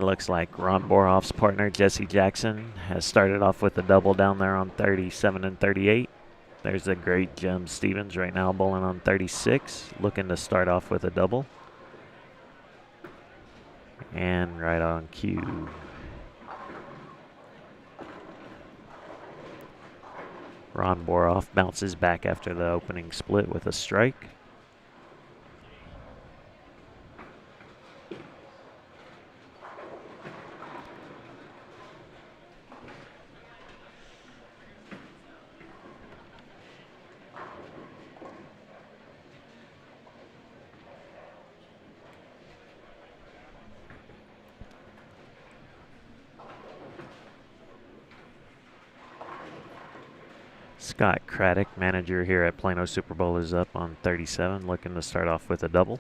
It looks like Ron Boroff's partner, Jesse Jackson, has started off with a double down there on 37 and 38. There's a great Jim Stevens right now bowling on 36, looking to start off with a double. And right on cue. Ron Boroff bounces back after the opening split with a strike. Scott Craddock, manager here at Plano Super Bowl, is up on 37, looking to start off with a double.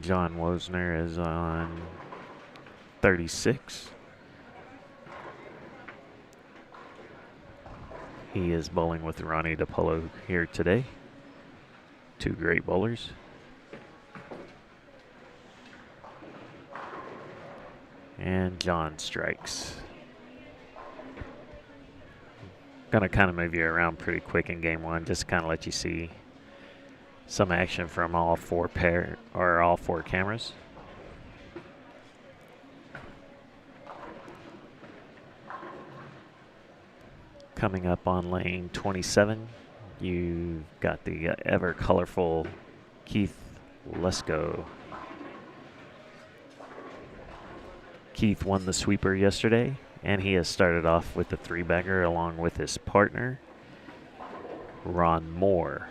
John Wosner is on 36. He is bowling with Ronnie DiPolo here today. Two great bowlers. And John strikes. Gonna kind of move you around pretty quick in game one, just to kind of let you see some action from all four cameras. Coming up on lane 27, you've got the ever colorful Keith Lesko. Keith won the sweeper yesterday, and he has started off with the three-bagger along with his partner, Ron Moore.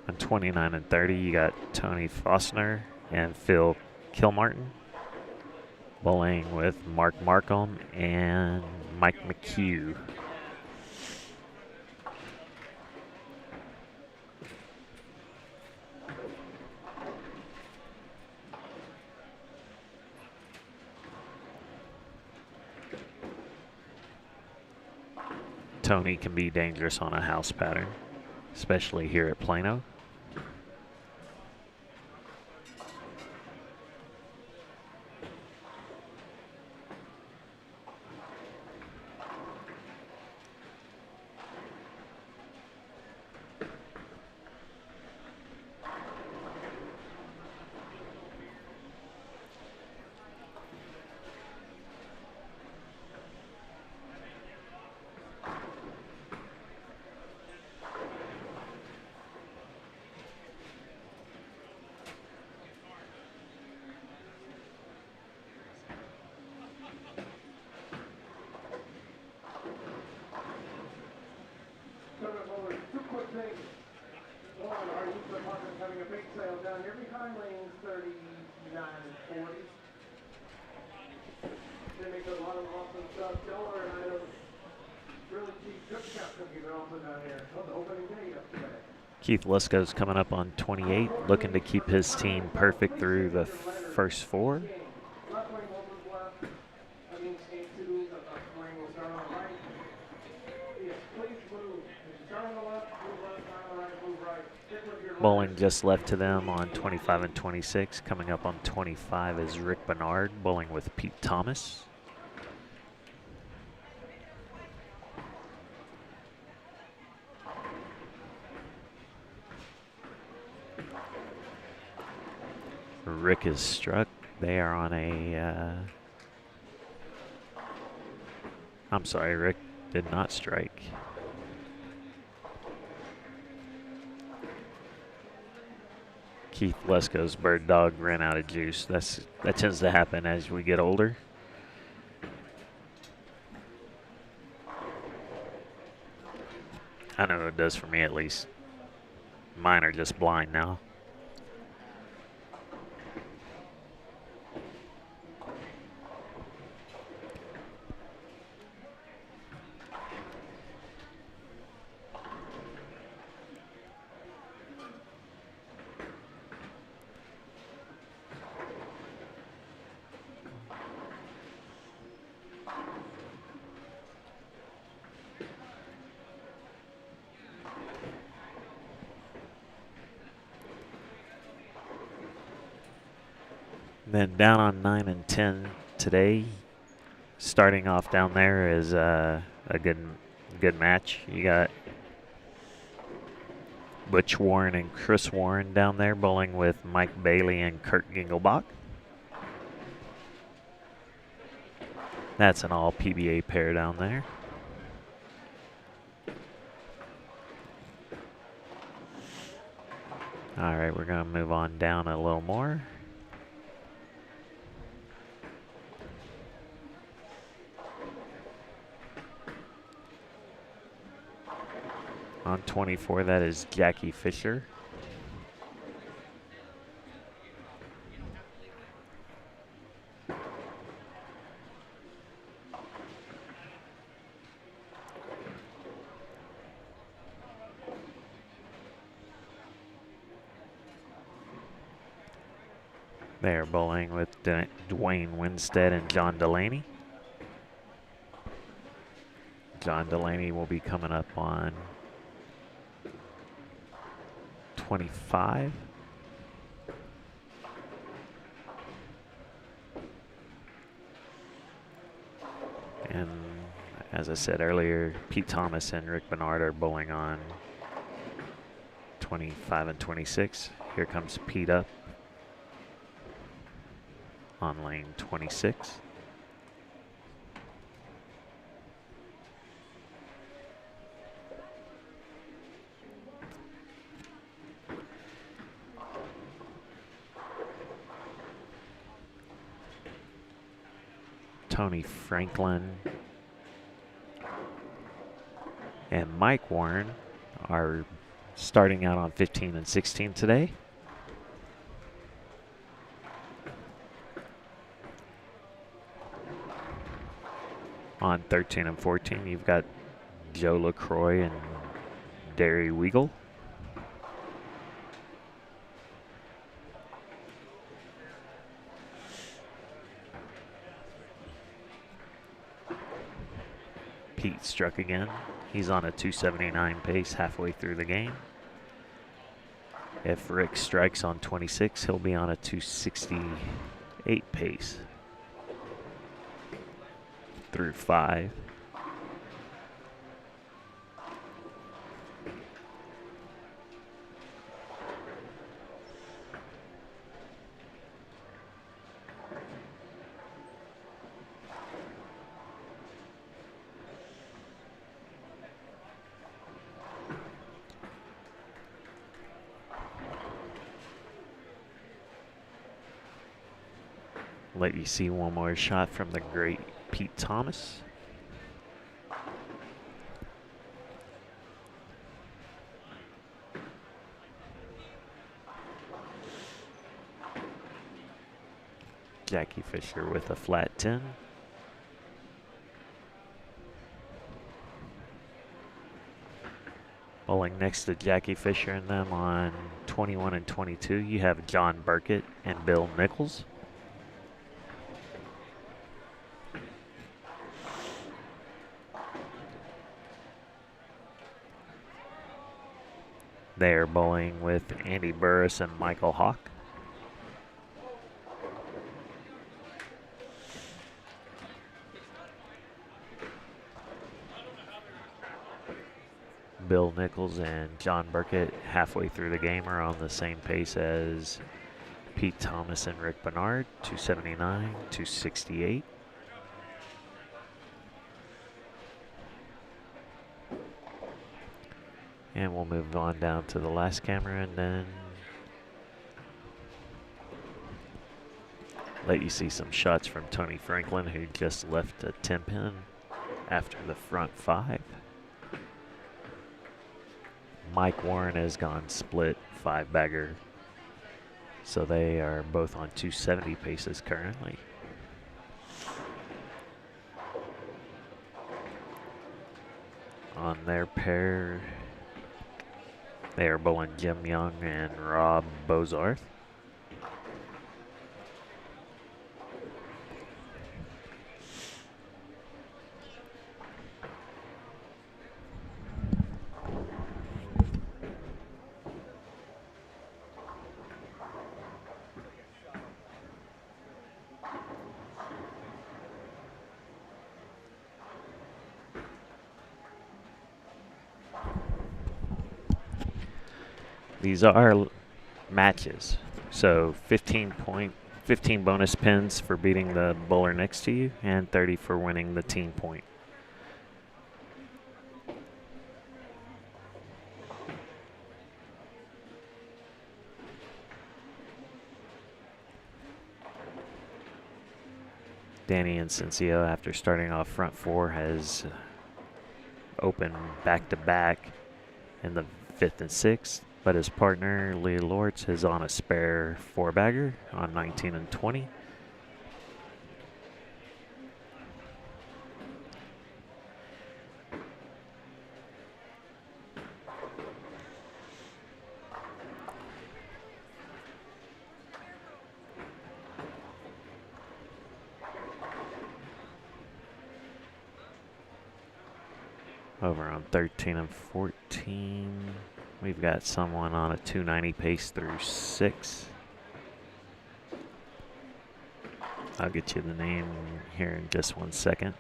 On 29 and 30, you got Tony Fostner and Phil Kilmartin bowling with Mark Markham and Mike McHugh. Tony can be dangerous on a house pattern, especially here at Plano. Keith Lesko's coming up on 28, looking to keep his team perfect through the first four. Bowling just left to them on 25 and 26. Coming up on 25 is Rick Bernard, bowling with Pete Thomas. Rick is struck. They are on a... I'm sorry, Rick did not strike. Keith Lesko's bird dog ran out of juice. That tends to happen as we get older. I know it does for me at least. Mine are just blind now. Then down on 9 and 10 today, starting off down there is a good match. You got Butch Warren and Chris Warren down there bowling with Mike Bailey and Kurt Gingelbach. That's an all PBA pair down there. All right, we're going to move on down a little more. On 24, that is Jackie Fisher. They are bowling with Dwayne Winstead and John Delaney. John Delaney will be coming up on 25. And as I said earlier, Pete Thomas and Rick Bernard are bowling on 25 and 26. Here comes Pete up on lane 26. Tony Franklin and Mike Warren are starting out on 15 and 16 today. On 13 and 14, you've got Joe LaCroix and Derry Weagle. Pete struck again. He's on a 279 pace halfway through the game. If Rick strikes on 26, he'll be on a 268 pace through 5. Let you see one more shot from the great Pete Thomas. Jackie Fisher with a flat 10. Bowling next to Jackie Fisher and them on 21 and 22, you have John Burkett and Bill Nichols. They are bowling with Andy Burris and Michael Hawk. Bill Nichols and John Burkett halfway through the game are on the same pace as Pete Thomas and Rick Bernard, 279, 268. And we'll move on down to the last camera and then let you see some shots from Tony Franklin, who just left a 10-pin after the front 5. Mike Warren has gone split 5-bagger, so they are both on 270 paces currently. On their pair, they are bowling Jim Young and Rob Bozarth. These are matches. So 15 bonus pins for beating the bowler next to you, and 30 for winning the team point. Danny Incencio, after starting off front four, has opened back-to-back in the 5th and 6th, but his partner, Lee Lortz, is on a spare four-bagger on 19 and 20. Over on 13 and 14, we've got someone on a 290 pace through 6. I'll get you the name here in just 1 second.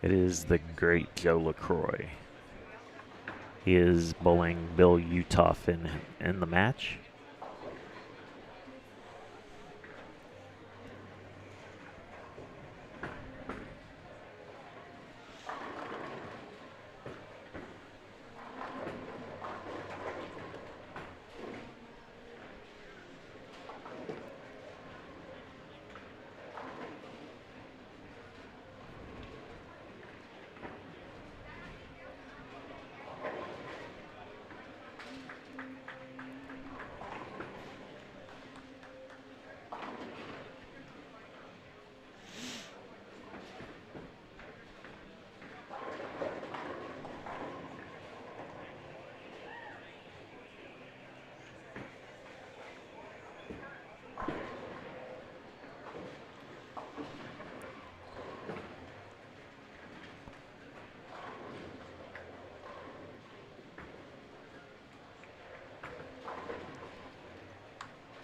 It is the great Joe LaCroix. He is bowling Bill Utoff in the match.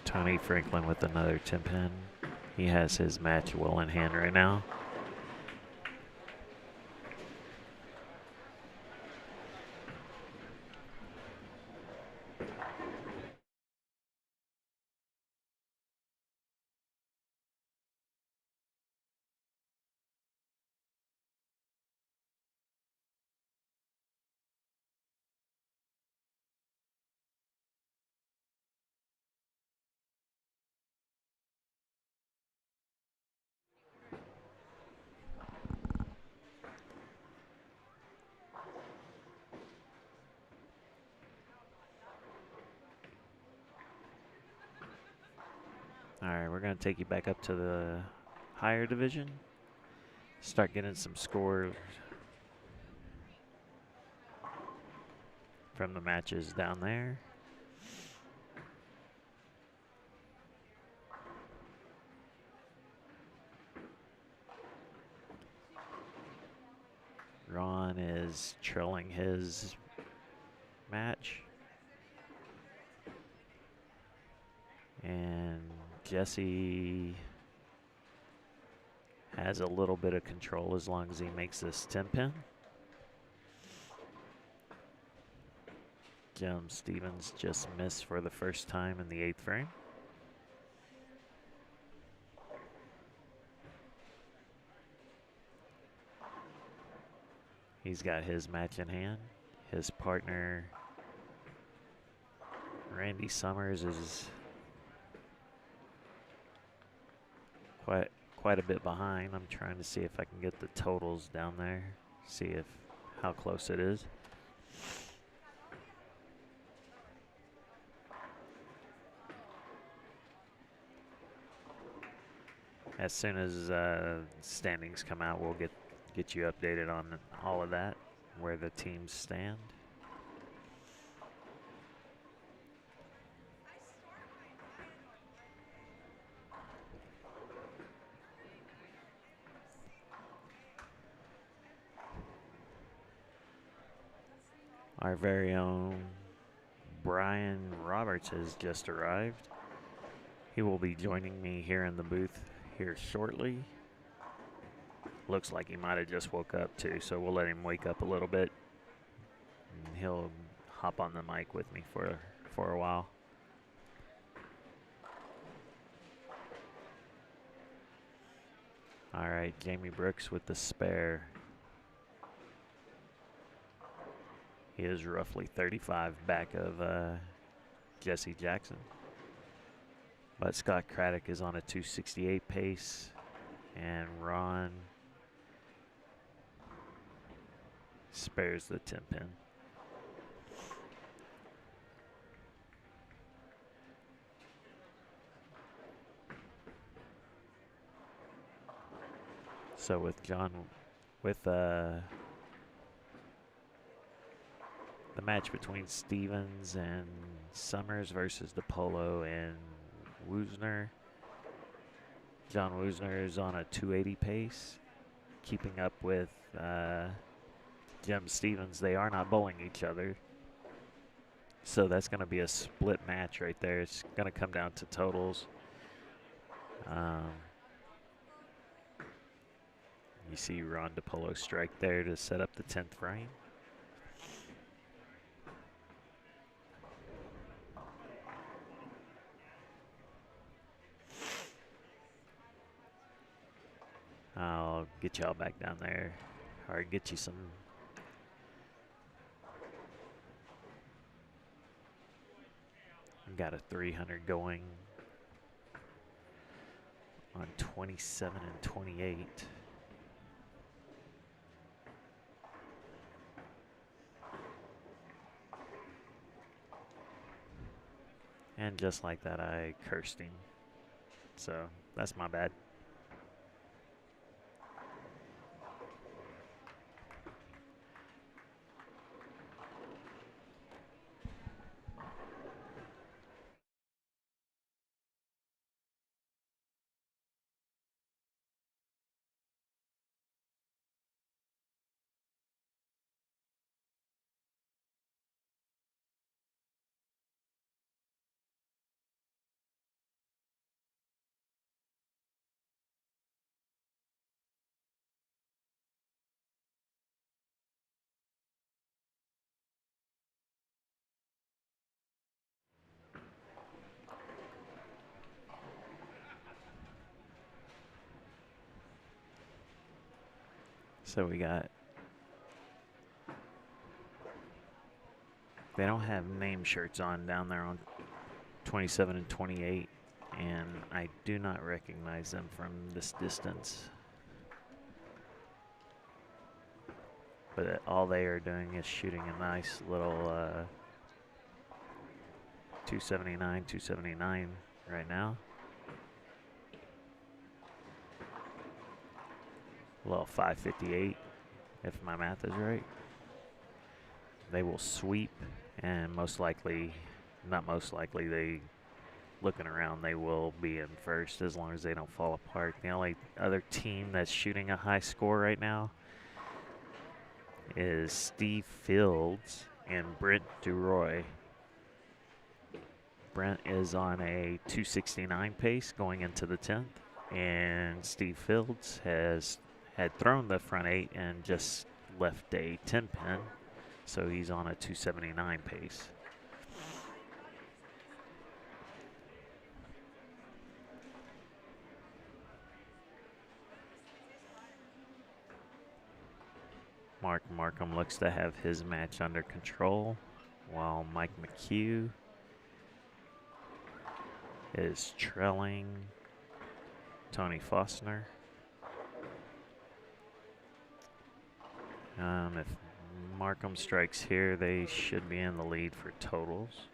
Tony Franklin with another 10 pin. He has his match well in hand right now. All right, we're going to take you back up to the higher division. Start getting some scores from the matches down there. Ron is trailing his match. And Jesse has a little bit of control as long as he makes this 10 pin. Jim Stevens just missed for the first time in the 8th frame. He's got his match in hand. His partner, Randy Summers, is quite a bit behind. I'm trying to see if I can get the totals down there, see how close it is. As soon as standings come out, we'll get you updated on all of that, where the teams stand. Our very own Brian Roberts has just arrived. He will be joining me here in the booth here shortly. Looks like he might have just woke up too, so we'll let him wake up a little bit. And he'll hop on the mic with me for a while. All right, Jamie Brooks with the spare. He is roughly 35 back of Jesse Jackson. But Scott Craddock is on a 268 pace, and Ron spares the 10 pin. So with the match between Stevens and Summers versus DePolo and Woosner. John Woosner is on a 280 pace, keeping up with Jim Stevens. They are not bowling each other. So that's going to be a split match right there. It's going to come down to totals. You see Ron DePolo strike there to set up the 10th frame. I'll get y'all back down there, or get you some. Got a 300 going on 27 and 28. And just like that, I cursed him. So that's my bad. So we got. They don't have name shirts on down there on 27 and 28, and I do not recognize them from this distance. But all they are doing is shooting a nice little 279 right now. A little 558, if my math is right. They will sweep, and most likely, not most likely, they looking around, they will be in first as long as they don't fall apart. The only other team that's shooting a high score right now is Steve Fields and Brent DuRoy. Brent is on a 269 pace going into the 10th, and Steve Fields had thrown the front 8 and just left a 10 pin, so he's on a 279 pace. Mark Markham looks to have his match under control, while Mike McHugh is trailing Tony Faustner. If Markham strikes here, they should be in the lead for totals.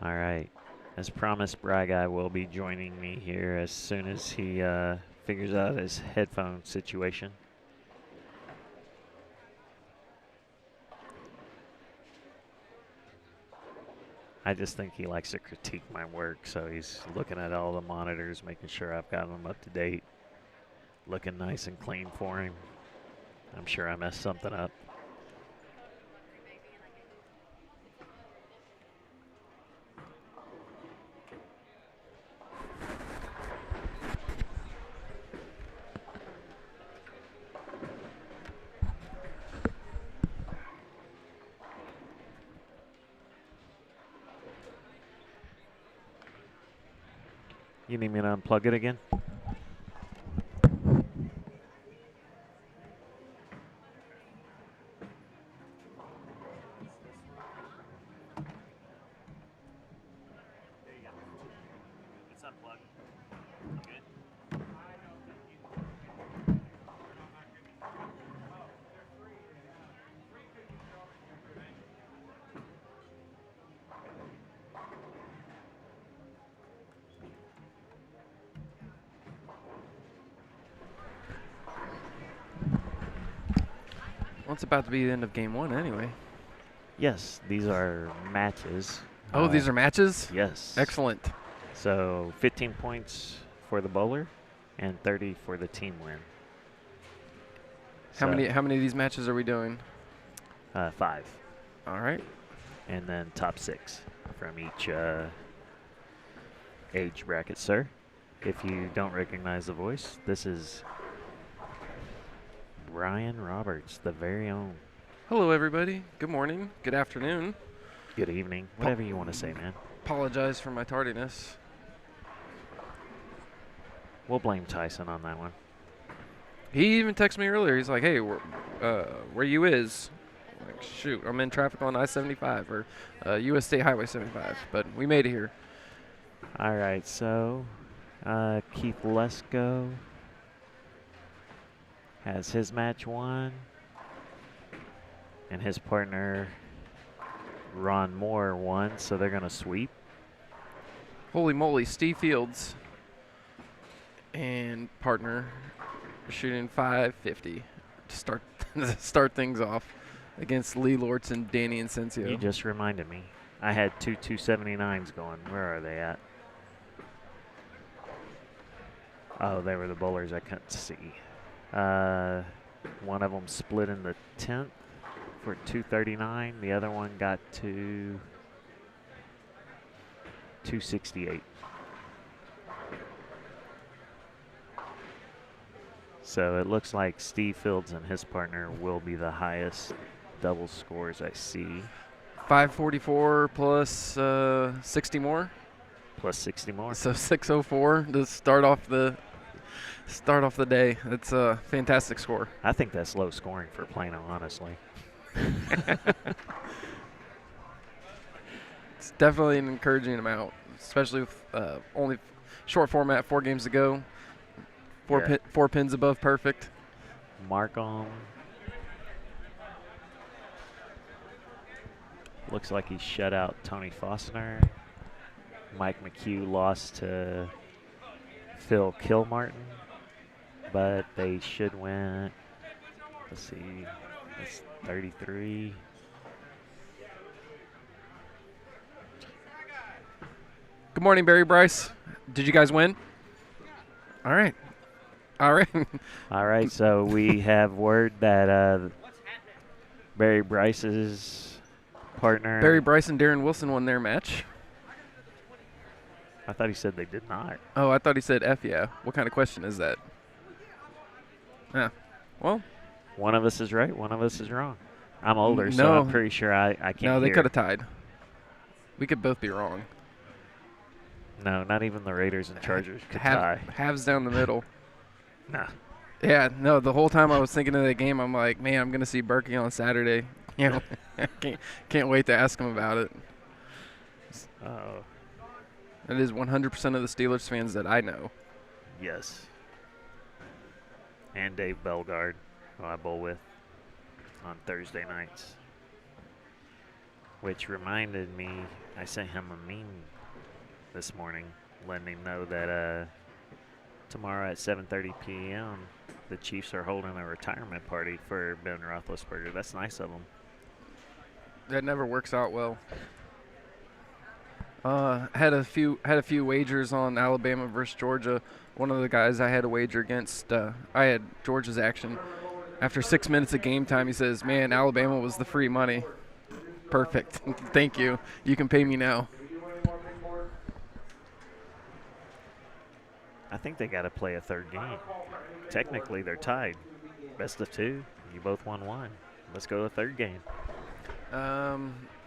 All right. As promised, Bry Guy will be joining me here as soon as he figures out his headphone situation. I just think he likes to critique my work, so he's looking at all the monitors, making sure I've got them up to date, looking nice and clean for him. I'm sure I messed something up. You need me to unplug it again? Well, it's about to be the end of game 1 anyway. Yes, these are matches. Oh, these are matches? Yes. Excellent. So 15 points for the bowler and 30 for the team win. How many of these matches are we doing? 5. All right. And then top 6 from each age bracket, sir. If you don't recognize the voice, this is Brian Roberts, the very own. Hello, everybody. Good morning. Good afternoon. Good evening. Whatever you want to say, man. Apologize for my tardiness. We'll blame Tyson on that one. He even texted me earlier. He's like, "Hey, where you is?" I'm like, shoot, I'm in traffic on I-75 or U.S. State Highway 75, but we made it here. All right, so Keith Lesko has his match won, and his partner Ron Moore won, so they're gonna sweep. Holy moly, Steve Fields and partner shooting 550 to start things off against Lee Lortz and Danny Incencio. You just reminded me. I had 279s going. Where are they at? Oh, they were the bowlers I couldn't see. One of them split in the 10th for 239. The other one got to 268. So it looks like Steve Fields and his partner will be the highest double scores I see. 544 plus 60 more. Plus 60 more. So 604 to start off the day. That's a fantastic score. I think that's low scoring for Plano, honestly. It's definitely an encouraging amount, especially with only short format, 4 games to go. Four pins above perfect. Markham looks like he shut out Tony Faulkner. Mike McHugh lost to Phil Kilmartin, but they should win. Let's see, that's 33. Good morning, Barry Bryce. Did you guys win? All right. All right, so we have word that Barry Bryce's partner. Barry Bryce and Darren Wilson won their match. I thought he said they did not. Oh, I thought he said F yeah. What kind of question is that? Yeah. Well. One of us is right, one of us is wrong. I'm older, so I'm pretty sure I can't No, they hear. could have tied. We could both be wrong. No, not even the Raiders and Chargers could tie. Halves down the middle. Nah. Yeah, no, the whole time I was thinking of that game, I'm like, man, I'm going to see Berkey on Saturday. You know, can't wait to ask him about it. Oh. That is 100% of the Steelers fans that I know. Yes. And Dave Belgard, who I bowl with on Thursday nights. which reminded me, I sent him a meme this morning letting him know that tomorrow at 7:30 p.m. the Chiefs are holding a retirement party for Ben Roethlisberger. That's nice of them. That never works out well. Had a few wagers on Alabama versus Georgia. One of the guys I had a wager against, I had Georgia's action. After 6 minutes of game time, he says, "Man, Alabama was the free money." Perfect. Thank you. You can pay me now. I think they got to play a third game. Technically, they're tied. Best of two. You both won one. Let's go to a third game. I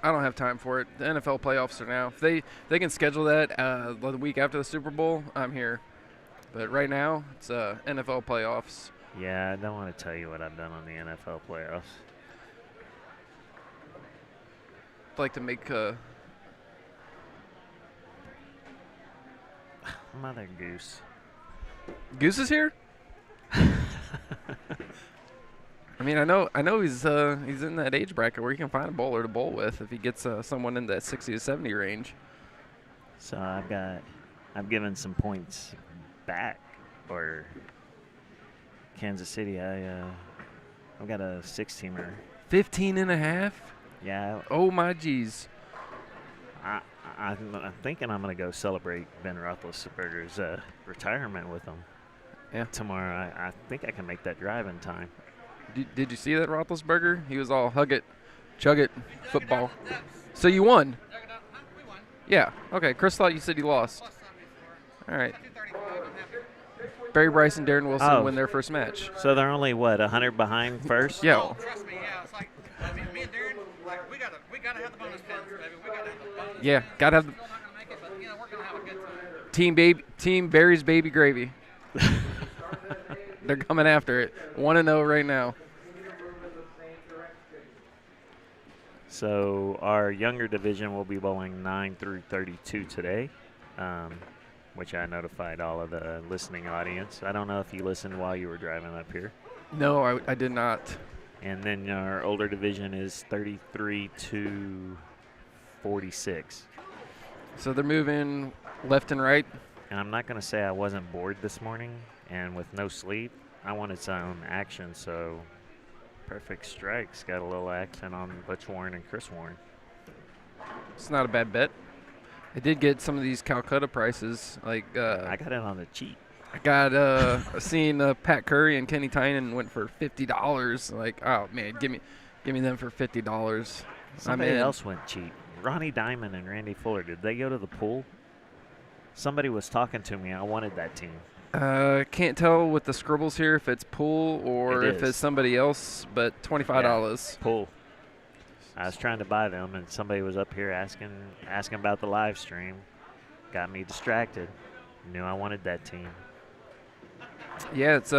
don't have time for it. The NFL playoffs are now. If they can schedule that the week after the Super Bowl, I'm here. But right now, it's NFL playoffs. Yeah, I don't want to tell you what I've done on the NFL playoffs. I'd like to make Mother Goose. Goose is here? I mean, I know he's in that age bracket where he can find a bowler to bowl with if he gets someone in that 60 to 70 range. So I've given some points back for Kansas City. I've got a 6-teamer. 15 and a half? Yeah. Oh my geez. I'm thinking I'm gonna go celebrate Ben Roethlisberger's retirement with him. Yeah. Tomorrow. I think I can make that drive in time. Did you see that Roethlisberger? He was all hug it, chug it, football. So you won? We won. Yeah. Okay. Chris thought you said he lost. All right. Barry Bryce and Darren Wilson win their first match. So they're only, 100 behind first? Yeah. Oh, trust me, yeah. It's like, I mean, me and Darren, like, we gotta have the bonus pins, baby. We gotta have the bonus. Yeah. Gotta have the Still not gonna make it, but we're gonna have a good time. Team Barry's baby gravy. They're coming after it. 1-0 right now. So our younger division will be bowling 9 through 32 today, which I notified all of the listening audience. I don't know if you listened while you were driving up here. No, I did not. And then our older division is 33 to 46. So they're moving left and right. And I'm not going to say I wasn't bored this morning, and with no sleep, I wanted some action, so Perfect Strikes got a little action on Butch Warren and Chris Warren. It's not a bad bet. I did get some of these Calcutta prices. Like I got it on the cheap. I got seen Pat Curry and Kenny Tynan went for $50. Like, oh man, give me them for $50. Somebody else went cheap. Ronnie Diamond and Randy Fuller. Did they go to the pool? Somebody was talking to me. I wanted that team. Can't tell with the scribbles here if it's pool or if it's somebody else, but $25. Yeah, pool. I was trying to buy them, and somebody was up here asking about the live stream. Got me distracted. Knew I wanted that team. Yeah, it's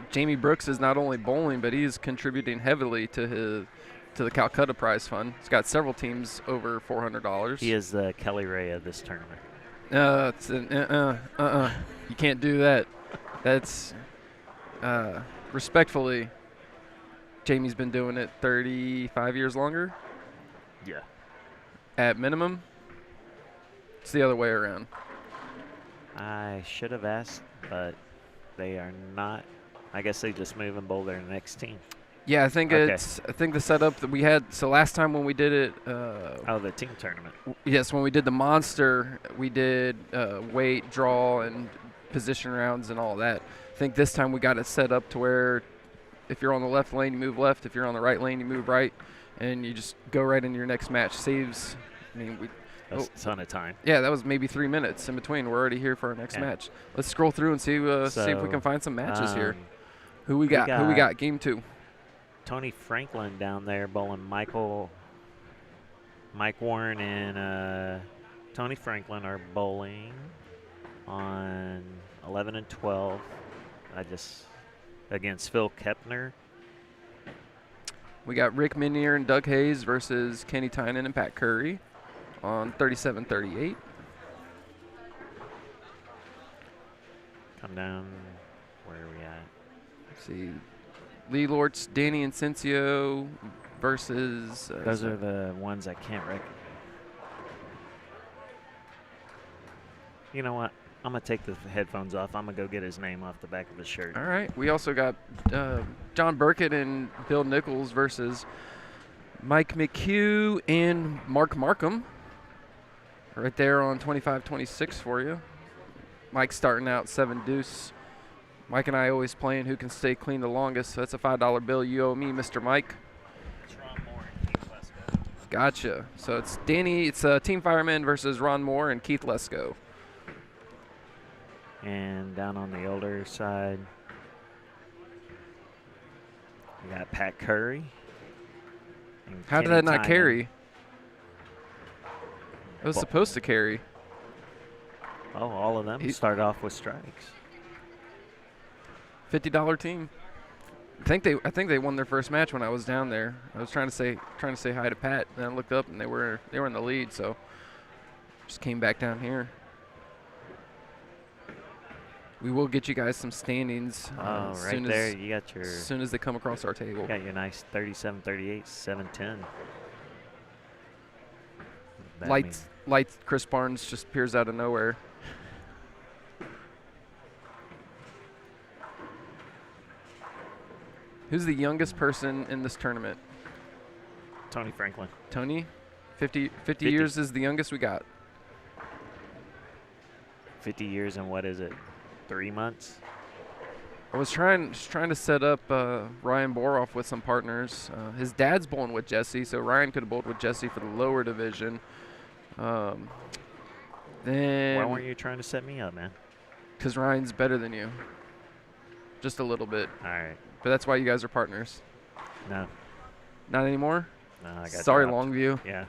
Jamie Brooks is not only bowling, but he's contributing heavily to the Calcutta Prize Fund. He's got several teams over $400. He is the Kelly Ray of this tournament. You can't do that. That's respectfully, Jamie's been doing it 35 years longer. Yeah. At minimum. It's the other way around. I should have asked, but they are not. I guess they just move and bowl their next team. Yeah, I think Okay. I think the setup that we had. So last time when we did it. The team tournament. Yes, when we did the monster, we did weight, draw, and position rounds and all that. I think this time we got it set up to where if you're on the left lane, you move left. If you're on the right lane, you move right, and you just go right into your next match. Saves. I mean, That's a ton of time. Yeah, that was maybe 3 minutes in between. We're already here for our next match. Let's scroll through and see if we can find some matches here. Who we got? Who we got? Game 2. Tony Franklin down there bowling Mike Warren and Tony Franklin are bowling on 11 and 12. Against Phil Kepner. We got Rick Minier and Doug Hayes versus Kenny Tynan and Pat Curry on 37-38. Come down. Where are we at? Let's see. Lee Lortz, Danny Incencio, versus. Those are the ones I can't recognize. You know what? I'm going to take the headphones off. I'm going to go get his name off the back of his shirt. All right. We also got John Burkett and Bill Nichols versus Mike McHugh and Mark Markham. Right there on 25-26 for you. Mike's starting out 7 deuce. Mike and I always playing who can stay clean the longest. So that's a $5 bill you owe me, Mr. Mike. It's Ron Moore and Keith Lesko. Gotcha. So it's Team Fireman versus Ron Moore and Keith Lesko. And down on the older side, we got Pat Curry. and How did Kenny that not Tynan. carry? It was Well- supposed to carry. Oh, all of them started off with strikes. $50 team. I think they won their first match when I was down there. I was trying to say hi to Pat, and I looked up and they were in the lead, so just came back down here. We will get you guys some standings Oh, as right soon there, as you got your soon as they come across our table. got your nice 37-38, 7-10. That Light Chris Barnes just appears out of nowhere. Who's the youngest person in this tournament? Tony Franklin. Tony? 50 years is the youngest we got. 50 years and what is it? 3 months? I was trying to set up Ryan Boroff with some partners. His dad's bowling with Jesse, so Ryan could have bowled with Jesse for the lower division. Why Then, weren't you trying to set me up, man? because Ryan's better than you, just a little bit. All right. But that's why you guys are partners. No. Not anymore. No, I got Sorry, dropped. Longview. Yeah.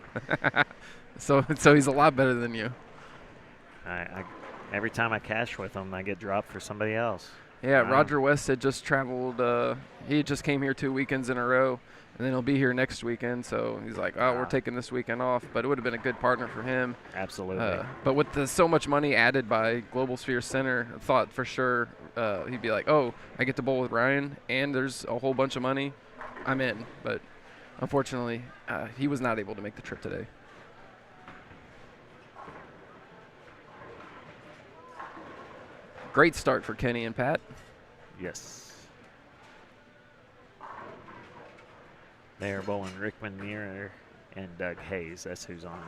So he's a lot better than you. I every time I cash with him, I get dropped for somebody else. Yeah, Wow. Roger West had just traveled. He just came here 2 weekends in a row, and then he'll be here next weekend. So he's like, oh, we're Wow. taking this weekend off. But it would have been a good partner for him. Absolutely. But with so much money added by Global Sphere Center, I thought for sure he'd be like, oh, I get to bowl with Ryan, and there's a whole bunch of money. I'm in. But unfortunately, he was not able to make the trip today. Great start for Kenny and Pat. Yes. They are bowling Rick Manier and Doug Hayes. That's who's on.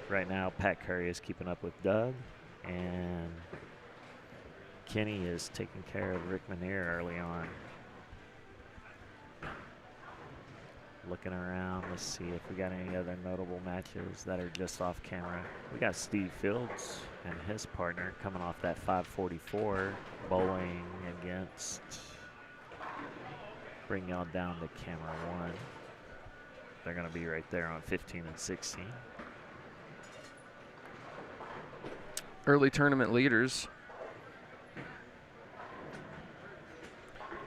Right now, Pat Curry is keeping up with Doug, and Kenny is taking care of Rick Manier early on. Looking around, let's see if we got any other notable matches that are just off camera. We got Steve Fields and his partner coming off that 544, bowling against, bring y'all down to camera 1. They're gonna be right there on 15 and 16. Early tournament leaders.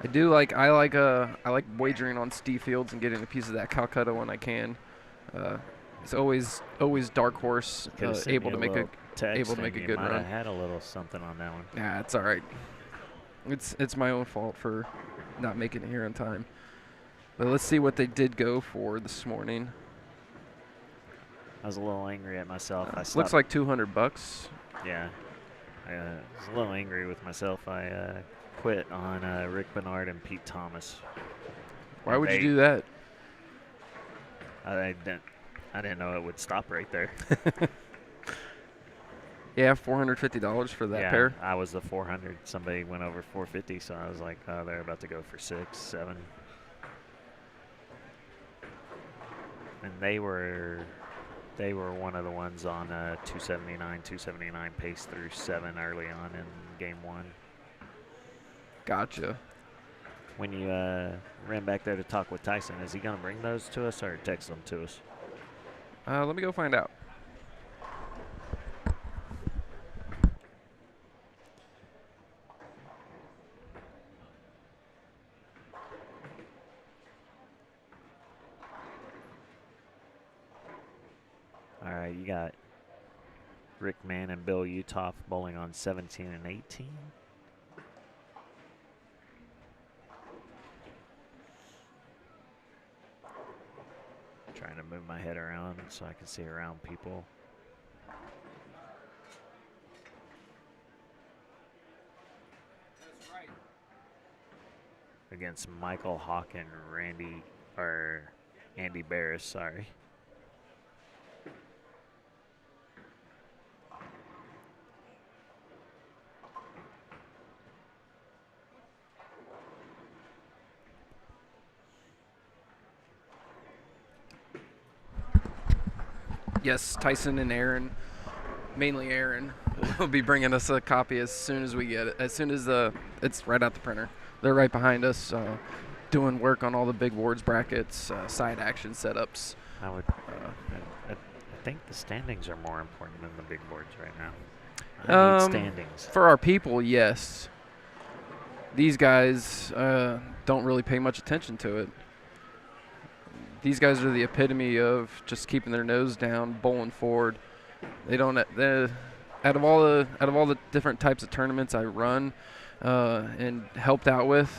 I like wagering on Steve Fields and getting a piece of that Calcutta when I can. It's always dark horse, Could've sent able me to make little text able to make and a you good might run. have had a little something on that one. Nah, it's all right. It's my own fault for not making it here on time. But let's see what they did go for this morning. I was a little angry at myself. I Looks stopped. like $200. Yeah. I was a little angry with myself. I quit on Rick Bernard and Pete Thomas. Why would you do that? I didn't know it would stop right there. Yeah, $450 for that yeah, pair. I was the 400. Somebody went over 450, so I was like, oh, they're about to go for 6, 7. And they were one of the ones on 279 pace through 7 early on in game 1. Gotcha. When you ran back there to talk with Tyson, is he going to bring those to us or text them to us? Let me go find out. All right, you got Rick Mann and Bill Utoff bowling on 17 and 18. Trying to move my head around so I can see around people. That's right. Against Michael Hawk and Andy Barris, sorry. Yes, Tyson and Aaron, mainly Aaron, will be bringing us a copy as soon as we get it. As soon as it's right out the printer. They're right behind us, doing work on all the big boards, brackets, side action setups. I think the standings are more important than the big boards right now. I need standings. For our people, yes. These guys don't really pay much attention to it. These guys are the epitome of just keeping their nose down, bowling forward. They don't. Out of all the different types of tournaments I run and helped out with,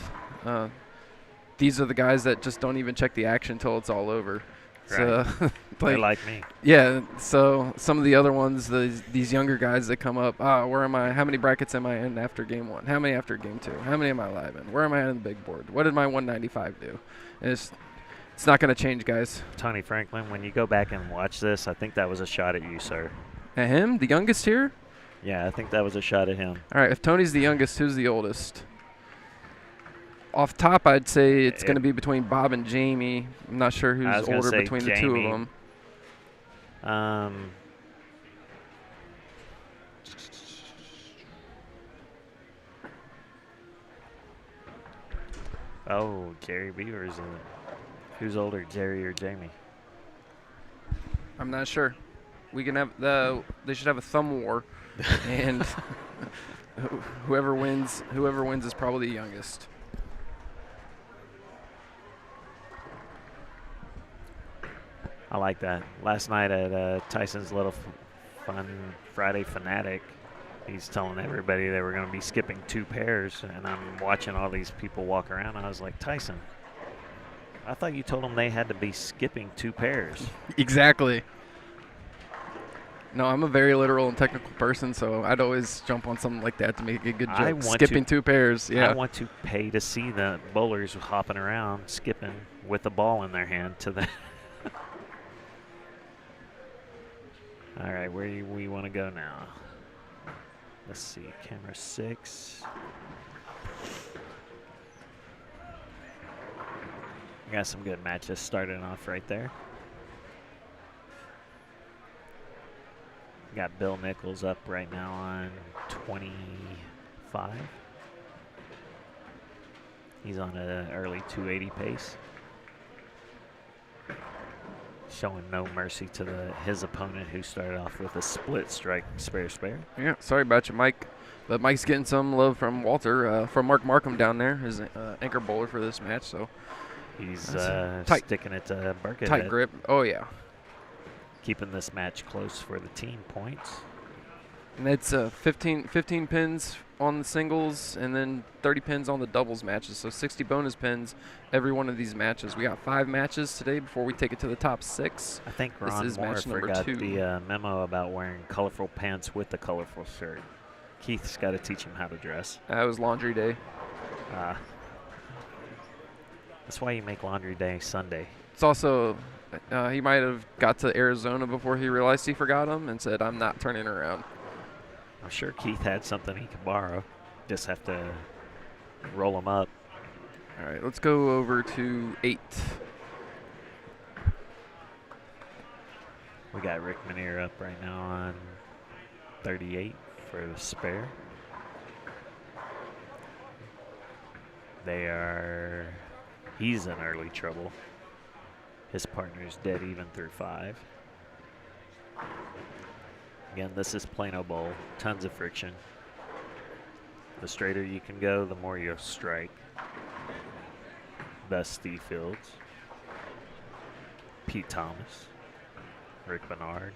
these are the guys that just don't even check the action until it's all over. Right. So, They're like me. Yeah. So some of the other ones, these younger guys that come up, where am I? How many brackets am I in after game 1? How many after game 2? How many am I live in? Where am I on the big board? What did my 195 do? And it's not going to change, guys. Tony Franklin, when you go back and watch this, I think that was a shot at you, sir. At him, the youngest here? Yeah, I think that was a shot at him. All right, if Tony's the youngest, who's the oldest? Off top, I'd say it's going to be between Bob and Jamie. I'm not sure who's older between the two of them. Oh, Jerry Beaver's in it. Who's older, Jerry or Jamie? I'm not sure. We can have they should have a thumb war, and whoever wins is probably the youngest. I like that. Last night at Tyson's Little Fun Friday Fanatic, he's telling everybody they were going to be skipping 2 pairs, and I'm watching all these people walk around, and I was like, Tyson, I thought you told them they had to be skipping 2 pairs. Exactly. No, I'm a very literal and technical person, so I'd always jump on something like that to make a good joke. Skipping 2 pairs, yeah. I want to pay to see the bowlers hopping around, skipping with the ball in their hand to the. All right, where do we want to go now? Let's see, camera 6. We got some good matches starting off right there. Got Bill Nichols up right now on 25. He's on an early 280 pace. Showing no mercy to his opponent, who started off with a split strike spare. Yeah, sorry about you, Mike. But Mike's getting some love from Walter, from Mark Markham down there, his anchor bowler for this match. So he's sticking it to Burkett. Tight grip. Oh, yeah. Keeping this match close for the team points. And it's 15 pins on the singles and then 30 pins on the doubles matches. So 60 bonus pins every one of these matches. We got 5 matches today before we take it to the top 6. I think Ron Moore forgot the memo about wearing colorful pants with the colorful shirt. Keith's got to teach him how to dress. That was laundry day. That's why you make laundry day Sunday. It's also, he might have got to Arizona before he realized he forgot them and said, I'm not turning around. I'm sure Keith had something he could borrow. Just have to roll them up. All right, let's go over to 8. We got Rick Minear up right now on 38 for the spare. He's in early trouble. His partner's dead even through 5. Again, this is Plano Bowl. Tons of friction. The straighter you can go, the more you'll strike. Thus, Steve Fields, Pete Thomas, Rick Bernard,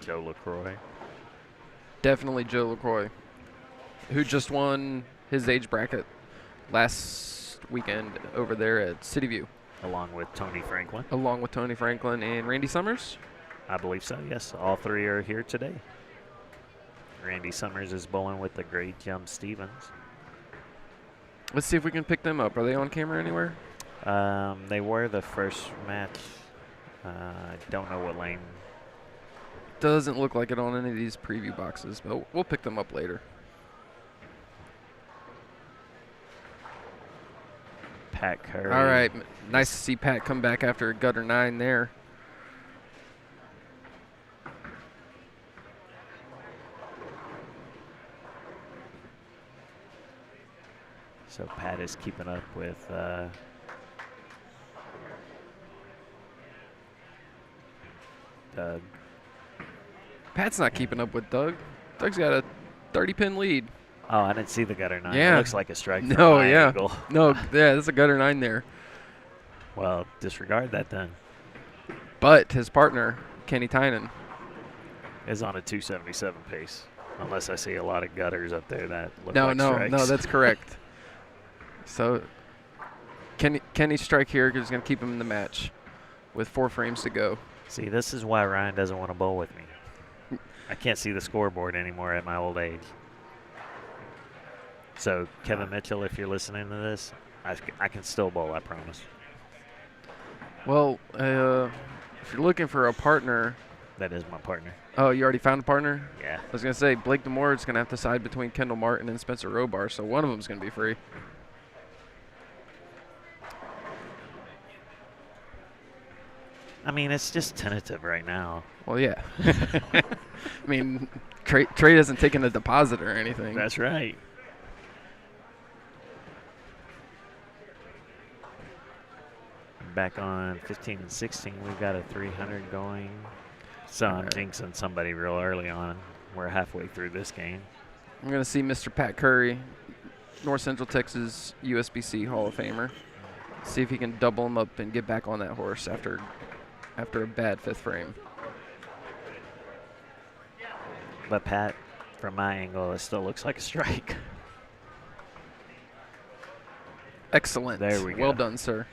Joe LaCroix. Definitely Joe LaCroix, who just won his age bracket last weekend over there at City View. along with Tony Franklin. Along with Tony Franklin and Randy Summers. I believe so, yes. All three are here today. Randy Summers is bowling with the great Jim Stevens. Let's see if we can pick them up. Are they on camera anywhere? They were the first match. I don't know what lane. Doesn't look like it on any of these preview boxes, but we'll pick them up later. Pat Curry. All right. Nice to see Pat come back after a gutter 9 there. So Pat is keeping up with Doug. Pat's not keeping up with Doug. Doug's got a 30-pin lead. Oh, I didn't see the gutter 9. Yeah. It looks like a strike from No, my yeah. angle. No, yeah, there's a gutter 9 there. Well, disregard that then. But his partner, Kenny Tynan, Is on a 277 pace. Unless I see a lot of gutters up there that look no, like strikes. no, that's correct. So Kenny's strike here is going to keep him in the match with 4 frames to go. See, this is why Ryan doesn't want to bowl with me. I can't see the scoreboard anymore at my old age. So, Kevin Mitchell, if you're listening to this, I can still bowl, I promise. Well, if you're looking for a partner. That is my partner. Oh, you already found a partner? Yeah. I was going to say, Blake DeMore is going to have to side between Kendall Martin and Spencer Robar, so one of them is going to be free. I mean, it's just tentative right now. Well, yeah. I mean, Trey hasn't taken a deposit or anything. That's right. Back on 15 and 16, we've got a 300 going. So I'm jinxing somebody real early on. We're halfway through this game. I'm going to see Mr. Pat Curry, North Central Texas USBC Hall of Famer. See if he can double him up and get back on that horse after a bad 5th frame. But Pat, from my angle, it still looks like a strike. Excellent. There we go. Well done, sir.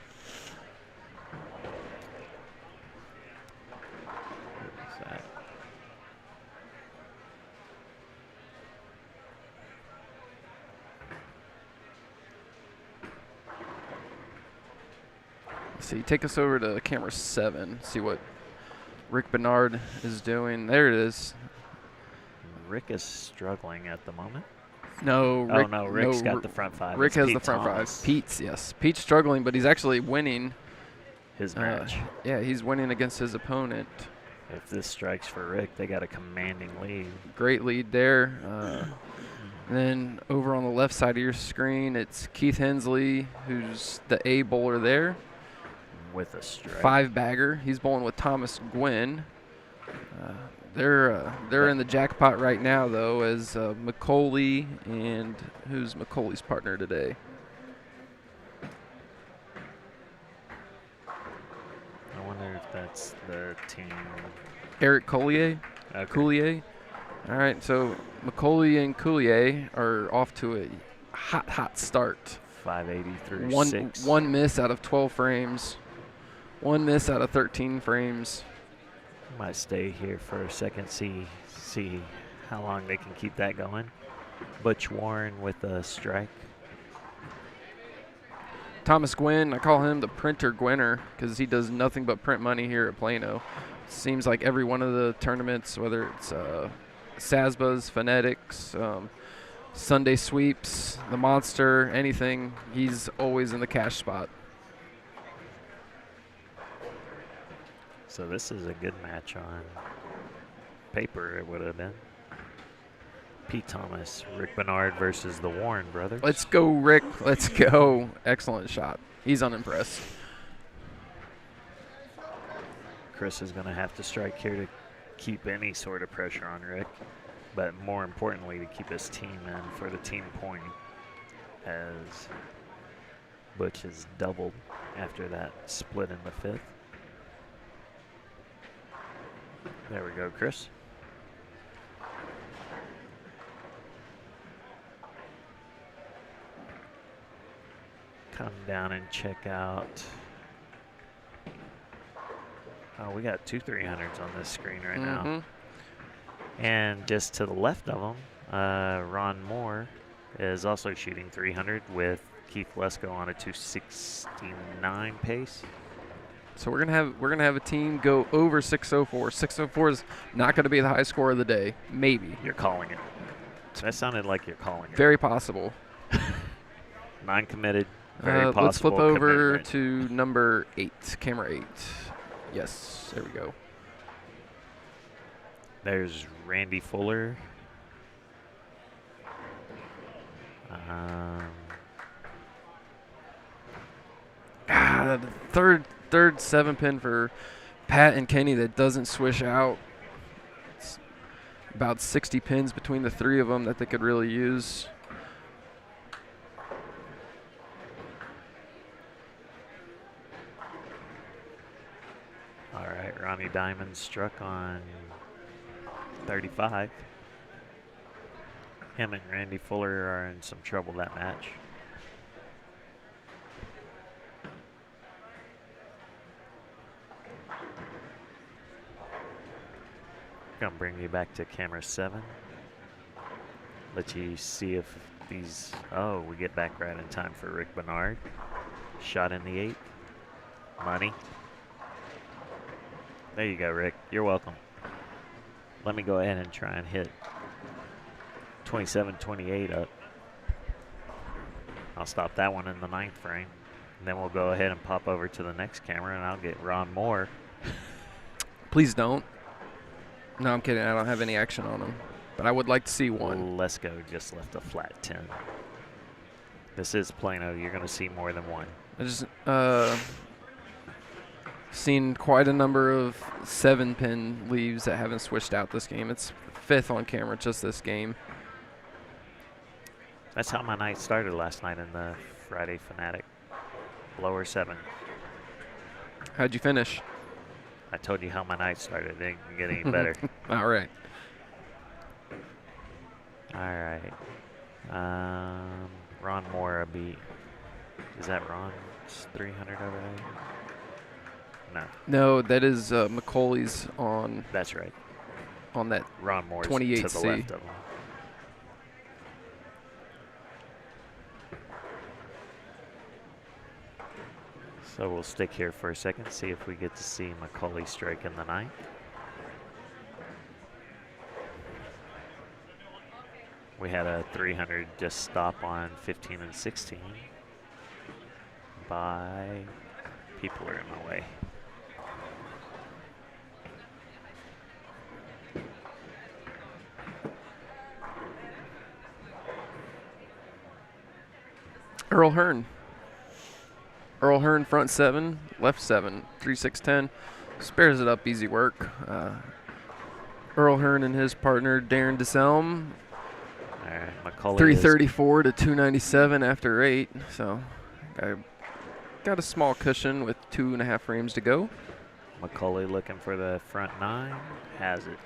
See, take us over to camera 7. See what Rick Bernard is doing. There it is. Rick is struggling at the moment. No, Rick, Rick's got the front 5. Rick It's has Pete the front Thomas. 5. Pete's, yes. Pete's struggling, but he's actually winning. His match. Yeah, he's winning against his opponent. If this strikes for Rick, they got a commanding lead. Great lead there. And then over on the left side of your screen, it's Keith Hensley, who's the A bowler there. With a strike. 5-bagger. He's bowling with Thomas Gwynn. They're in the jackpot right now, though, as McCauley and who's McCauley's partner today? I wonder if that's the team. Eric Collier. Okay. Coulier. All right, so McCauley and Coulier are off to a hot start. 580 through 6. One miss out of 12 frames. One miss out of 13 frames. Might stay here for a second, see how long they can keep that going. Butch Warren with a strike. Thomas Gwynn, I call him the printer Gwinner because he does nothing but print money here at Plano. Seems like every one of the tournaments, whether it's SASBAs, Phonetics, Sunday Sweeps, the Monster, anything, he's always in the cash spot. So this is a good match on paper, it would have been. Pete Thomas, Rick Bernard versus the Warren brothers. Let's go, Rick. Let's go. Excellent shot. He's unimpressed. Chris is going to have to strike here to keep any sort of pressure on Rick, but more importantly to keep his team in for the team point, as Butch has doubled after that split in the 5th. There we go, Chris. Come down and check out Oh, we got two 300s on this screen right now. Mm-hmm. And just to the left of them, Ron Moore is also shooting 300 with Keith Lesko on a 269 pace. So we're gonna have a team go over 604. 604 is not going to be the high score of the day. Maybe. You're calling it. That sounded like you're calling it. Very possible. Non-committed. Very possible. Let's flip over commitment. to number 8, camera 8. Yes, there we go. There's Randy Fuller. The third 7-pin for Pat and Kenny that doesn't swish out. It's about 60 pins between the three of them that they could really use. All right, Ronnie Diamond struck on 35. Him and Randy Fuller are in some trouble that match. Gonna bring you back to camera 7. Let you see if these. Oh, we get back right in time for Rick Bernard. Shot in the 8th. Money. There you go, Rick. You're welcome. Let me go ahead and try and hit 27-28 up. I'll stop that one in the 9th frame. And then we'll go ahead and pop over to the next camera, and I'll get Ron Moore. Please don't. No, I'm kidding. I don't have any action on him. But I would like to see one. Lesko just left a flat 10. This is Plano. You're going to see more than one. I just seen quite a number of 7-pin leaves that haven't switched out this game. It's 5th on camera just this game. That's how my night started last night in the Friday Fanatic. Lower 7. How'd you finish? I told you how my night started. It didn't get any better. All right. All right. Ron Moore a beat. Is that Ron's 300 over there? No. No, that is Macaulay's on That's right. that Ron Moore's 28C. to the left of him. So we'll stick here for a second, see if we get to see Macaulay strike in the 9th. We had a 300 just stop on 15 and 16 by people are in my way. Earl Hearn. Earl Hearn front 7, left 7, 3-6-10. Spares it up, easy work. Earl Hearn and his partner Darren DeSelm. All right, Macaulay 334 to 297 after 8. So I got a small cushion with 2.5 frames to go. Macaulay looking for the front 9, has it.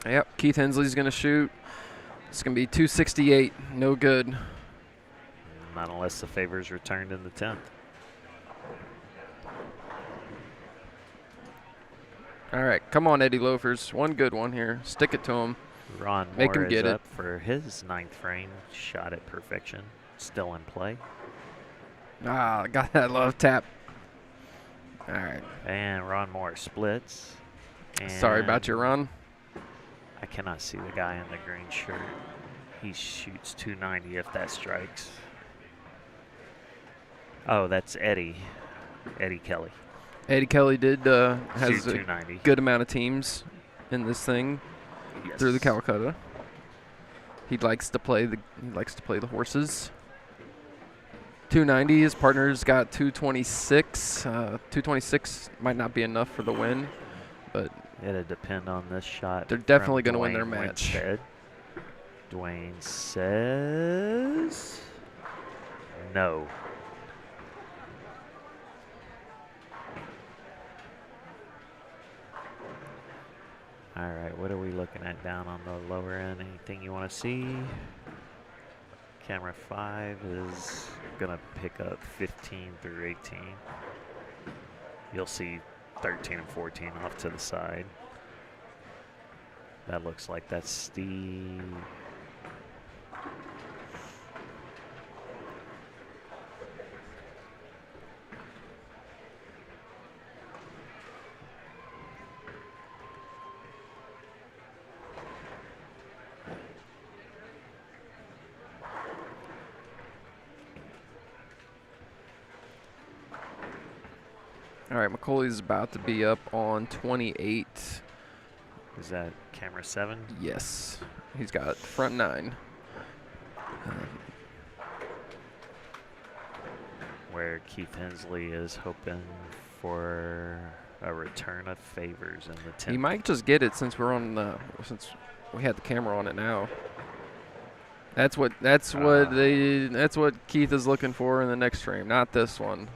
Yep, Keith Hensley's going to shoot. It's going to be 268, no good. Not unless the favor's returned in the 10th. All right, come on, Eddie Loafers. One good one here. Stick it to him. Ron Make Moore him get is it. up for his 9th frame. Shot at perfection. Still in play. Ah, got that love tap. All right. And Ron Moore splits. Sorry about your run. I cannot see the guy in the green shirt. He shoots 290 if that strikes. Oh, that's Eddie. Eddie Kelly. Eddie Kelly did has Shoot a 290. good amount of teams in this thing Yes. through the Calcutta. He likes to play the horses. 290. His partner's got 226. 226 might not be enough for the win, but It'll depend on this shot. they're definitely from going to win their Dwayne match. Winstead. Dwayne says no. All right, what are we looking at down on the lower end? Anything you want to see? Camera 5 is going to pick up 15 through 18. You'll see 13 and 14 off to the side. That looks like that's Steve. All right, McCauley's about to be up on 28. Is that camera 7? Yes, he's got front 9. Where Keith Hensley is hoping for a return of favors in the 10th. He might just get it since we're on since we had the camera on it now. That's what Keith is looking for in the next frame, not this one.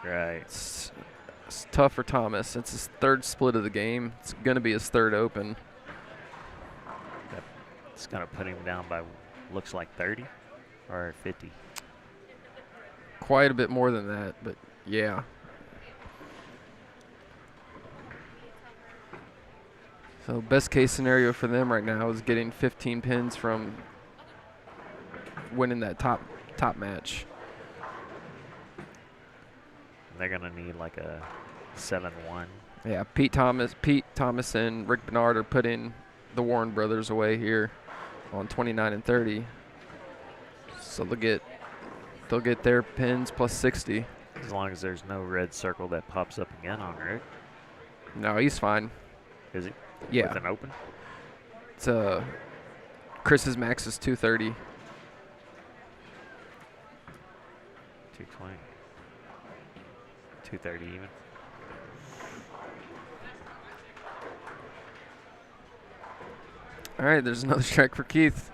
Right. It's tough for Thomas. It's his 3rd split of the game. It's going to be his 3rd open. It's going to put him down by, looks like 30 or 50. Quite a bit more than that, but yeah. So best case scenario for them right now is getting 15 pins from winning that top match. They're going to need like a 7-1. Yeah, Pete Thomas and Rick Bernard are putting the Warren brothers away here on 29 and 30. So they'll get their pins plus 60. As long as there's no red circle that pops up again on Rick. No, he's fine. Is he? Yeah. With an open? It's Chris's max is 230. 220. 230 even. All right, there's another strike for Keith.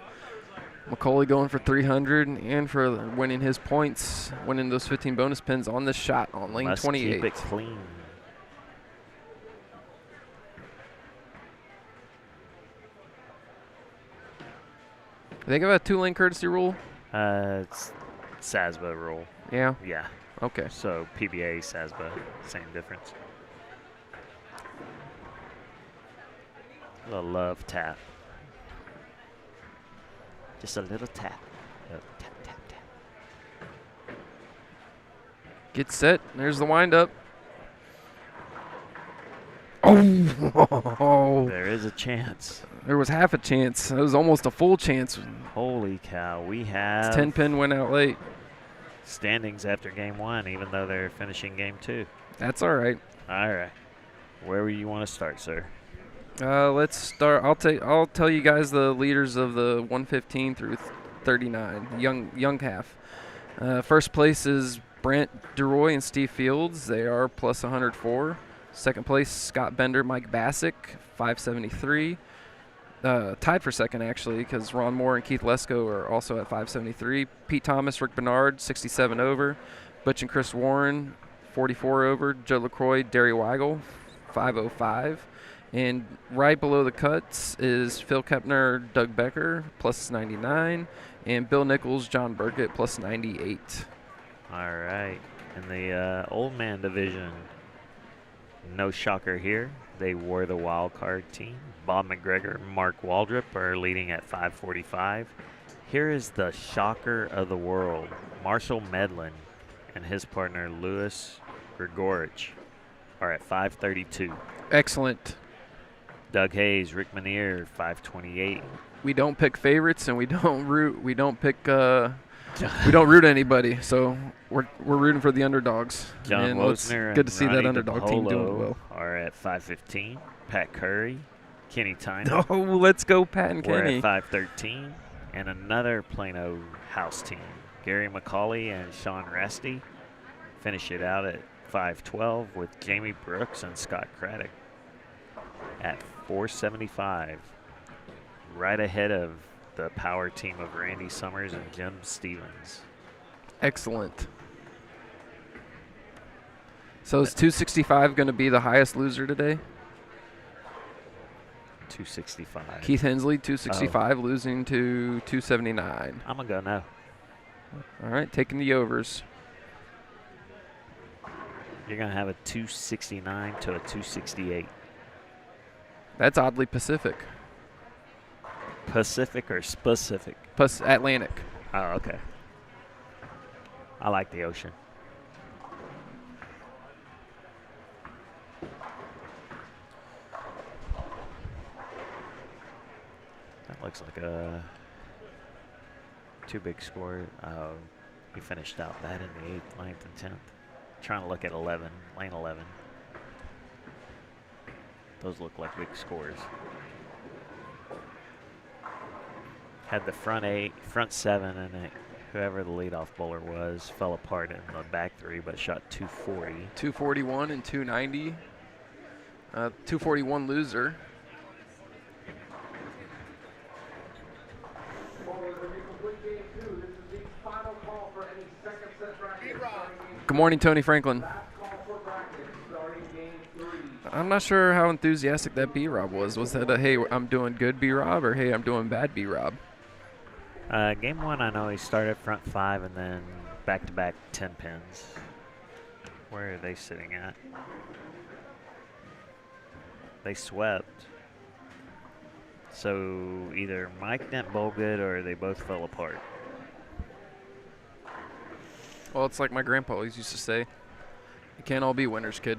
McCauley going for 300 and for winning his points, winning those 15 bonus pins on this shot on lane Must 28. keep it clean. Do they have a 2-lane courtesy rule? It's SASBA rule. Yeah. Yeah. Okay. So PBA, SASBA, same difference. A little love tap. Just a little tap. Tap, tap, tap. Get set. There's the windup. Oh! There is a chance. There was half a chance. It was almost a full chance. Holy cow. We have 10-pin went out late. standings after game 1, even though they're finishing game 2. That's all right. All right. Where would you want to start, sir? Let's start. I'll tell you guys the leaders of the 115 through 39, young half. First place is Brent DeRoy and Steve Fields. They are plus 104. Second place, Scott Bender, Mike Bassick, 573. Tied for second, actually, because Ron Moore and Keith Lesko are also at 573. Pete Thomas, Rick Bernard, 67 over. Butch and Chris Warren, 44 over. Joe LaCroix, Derry Weigel, 505. And right below the cuts is Phil Kepner, Doug Becker, plus 99. And Bill Nichols, John Burkett, plus 98. All right. In the old man division, no shocker here. They were the wild card team. Bob McGregor and Mark Waldrip are leading at 545. Here is the shocker of the world. Marshall Medlin and his partner Louis Grigorich are at 532. Excellent. Doug Hayes, Rick Manier, 528. We don't pick favorites and we don't root anybody, so we're rooting for the underdogs. John and Wozner good to see and that Ronnie underdog team doing DiPaolo well. are at 515. Pat Curry, Kenny Tyner. Oh, let's go, Pat and We're Kenny. at 513. And another Plano house team, Gary McCauley and Sean Rasty, finish it out at 512 with Jamie Brooks and Scott Craddock at 475. Right ahead of the power team of Randy Summers and Jim Stevens. Excellent. So is 265 going to be the highest loser today? 265. Keith Hensley, 265, losing to 279. I'm going to go no. All right, taking the overs. You're going to have a 269 to a 268. That's oddly Pacific. Pacific or specific? Atlantic. Oh, okay. I like the ocean. That looks like a two big score. Oh, he finished out bad in the 8th, 9th, and 10th. Trying to look at 11, lane 11. Those look like big scores. Had the front 8, front 7, and whoever the leadoff bowler was fell apart in the back 3, but shot 240. 241 and 290. 241 loser. Good morning, Tony Franklin. I'm not sure how enthusiastic that B-Rob was. Was that a, hey, I'm doing good B-Rob, or hey, I'm doing bad B-Rob? Game 1, I know he started front 5 and then back-to-back 10 pins. Where are they sitting at? They swept. So either Mike didn't bowl good or they both fell apart. Well, it's like my grandpa always used to say, you can't all be winners, kid.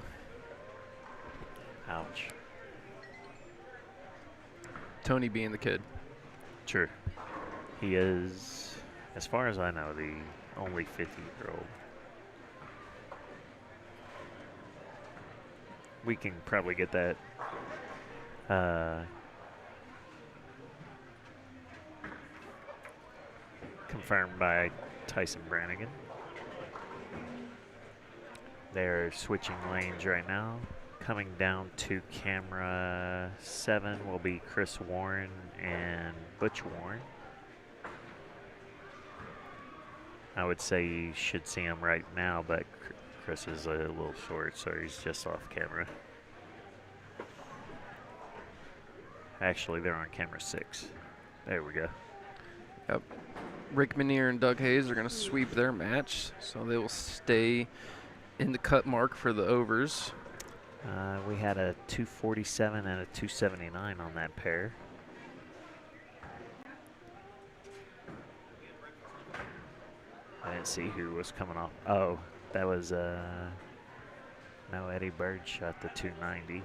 Ouch. Tony being the kid. True. He is, as far as I know, the only 50-year-old. We can probably get that confirmed by Tyson Brannigan. They're switching lanes right now. Coming down to camera 7 will be Chris Warren and Butch Warren. I would say you should see him right now, but Chris is a little short, so he's just off camera. Actually, they're on camera 6. There we go. Yep. Rick Minier and Doug Hayes are going to sweep their match, so they will stay in the cut mark for the overs. We had a 247 and a 279 on that pair. I didn't see who was coming off. Oh, that was no, Eddie Bird shot the 290.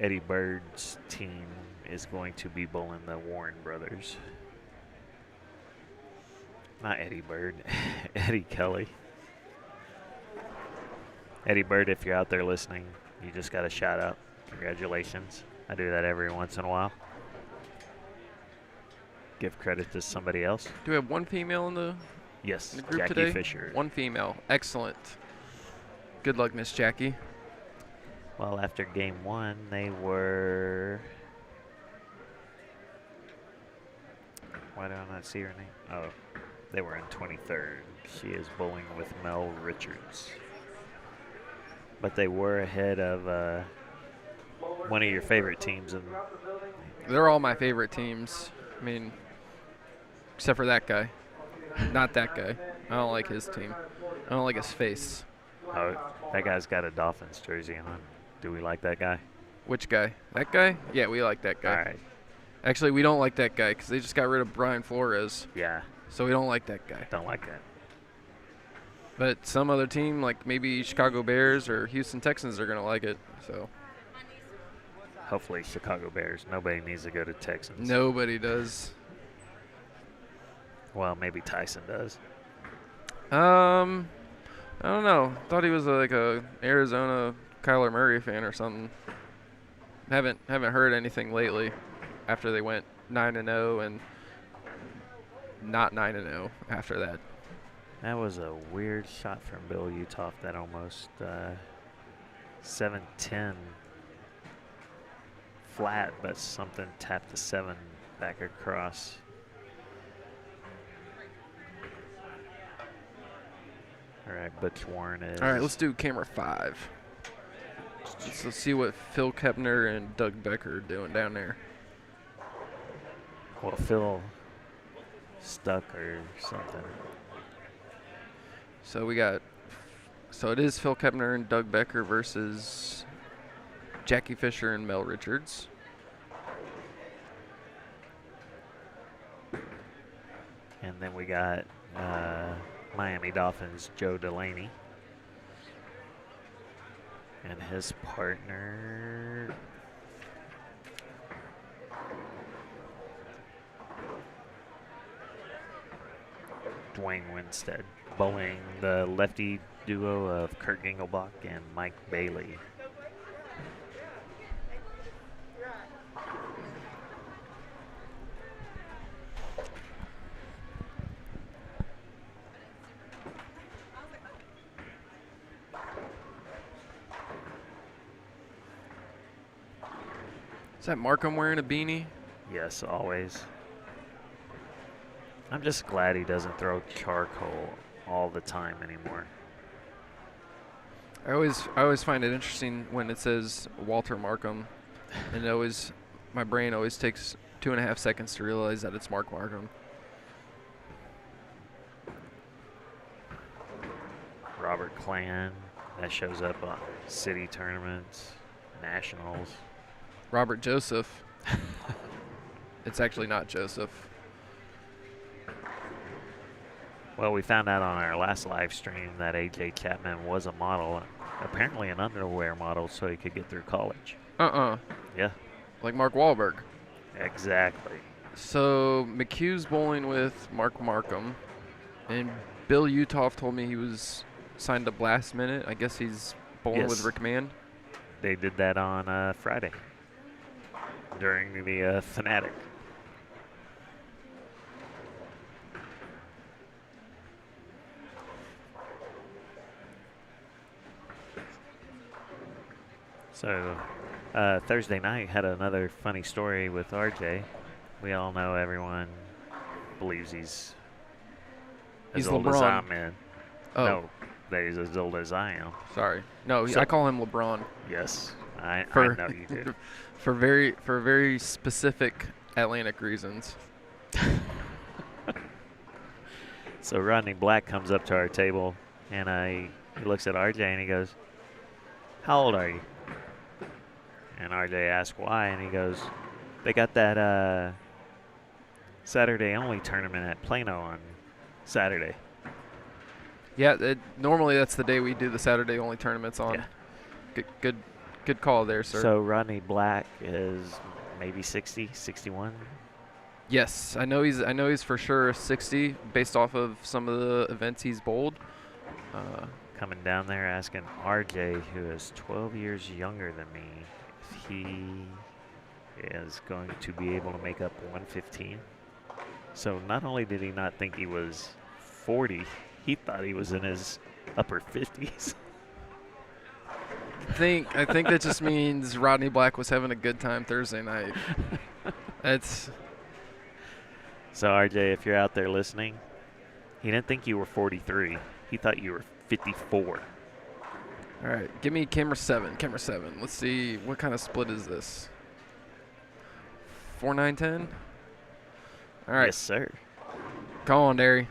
Eddie Bird's team is going to be bowling the Warren brothers. Not Eddie Bird, Eddie Kelly. Eddie Bird, if you're out there listening, you just got a shout out. Congratulations. I do that every once in a while. Give credit to somebody else. Do we have one female in the, Yes, in the group Jackie today? Fisher. One female. Excellent. Good luck, Miss Jackie. Well, after game 1, they were... Why do I not see her name? Oh, they were in 23rd. She is bowling with Mel Richards. But they were ahead of one of your favorite teams. They're all my favorite teams. I mean, except for that guy. Not that guy. I don't like his team. I don't like his face. Oh, that guy's got a Dolphins jersey on. Do we like that guy? Which guy? That guy? Yeah, we like that guy. All right. Actually, we don't like that guy because they just got rid of Brian Flores. Yeah, So we don't like that guy. don't like that. But some other team, like maybe Chicago Bears or Houston Texans, are going to like it. So Hopefully Chicago Bears. Nobody needs to go to Texans. nobody does. Well, maybe Tyson does. I don't know. Thought he was like a Arizona Kyler Murray fan or something. Haven't heard anything lately after they went 9-0 and not 9-0 after that. That was a weird shot from Bill Utoff that almost 7-10 flat, but something tapped the 7 back across. All right, Butch Warren is. All right, let's do camera 5. Let's see what Phil Kepner and Doug Becker are doing down there. Well, Phil stuck or something. So we got So it is Phil Kepner and Doug Becker versus Jackie Fisher and Mel Richards. And then we got Miami Dolphins' Joe Delaney. And his partner, Dwayne Winstead, bowling the lefty duo of Kurt Gingelbach and Mike Bailey. Is that Markham wearing a beanie? Yes, always. I'm just glad he doesn't throw charcoal all the time anymore. I always find it interesting when it says Walter Markham, and my brain always takes 2.5 seconds to realize that it's Mark Markham. Robert Clan, that shows up on city tournaments, nationals. Robert Joseph. It's actually not Joseph. Well, we found out on our last live stream that AJ Chapman was a model, apparently an underwear model, so he could get through college. Yeah, Like Mark Wahlberg. exactly. So McHugh's bowling with Mark Markham, and Bill Utoff told me he was signed up last minute. I guess he's bowling with Yes. Rick Mann. They did that on Friday during the Fanatic. So Thursday night had another funny story with RJ. We all know everyone believes he's He's as old as LeBron. I'm in. Oh, No, that he's as old as I am. sorry. No, So- I call him LeBron Yes, I For- know you do. for very specific Atlantic reasons. So Rodney Black comes up to our table, and he looks at RJ and he goes, "How old are you?" And RJ asks why, and he goes, "They got that Saturday only tournament at Plano on Saturday." Yeah, normally that's the day we do the Saturday only tournaments on. Yeah. Good call there, sir. So Rodney Black is maybe 60, 61. Yes, I know he's for sure 60 based off of some of the events he's bowled. Coming down there asking RJ, who is 12 years younger than me, if he is going to be able to make up 115. So not only did he not think he was 40, he thought he was in his upper 50s. I think that just means Rodney Black was having a good time Thursday night. That's So RJ, if you're out there listening, he didn't think you were 43. He thought you were 54. all right. Give me camera 7. Camera 7. Let's see what kind of split is this. 4-9-10. All right, Yes, sir. come on, Derry.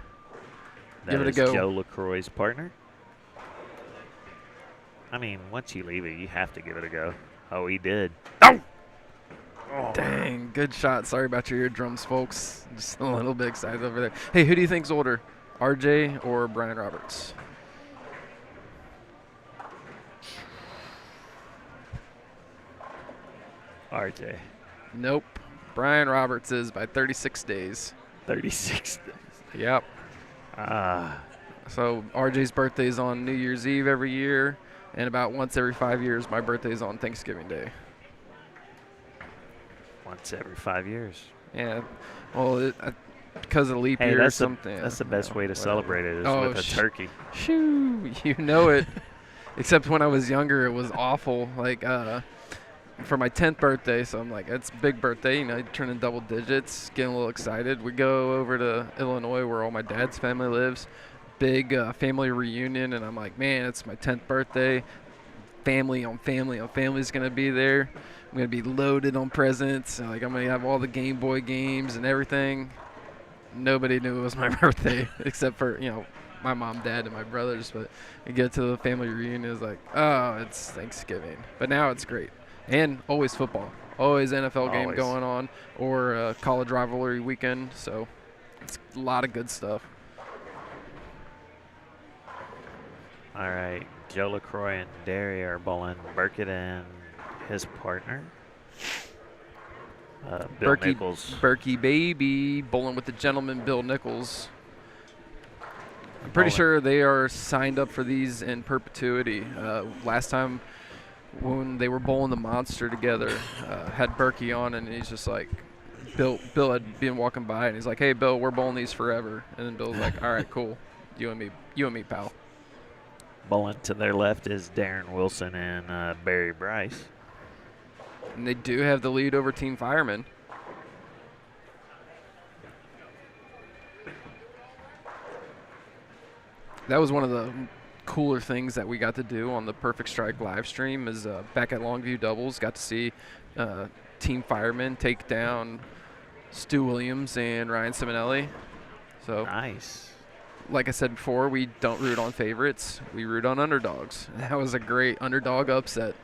That Give it a is go. Joe LaCroix's partner. I mean, once you leave it, you have to give it a go. Oh, he did. Oh! Dang, good shot. Sorry about your eardrums, folks. Just a little bit excited over there. Hey, who do you think's older, RJ or Brian Roberts? RJ. Nope. Brian Roberts is by 36 days. 36. Yep. Ah, So RJ's birthday is on New Year's Eve every year, and about once every 5 years, my birthday is on Thanksgiving Day. once every 5 years. Yeah. Well, because of leap Hey, year or that's something. the best way to whatever. celebrate it is Oh, with a turkey. Shoo, you know it. Except when I was younger, it was awful. Like, for my 10th birthday, so I'm like, it's a big birthday, you know, turning double digits, getting a little excited. We go over to Illinois where all my dad's family lives. Big family reunion, and I'm like, man, it's my 10th birthday. Family on family on family's going to be there. I'm going to be loaded on presents. Like, I'm going to have all the Game Boy games and everything. Nobody knew it was my birthday except for, you know, my mom, dad, and my brothers. But you get to the family reunion, it's like, oh, it's Thanksgiving. But now it's great, and always football, always NFL game Always. going on, or college rivalry weekend. So it's a lot of good stuff. All right, Joe LaCroix and Derry are bowling. Burkett and his partner, Bill Nichols. Berkey baby, bowling with the gentleman Bill Nichols. I'm pretty Bowling. sure they are signed up for these in perpetuity. Last time when they were bowling the monster together, had Berkey on, and he's just like, Bill had been walking by, and he's like, "Hey, Bill, we're bowling these forever." And then Bill's like, "All right, cool, you and me, pal." Bowling to their left is Darren Wilson and Barry Bryce. And they do have the lead over Team Fireman. That was one of the cooler things that we got to do on the Perfect Strike live stream is back at Longview Doubles, got to see Team Firemen take down Stu Williams and Ryan Simonelli. So, Nice. like I said before, we don't root on favorites. We root on underdogs. That was a great underdog upset.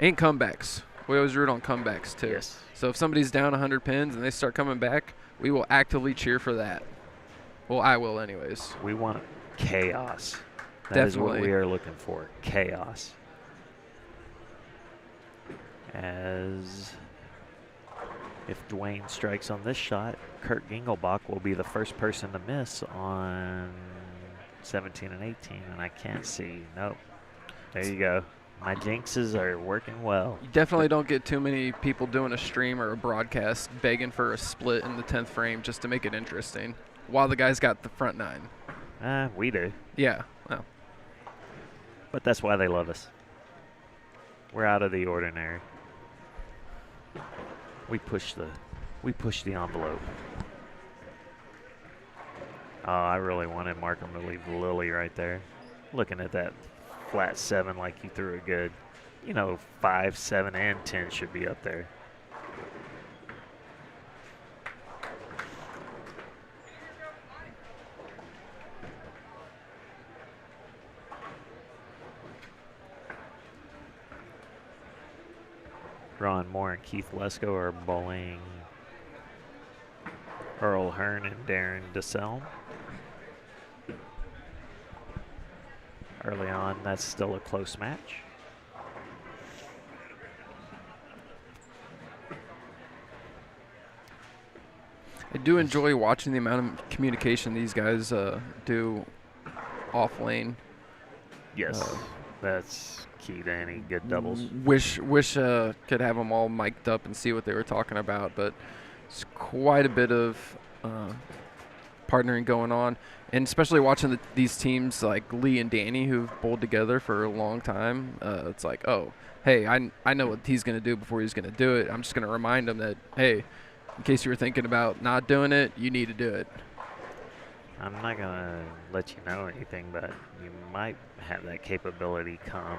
And comebacks. We always root on comebacks, too. Yes. So if somebody's down 100 pins and they start coming back, we will actively cheer for that. Well, I will anyways. We want chaos. That is what Definitely. we are looking for. Chaos. As if Dwayne strikes on this shot, Kurt Gingelbach will be the first person to miss on 17 and 18, and I can't see. Nope. There you go. My jinxes are working well. You definitely don't get too many people doing a stream or a broadcast begging for a split in the 10th frame just to make it interesting while the guy's got the front nine. We do. Yeah. Well, But that's why they love us. We're out of the ordinary. We push the envelope. Oh, I really wanted Markham to leave the lily right there. Looking at that flat 7 like you threw it good. 5, 7, and 10 should be up there. Ron Moore and Keith Lesko are bowling Earl Hearn and Darren DeSelm. Early on, that's still a close match. I do enjoy watching the amount of communication these guys do off lane. Yes, that's key to any good doubles. Wish could have them all mic'd up and see what they were talking about, but it's quite a bit of partnering going on, and especially watching these teams like Lee and Danny who've bowled together for a long time. It's like, oh, hey, I know what he's going to do before he's going to do it. I'm just going to remind him that, hey, in case you were thinking about not doing it, you need to do it. I'm not going to let you know anything, but you might have that capability come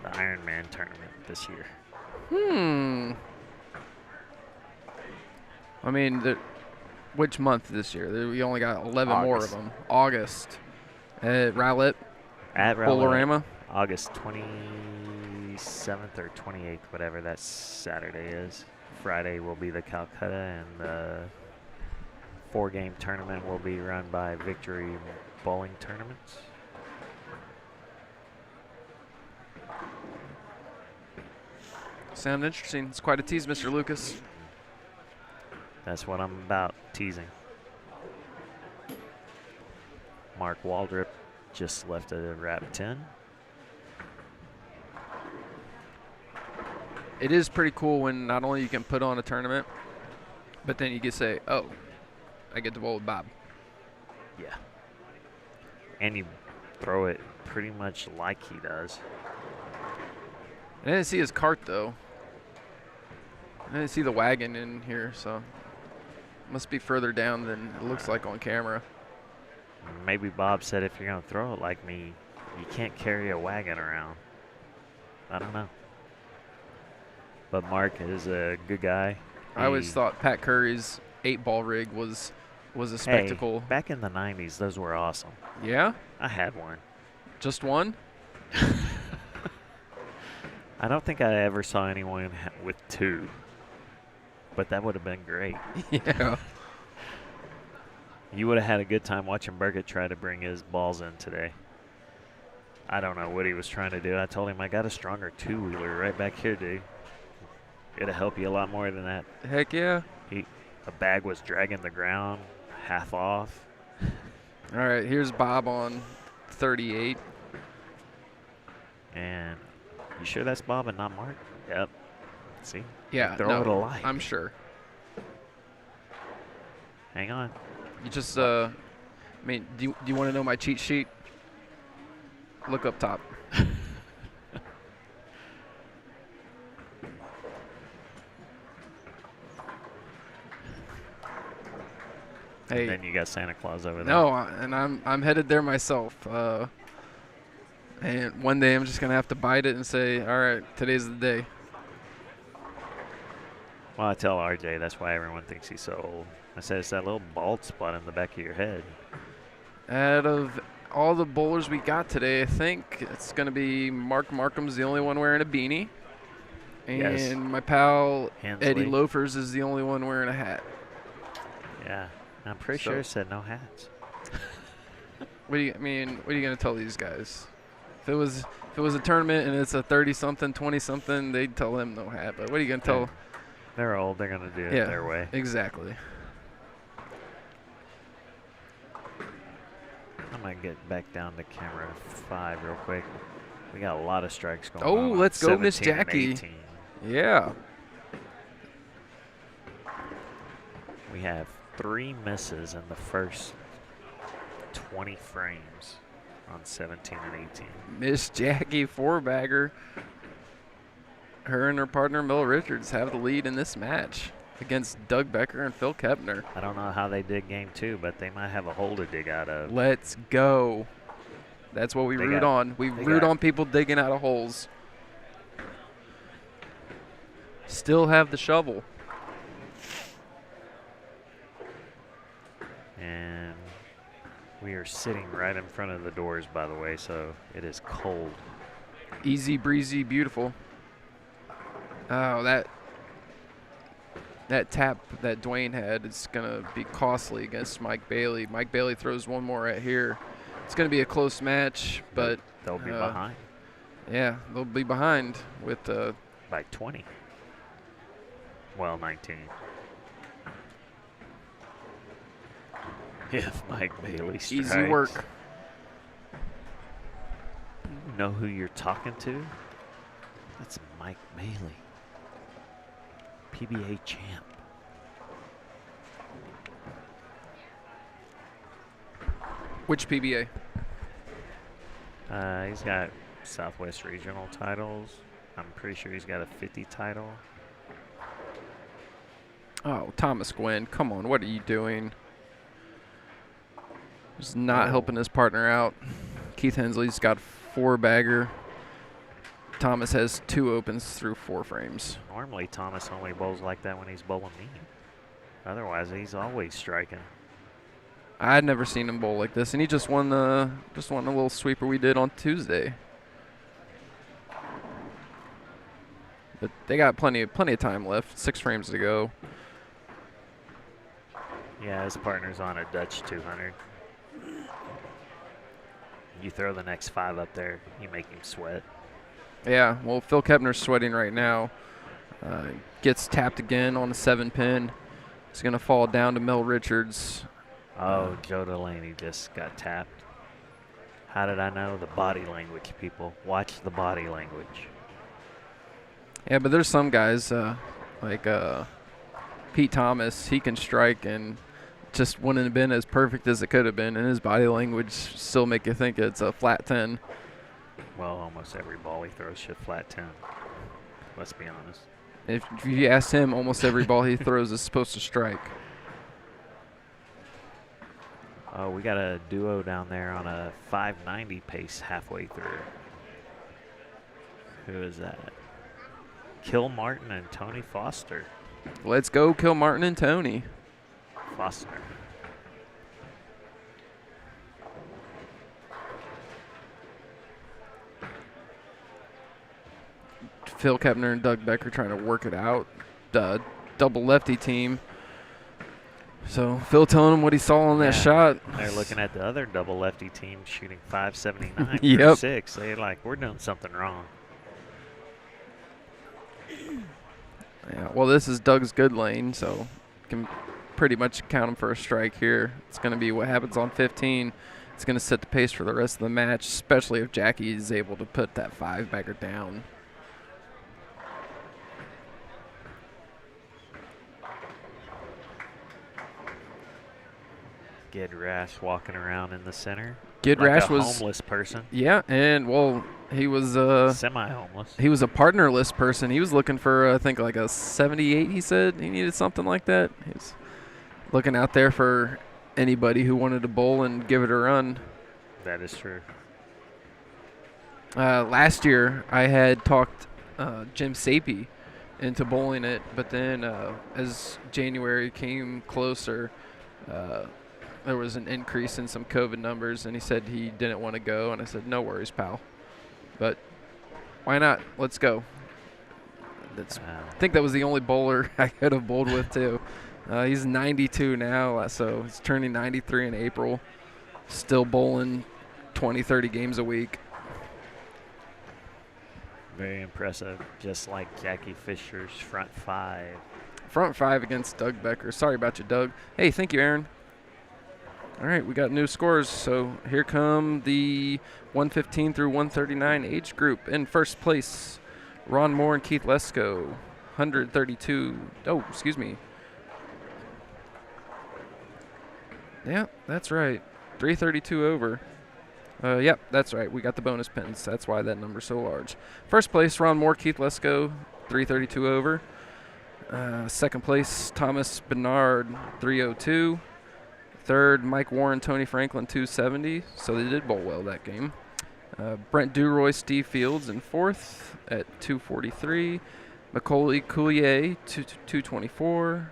the Ironman tournament this year. I mean, which month this year? We only got 11 more of August. them. August. At Rowlett. At Bolorama. August 27th or 28th, whatever that Saturday is. Friday will be the Calcutta, and the 4-game tournament will be run by Victory Bowling Tournaments. Sound interesting. It's quite a tease, Mr. Lucas. That's what I'm about, teasing. Mark Waldrip just left a wrap 10. It is pretty cool when not only you can put on a tournament, but then you can say, oh, I get to bowl with Bob. Yeah. And you throw it pretty much like he does. I didn't see his cart, though. I didn't see the wagon in here, so must be further down than it looks like on camera. Maybe Bob said if you're going to throw it like me, you can't carry a wagon around. I don't know. But Mark is a good guy. I always thought Pat Curry's 8-ball rig was was a Hey, spectacle. back in the 90s, those were awesome. Yeah, I had one. just one. I don't think I ever saw anyone with two, but that would have been great. Yeah. You would have had a good time watching Burkett try to bring his balls in today. I don't know what he was trying to do. I told him I got a stronger two-wheeler right back here, dude. It'll help you a lot more than that. Heck yeah. A bag was dragging the ground, half off. All right, here's Bob on 38. And you sure that's Bob and not Mark? Yep. See? Yeah, Throw it no, alike. I'm sure. Hang on. You just, I mean, do you want to know my cheat sheet? Look up top. Hey. And then you got Santa Claus over there. No, and I'm headed there myself. And one day I'm just gonna have to bite it and say, all right, today's the day. Well, I tell RJ that's why everyone thinks he's so old. I said it's that little bald spot in the back of your head. Out of all the bowlers we got today, I think it's gonna be Mark Markham's the only one wearing a beanie, and Yes. my pal Hensley. Eddie Loafers is the only one wearing a hat. Yeah. I'm pretty So- sure it said no hats. What do you gonna tell these guys? If it was a tournament and it's a 30-something, 20-something, they'd tell them no hat. But what are you gonna tell? They're old. They're going to do it Yeah, their way. exactly. I'm going to get back down to camera 5 real quick. We got a lot of strikes going Oh, on. let's go, Miss 17 and Jackie. 18. Yeah. We have 3 misses in the first 20 frames on 17 and 18. Miss Jackie four-bagger. Her and her partner, Mel Richards, have the lead in this match against Doug Becker and Phil Kepner. I don't know how they did game 2, but they might have a hole to dig out of. Let's go. That's what we root on. We root on people digging out of holes. Still have the shovel. And we are sitting right in front of the doors, by the way, so it is cold. Easy breezy, beautiful. Oh, that tap that Dwayne had is going to be costly against Mike Bailey. Mike Bailey throws one more right here. It's going to be a close match, but They'll be behind yeah, they'll be behind with by 20. Well, 19. If Mike Bailey strikes. easy work. You know who you're talking to? That's Mike Bailey, PBA champ. Which PBA? He's got Southwest Regional titles. I'm pretty sure he's got a 50 title. Oh, Thomas Gwynn, come on, what are you doing? Just not helping his partner out. Keith Hensley's got four-bagger. Thomas has 2 opens through 4 frames. Normally, Thomas only bowls like that when he's bowling me. Otherwise, he's always striking. I'd never seen him bowl like this, and he just won a little sweeper we did on Tuesday. But they got plenty of time left. 6 frames to go. Yeah, his partner's on a Dutch 200. You throw the next 5 up there, you make him sweat. Yeah, well, Phil Kepner's sweating right now. Gets tapped again on a 7-pin. It's going to fall down to Mel Richards. Oh, Joe Delaney just got tapped. How did I know? The body language, people. Watch the body language. Yeah, but there's some guys like Pete Thomas. He can strike and just wouldn't have been as perfect as it could have been, and his body language still make you think it's a flat 10. Well, almost every ball he throws should flat 10. Let's be honest. If you ask him, almost every ball he throws is supposed to strike. Oh, we got a duo down there on a 590 pace halfway through. Who is that? Kill Martin and Tony Foster. Let's go, Kill Martin and Tony. Foster. Phil Kepner and Doug Becker trying to work it out. Double lefty team. So Phil telling him what he saw on that shot. They're looking at the other double lefty team shooting 579 Yep. for 6. They're like, we're doing something wrong. Yeah, well, this is Doug's good lane, so can pretty much count him for a strike here. It's going to be what happens on 15. It's going to set the pace for the rest of the match, especially if Jackie is able to put that 5-bagger down. Gid Rash walking around in the center. Gid like Rash a was homeless person. Yeah, and well, he was Semi-homeless. he was a partnerless person. He was looking for I think like a 78. He said he needed something like that. He's looking out there for anybody who wanted to bowl and give it a run. That is true. Last year, I had talked Jim Sapie into bowling it, but then as January came closer, there was an increase in some COVID numbers, and he said he didn't want to go, and I said, no worries, pal. But why not? Let's go. I think that was the only bowler I could have bowled with, too. He's 92 now, so he's turning 93 in April. Still bowling 20, 30 games a week. Very impressive, just like Jackie Fisher's front 5. Front 5 against Doug Becker. Sorry about you, Doug. Hey, thank you, Aaron. All right, we got new scores. So here come the 115 through 139 age group. In first place, Ron Moore and Keith Lesko, 132. Oh, excuse me. Yeah, that's right. 332 over. Yep, that's right. We got the bonus pins. That's why that number's so large. First place, Ron Moore, Keith Lesko, 332 over. Second place, Thomas Bernard, 302. Third, Mike Warren, Tony Franklin, 270. So they did bowl well that game. Brent Duroy, Steve Fields in fourth at 243. Macaulay Coulier, 224.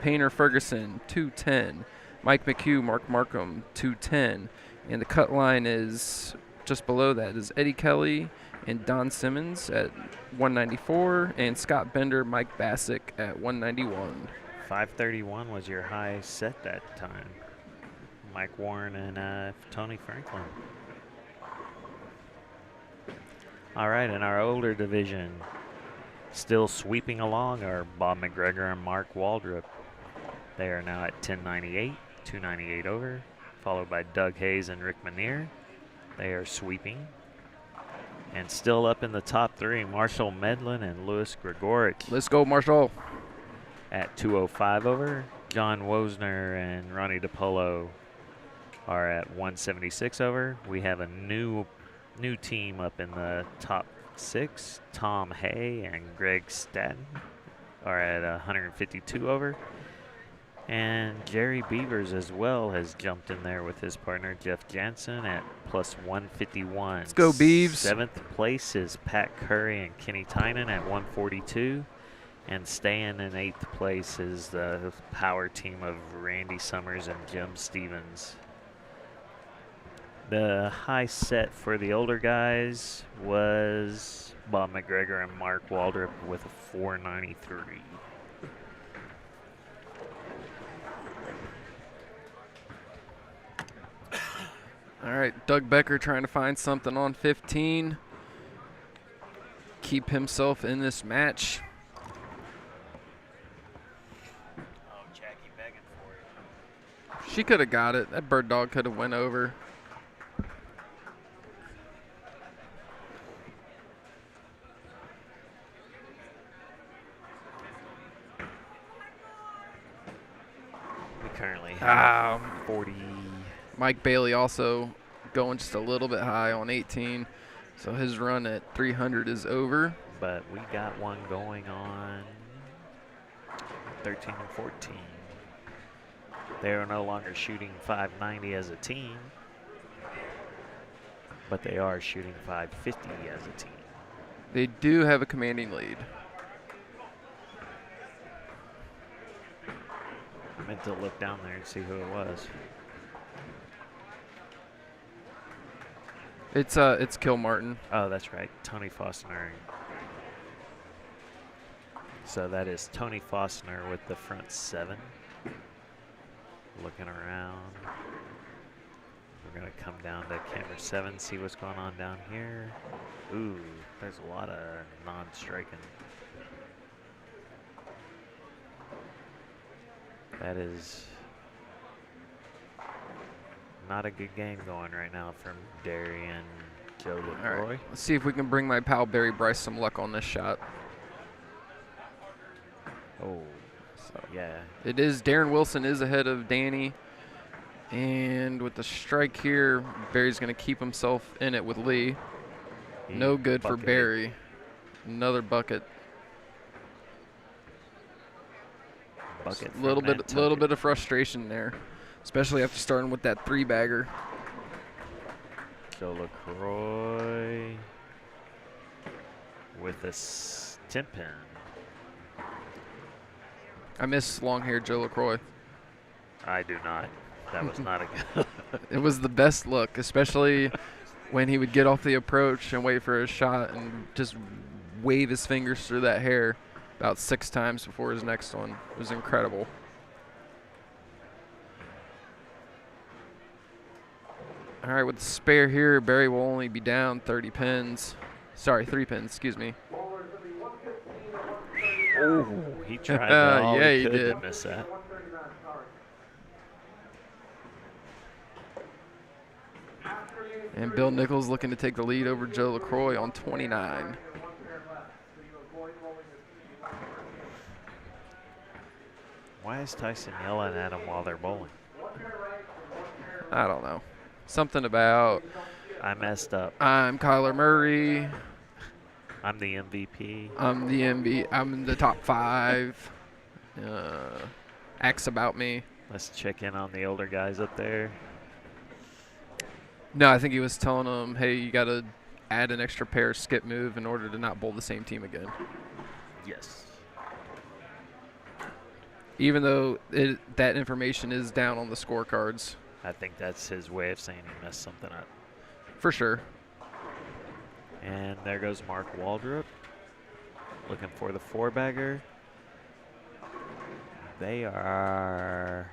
Painter Ferguson, 210. Mike McHugh, Mark Markham, 210. And the cut line is just below that is Eddie Kelly and Don Simmons at 194, and Scott Bender, Mike Bassick at 191. 531 was your high set that time. Mike Warren and Tony Franklin. All right, in our older division, still sweeping along are Bob McGregor and Mark Waldrip. They are now at 1098, 298 over, followed by Doug Hayes and Rick Manier. They are sweeping. And still up in the top 3, Marshall Medlin and Louis Gregorich. Let's go, Marshall. At 205 over. John Wosner and Ronnie DiPolo are at 176 over. We have a new team up in the top 6. Tom Hay and Greg Staten are at 152 over. And Jerry Beavers as well has jumped in there with his partner Jeff Jansen at plus 151. Let's go, Beavs. 7th place is Pat Curry and Kenny Tynan at 142. And staying in 8th place is the power team of Randy Summers and Jim Stevens. The high set for the older guys was Bob McGregor and Mark Waldrip with a 493. All right, Doug Becker trying to find something on 15. Keep himself in this match. Oh, Jackie begging for it. She could have got it. That bird dog could have went over. We currently have 40. Mike Bailey also going just a little bit high on 18. So his run at 300 is over. But we got one going on 13 and 14. They are no longer shooting 590 as a team, but they are shooting 550 as a team. They do have a commanding lead. I meant to look down there and see who it was. It's Kilmartin. Oh, that's right. Tony Faulkner So that is Tony Fostner with the front 7. Looking around. We're going to come down to camera 7, see what's going on down here. Ooh, there's a lot of non-striking. That is not a good game going right now from Darian Joe LaCroix. All right, let's see if we can bring my pal Barry Bryce some luck on this shot. Oh, so yeah. It is, Darren Wilson is ahead of Danny. And with the strike here, Barry's going to keep himself in it with Lee. He No good for bucketed. Barry. Another bucket. Bucket A little from bit Nantucket. of frustration there, especially after starting with that 3-bagger. Joe LaCroix with a 10 pin. I miss long-haired Joe LaCroix. I do not. That was not a good. It was the best look, especially when he would get off the approach and wait for his shot and just wave his fingers through that hair about 6 times before his next one. It was incredible. All right, with the spare here, Barry will only be down 30 pins. Sorry, 3 pins, excuse me. Oh, he tried all yeah, he he could did. to miss that. And Bill Nichols looking to take the lead over Joe LaCroix on 29. Why is Tyson yelling at him while they're bowling? I don't know. Something about I messed up. I'm Kyler Murray. I'm the MVP. I'm the MB. I'm in the top 5. Acts about me. Let's check in on the older guys up there. No, I think he was telling them, hey, you got to add an extra pair skip move in order to not bowl the same team again. Yes. Even though that information is down on the scorecards. I think that's his way of saying he messed something up. For sure. And there goes Mark Waldrip looking for the 4-bagger. They are,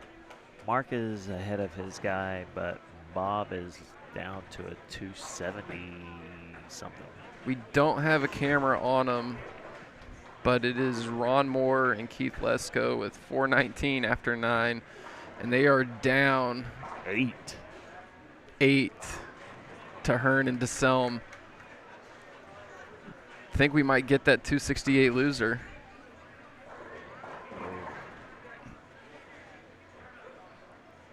Mark is ahead of his guy, but Bob is down to a 270 something. We don't have a camera on them, but it is Ron Moore and Keith Lesko with 419 after 9, and they are down 8 to Hearn and DeSelm. I think we might get that 268 loser.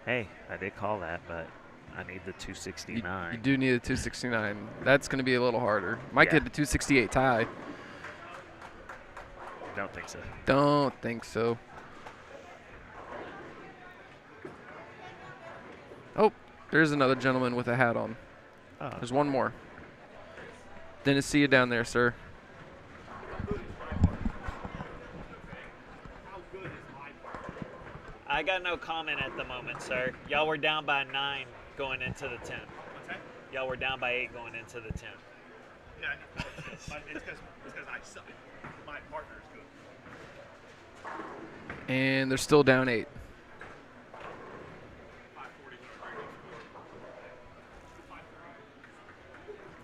Hey, I did call that, but I need the 269. You do need a 269. That's going to be a little harder. Might Yeah. get a 268 tie. Don't think so. Don't think so. Oh, there's another gentleman with a hat on. Oh, There's one more. Didn't see you down there, sir. I got no comment at the moment, sir. Y'all were down by 9 going into the 10th. What's that? Y'all were down by 8 going into the 10th. Yeah, it's because I suck. My partner's good. And they're still down 8.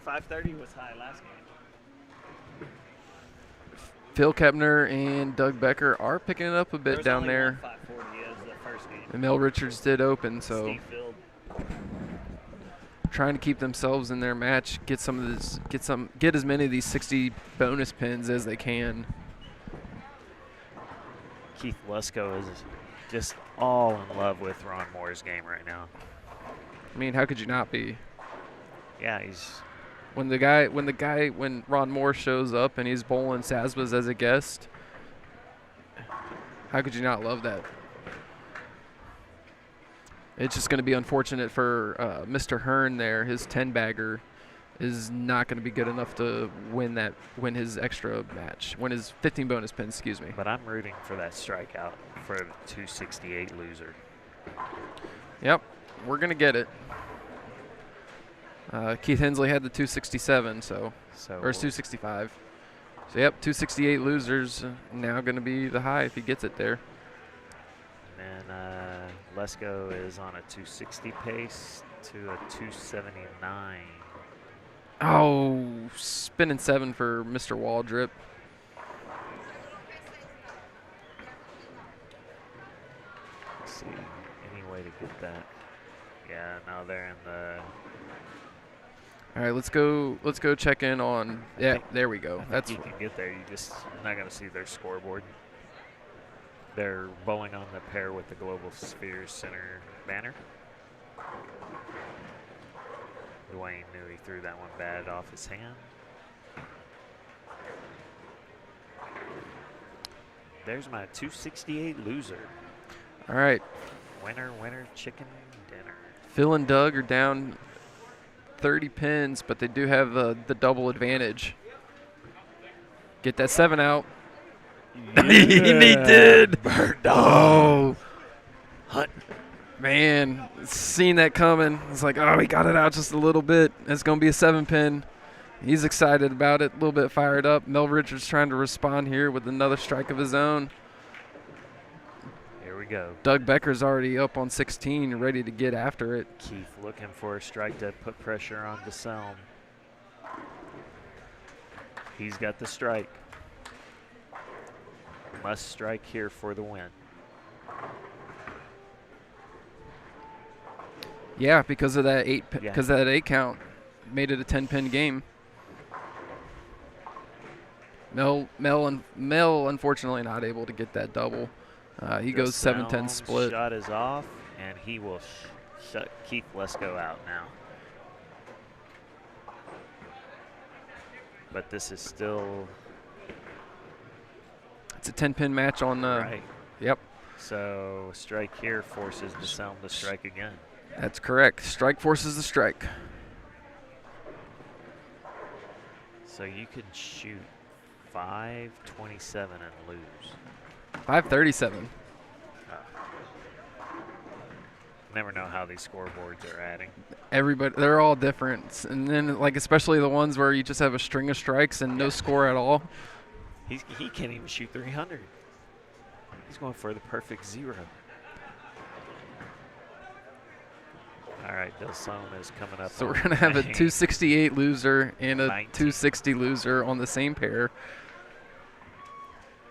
530 was high last game. Phil Kepner and Doug Becker are picking it up a bit down there. 540 as the first game. And Mel Richards did open, so Steve Field. trying to keep themselves in their match, get some of this, get as many of these 60 bonus pins as they can. Keith Lesko is just all in love with Ron Moore's game right now. I mean, how could you not be? Yeah, he's When Ron Moore shows up and he's bowling Sasbas as a guest, how could you not love that? It's just going to be unfortunate for Mr. Hearn there. His 10-bagger is not going to be good enough to win his extra match, win his 15 bonus pins, excuse me. But I'm rooting for that strikeout for the 268 loser. Yep, we're going to get it. Keith Hensley had the 267, or it's 265. So, yep, 268 losers. Now going to be the high if he gets it there. And Lesko is on a 260 pace to a 279. Oh, spinning 7 for Mr. Waldrip. Let's see, any way to get that? Yeah, now they're in the. All right, let's go check in on. Yeah, there we go. That's you can get there. You just not gonna see their scoreboard. They're bowling on the pair with the Global Spheres Center banner. Dwayne knew he threw that one bad off his hand. There's my 268 loser. All right. Winner, winner, chicken dinner. Phil and Doug are down 30 pins, but they do have the double advantage. Get that 7 out. Yeah. They did. Bird Oh, Hunt. man, seen that coming. It's like, oh, he got it out just a little bit. It's going to be a 7 pin. He's excited about it, a little bit fired up. Mel Richards trying to respond here with another strike of his own. Here we go. Doug Becker's already up on 16, ready to get after it. Keith looking for a strike to put pressure on DeSelm. He's got the strike. Must strike here for the win. Yeah, because of that 8 Yeah. because of that 8 count made it a 10-pin game. Mel unfortunately not able to get that double. He goes 7-10 split. Shot is off, and he will shut Keith Lesko out now. But this is still It's a 10-pin match on the. right. Yep, So strike here forces DeSelm to strike again. that's correct. Strike forces the strike. So you could shoot 527 and lose. 537. Never know how these scoreboards are adding. Everybody, they're all different, and then like especially the ones where you just have a string of strikes and no score at all. He can't even shoot 300. He's going for the perfect 0. All right, DeSelm is coming up. So on we're gonna have a 9. 268 loser and a 19. 260 loser on the same pair.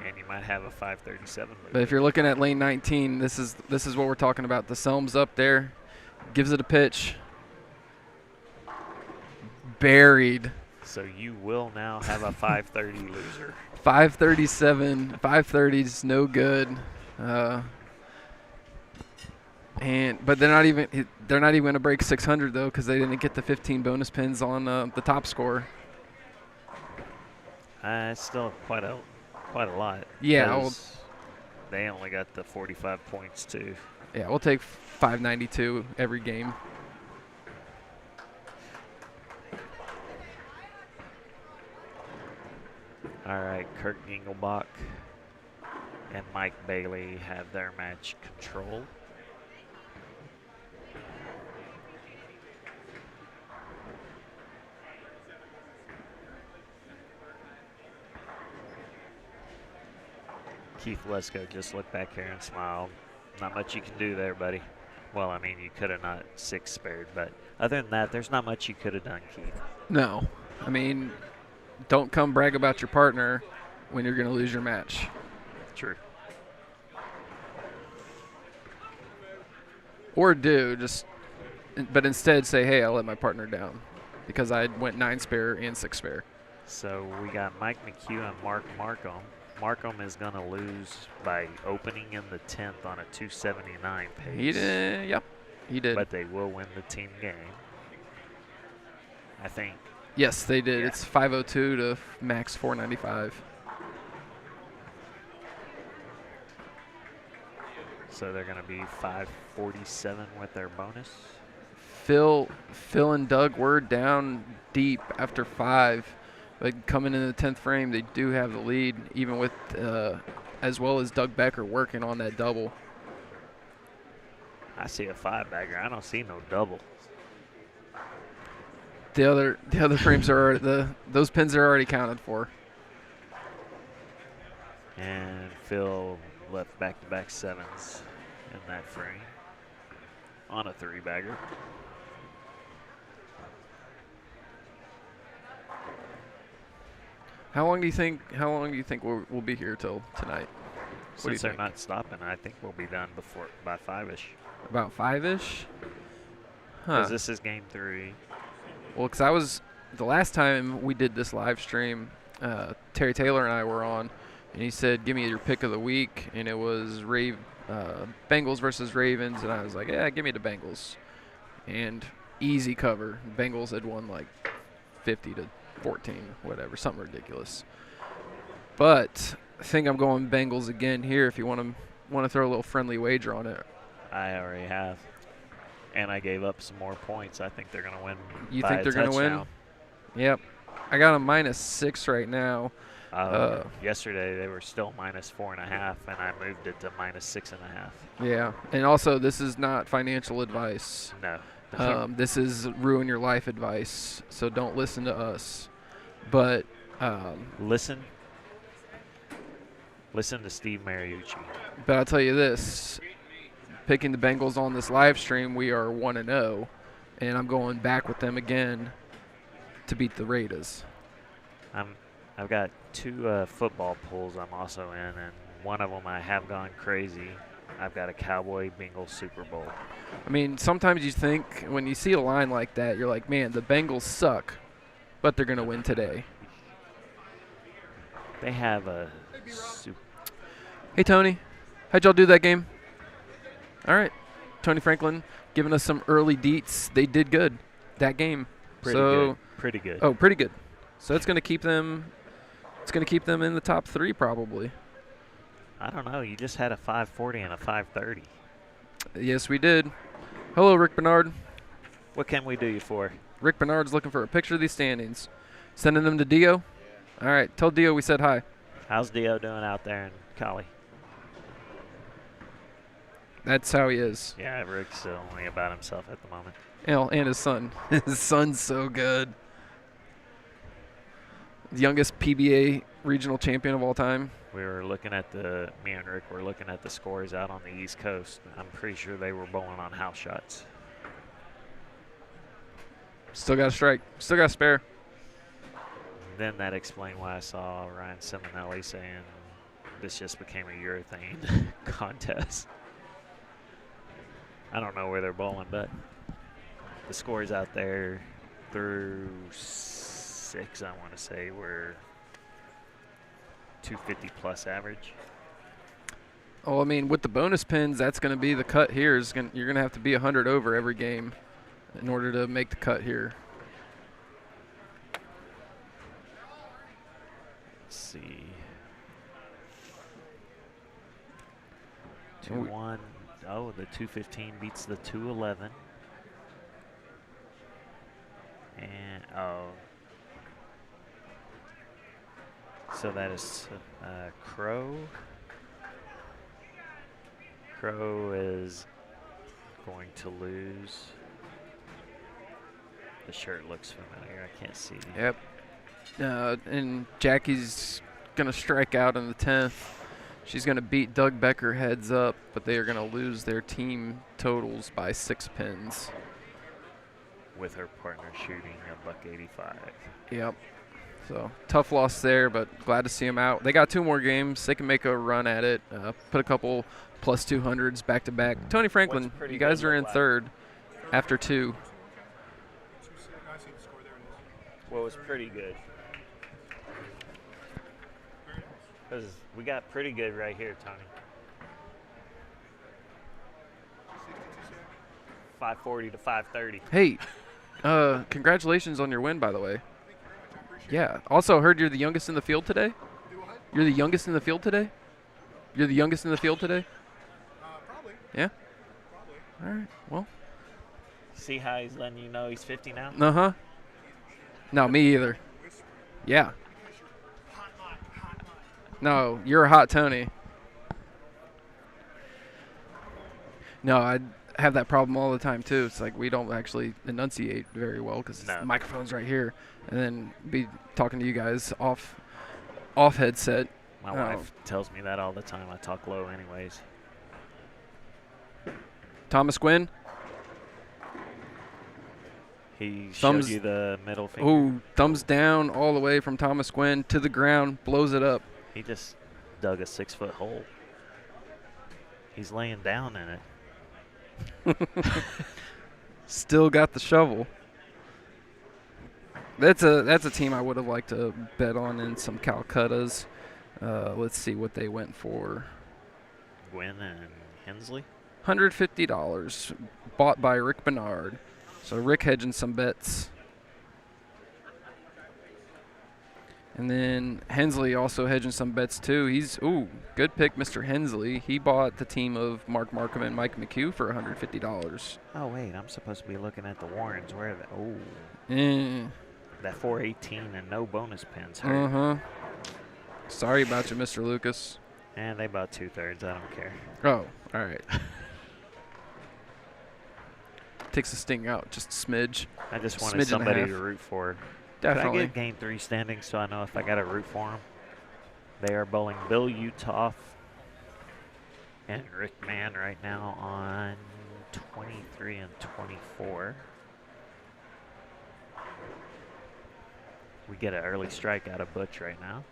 And you might have a 537 loser. But if you're looking at lane 19, this is what we're talking about. DeSelm's up there, gives it a pitch, buried. So you will now have a 530 loser. 537, 530 is no good. But they're not even going to break 600 though, because they didn't get the 15 bonus pins on the top score. It's still quite a lot. Yeah, 'cause they only got the 45 points too. Yeah, we'll take 592 every game. All right, Kurt Gingelbach and Mike Bailey have their match controlled. Keith Lesko just looked back here and smiled. Not much you can do there, buddy. Well, I mean, you could have not 6 spared, but other than that, there's not much you could have done, Keith. No, I mean, don't come brag about your partner when you're going to lose your match. True. Or but instead say, hey, I let my partner down because I went 9 spare and 6 spare. So we got Mike McHugh and Mark Markham. Markham is going to lose by opening in the 10th on a 279 pace. He did, yep, he did. But they will win the team game. I think. Yes, they did. Yeah. It's 502 to max 495. So they're going to be 547 with their bonus. Phil and Doug were down deep after 5. But coming in the 10th frame, they do have the lead, even with as well as Doug Becker working on that double. I see a 5-bagger. I don't see no double. The other frames are those pins are already counted for. And Phil left back-to-back sevens in that frame on a three-bagger. How long do you think we'll be here till tonight? What do you Since they're think? not stopping, I think we'll be done by 5-ish. About 5-ish? Because Huh. this is game 3. Well, because the last time we did this live stream, Terry Taylor and I were on, and he said, give me your pick of the week, and it was Bengals versus Ravens, and I was like, yeah, give me the Bengals. And easy cover. Bengals had won like 50-14, whatever, something ridiculous. But I think I'm going Bengals again here if you want to throw a little friendly wager on it. I already have. And I gave up some more points. I think they're going to win. You by think a they're going to win? touchdown. Yep. I got a -6 right now. Yesterday they were still -4.5, and I moved it to -6.5. Yeah. And also, this is not financial advice. No. This is ruin your life advice, so don't listen to us. But Listen to Steve Mariucci. but I'll tell you this: picking the Bengals on this live stream, we are 1-0, and I'm going back with them again to beat the Raiders. I've got 2 football pools I'm also in, and one of them I have gone crazy. I've got a Cowboy Bengals Super Bowl. I mean, sometimes you think when you see a line like that, you're like, man, the Bengals suck, but they're going to win today. They have a super. Hey, Tony. How'd y'all do that game? All right. Tony Franklin giving us some early deets. They did good that game. Pretty so, good. Pretty good. Oh, pretty good. So it's going to keep them. It's going to keep them in the top 3 probably. I don't know. You just had a 540 and a 530. Yes, we did. Hello, Rick Bernard. What can we do you for? Rick Bernard's looking for a picture of these standings. Sending them to Dio. All right. Tell Dio we said hi. How's Dio doing out there in Cali? That's how he is. Yeah, Rick's only about himself at the moment. And his son. His son's so good. The youngest PBA regional champion of all time. We were looking at me and Rick were looking at the scores out on the East Coast. I'm pretty sure they were bowling on house shots. Still got a strike. Still got a spare. Then that explained why I saw Ryan Simonelli saying this just became a urethane contest. I don't know where they're bowling, but the scores out there through 6, I want to say, were 250 plus average. Oh, I mean, with the bonus pins, that's going to be the cut here. You're going to have to be 100 over every game in order to make the cut here. Let's see. 2-1. Oh, the 215 beats the 211. And, so that is Crow. Crow is going to lose. The shirt looks familiar. I can't see. Yep. And Jackie's going to strike out in the 10th. She's going to beat Doug Becker heads up, but they are going to lose their team totals by 6 pins. With her partner shooting a $185. Yep. So tough loss there, but glad to see them out. They got 2 more games. They can make a run at it. Put a couple plus 200s back to back. Tony Franklin, you guys are in 3rd after 2. What was pretty good? Because we got pretty good right here, Tony. 540 to 530. Hey, congratulations on your win, by the way. Yeah. Also, heard you're the youngest in the field today. You're the youngest in the field today. You're the youngest in the field today. Probably. Yeah. All right. Well. See how he's letting you know he's 50 now? Uh-huh. No, me either. Yeah. No, you're a hot Tony. No, I have that problem all the time too. It's like we don't actually enunciate very well because the microphone's right here, and then be talking to you guys off headset. My wife tells me that all the time. I talk low anyways. Thomas Quinn. He Thumbs- showed you the middle finger. Ooh, thumbs down all the way from Thomas Quinn to the ground, blows it up. He just dug a 6-foot hole. He's laying down in it. Still got the shovel. That's a team I would have liked to bet on in some Calcuttas. Let's see what they went for. Gwynn and Hensley. $150 bought by Rick Bernard. So Rick hedging some bets. And then Hensley also hedging some bets too. Good pick, Mr. Hensley. He bought the team of Mark Markham and Mike McHugh for $150. Oh, wait, I'm supposed to be looking at the Warrens. Where are they? Oh, that 418 and no bonus pins hurt. Uh-huh. Sorry about you, Mr. Lucas. And they bought 2/3. I don't care. Oh, all right. Takes the sting out just a smidge. I just Smidge wanted and a somebody half. to root for. Definitely. Could I get Game 3 standings so I know if I got to root for them? They are bowling Bill Utoff and Rick Mann right now on 23 and 24. We get an early strike out of Butch right now.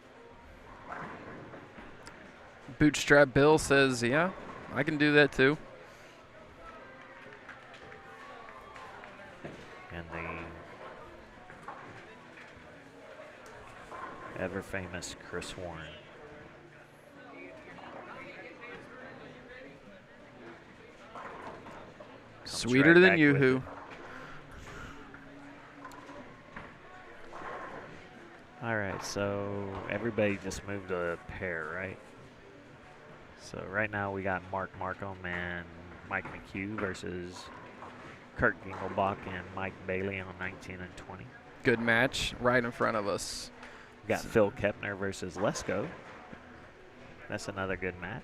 Bootstrap Bill says, yeah, I can do that too. And the ever famous Chris Warren. Sweeter right than back you, with who? it. All right, so everybody just moved a pair, right? So right now we got Mark Markham and Mike McHugh versus Kurt Gingelbach and Mike Bailey on 19 and 20. Good match right in front of us. We got Phil Kepner versus Lesko. That's another good match.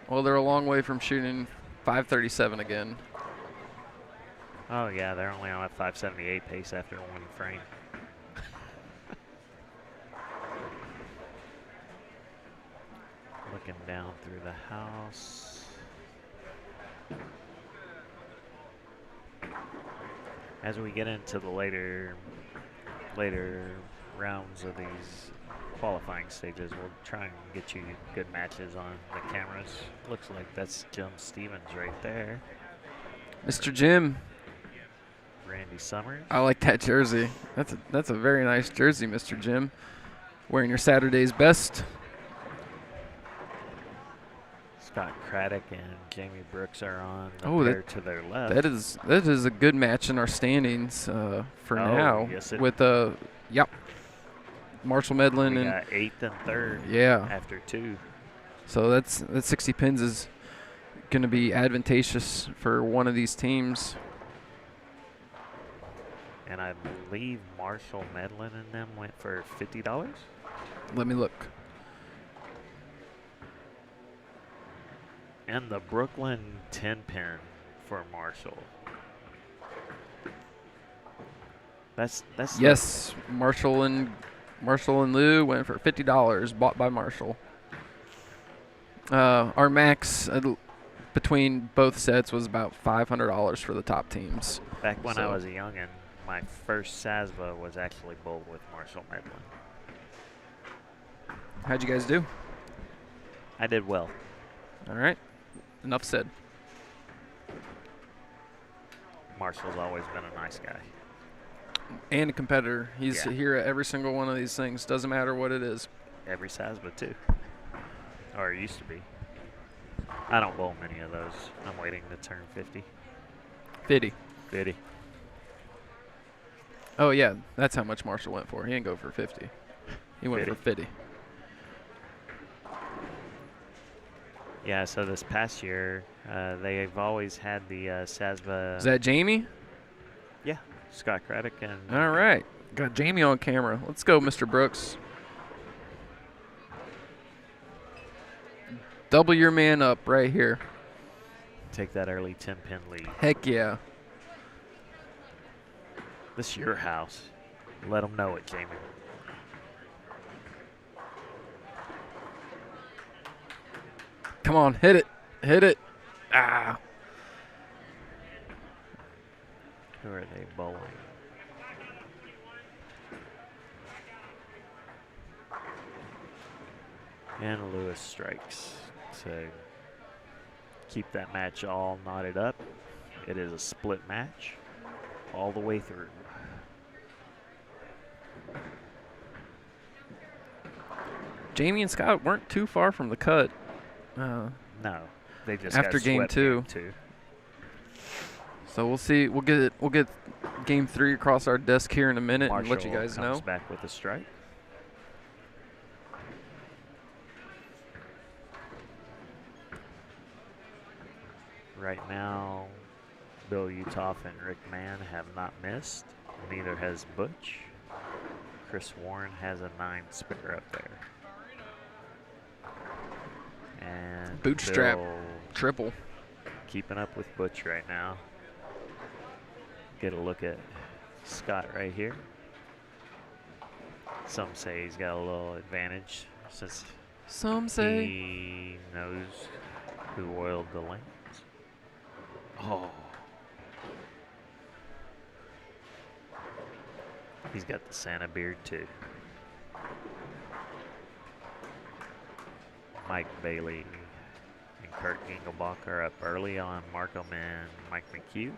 Well, they're a long way from shooting 537 again. Oh yeah, they're only on a 578 pace after one frame. Looking down through the house. As we get into the later rounds of these qualifying stages, we'll try and get you good matches on the cameras. Looks like that's Jim Stevens right there. Mr. Jim, Randy Summers. I like that jersey. That's a very nice jersey, Mr. Jim. Wearing your Saturday's best. Scott Craddock and Jamie Brooks are on the Oh, pair to their left. That is a good match in our standings for now. Yes, it With Marshall Medlin we and got 8th and 3rd yeah. after 2. So that 60 pins is going to be advantageous for one of these teams. And I believe Marshall Medlin and them went for $50. Let me look. And the Brooklyn 10 pin for Marshall. That's Yes, Marshall and Lou went for $50, bought by Marshall. Our max between both sets was about $500 for the top teams. back when I was a youngin'. My first SASBA was actually bowled with Marshall Medlin. How'd you guys do? I did well. All right. Enough said. Marshall's always been a nice guy. And a competitor. He's Yeah. here at every single one of these things. Doesn't matter what it is. Every SASBA too. Or it used to be. I don't bowl many of those. I'm waiting to turn 50. 50. 50. Oh, yeah. That's how much Marshall went for. He didn't go for 50. He went 50. for 50. Yeah, so this past year, they've always had the SASBA. Is that Jamie? Yeah, Scott Craddock and All right. Got Jamie on camera. Let's go, Mr. Brooks. Double your man up right here. take that early 10-pin lead. Heck yeah. This is your house. Let them know it, Jamie. Come on, hit it. Hit it. Ah. Who are they bowling? And Lewis strikes. So keep that match all knotted up. It is a split match all the way through. Jamie and Scott weren't too far from the cut. No, they just After got game swept 2. Game 2. So we'll see. We'll get game 3 across our desk here in a minute and let you Marshall guys comes know. back with a strike. Right now, Bill Utoff and Rick Mann have not missed. Neither has Butch. Chris Warren has a 9 spare up there. And Bootstrap Bill triple. keeping up with Butch right now. Get a look at Scott right here. Some say he's got a little advantage since Some say. he knows who oiled the lanes. Oh. He's got the Santa beard too. Mike Bailey and Kurt Gingelbach are up early on Markham and Mike McHugh.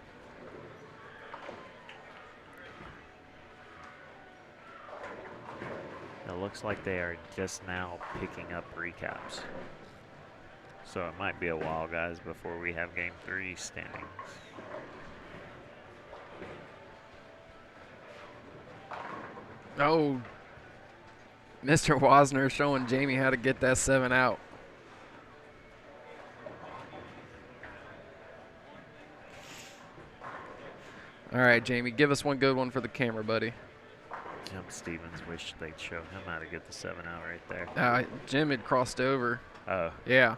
It looks like they are just now picking up recaps. So it might be a while, guys, before we have game 3 standings. Oh, Mr. Wasner showing Jamie how to get that 7 out. All right, Jamie, give us one good one for the camera, buddy. Jim Stevens wished they'd show him how to get the 7 out right there. Jim had crossed over. Oh, Yeah,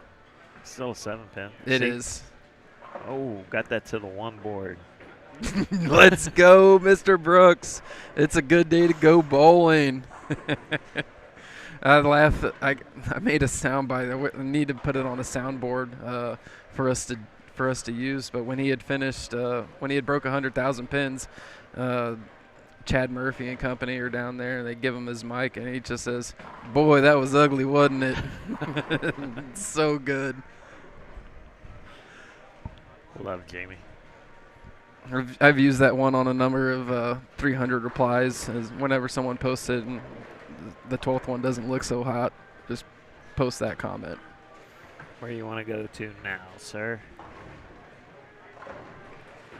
still a 7 pin. it See? is. Oh, got that to the 1 board. Let's go, Mr. Brooks. It's a good day to go bowling. I laughed. I made a sound bite. I need to put it on a soundboard for us to use. But when he had finished, when he had broke 100,000 pins, Chad Murphy and company are down there, and they give him his mic, and he just says, "Boy, that was ugly, wasn't it?" So good. Love Jamie. I've used that one on a number of 300 replies. As whenever someone posts it and the 12th one doesn't look so hot, just post that comment. Where you want to go to now, sir?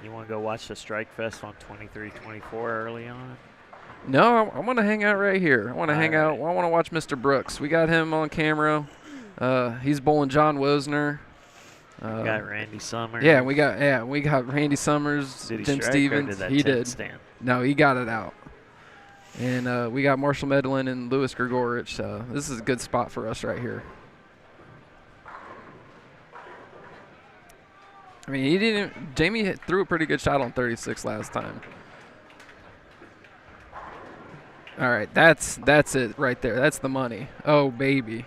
You want to go watch the Strike Fest on 23-24 early on? No, I want to hang out right here. I want to hang out. Alright. I want to watch Mr. Brooks. We got him on camera. He's bowling John Wosner. Got Randy Summers. Yeah, we got Randy Summers, Did he Jim strike, or Stevens. did that He 10 did. stand? No, he got it out. And we got Marshall Medlin and Louis Grigorich. This is a good spot for us right here. I mean, Jamie threw a pretty good shot on 36 last time. All right, that's it right there. That's the money. Oh, baby.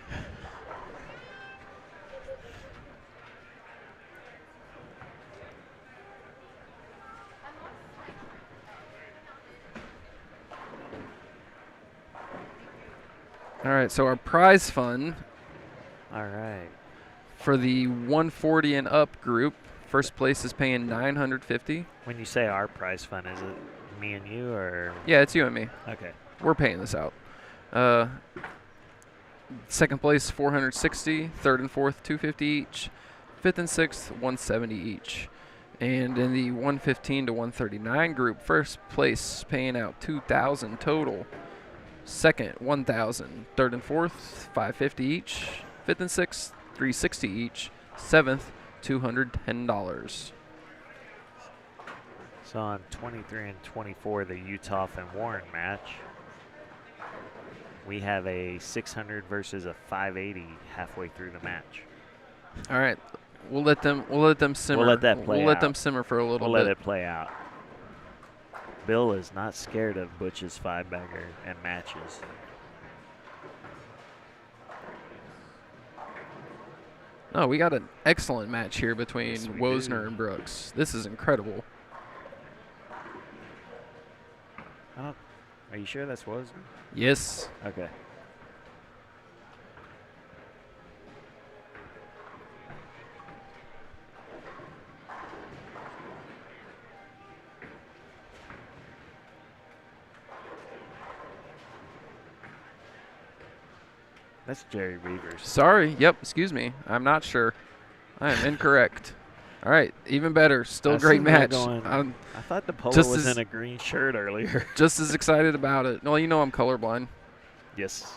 All right, so our prize fund All right. for the 140 and up group, first place is paying $950. When you say our prize fund, is it me and you, or? Yeah, it's you and me. Okay. We're paying this out. Second place $460, third and fourth $250 each, fifth and sixth $170 each. And in the 115 to 139 group, first place paying out $2,000 total. Second $1,000, third and fourth $550 each, fifth and sixth $360 each, seventh $210. So on 23 and 24, the Utah and Warren match, we have a 600 versus a 580 halfway through the match. All right, we'll let them simmer. We'll let that play We'll let out. them simmer for a little We'll bit. let it play out. Bill is not scared of Butch's 5-bagger and matches. No, we got an excellent match here between Yes, we Wosner do. and Brooks. This is incredible. Are you sure that's Wosner? Yes. Okay. That's Jerry Beavers. Sorry. Yep. Excuse me. I'm not sure. I am incorrect. All right. Even better. Still a great match. I'm I thought the polo just was as- in a green shirt earlier. just as excited about it. Well, you know I'm colorblind. Yes.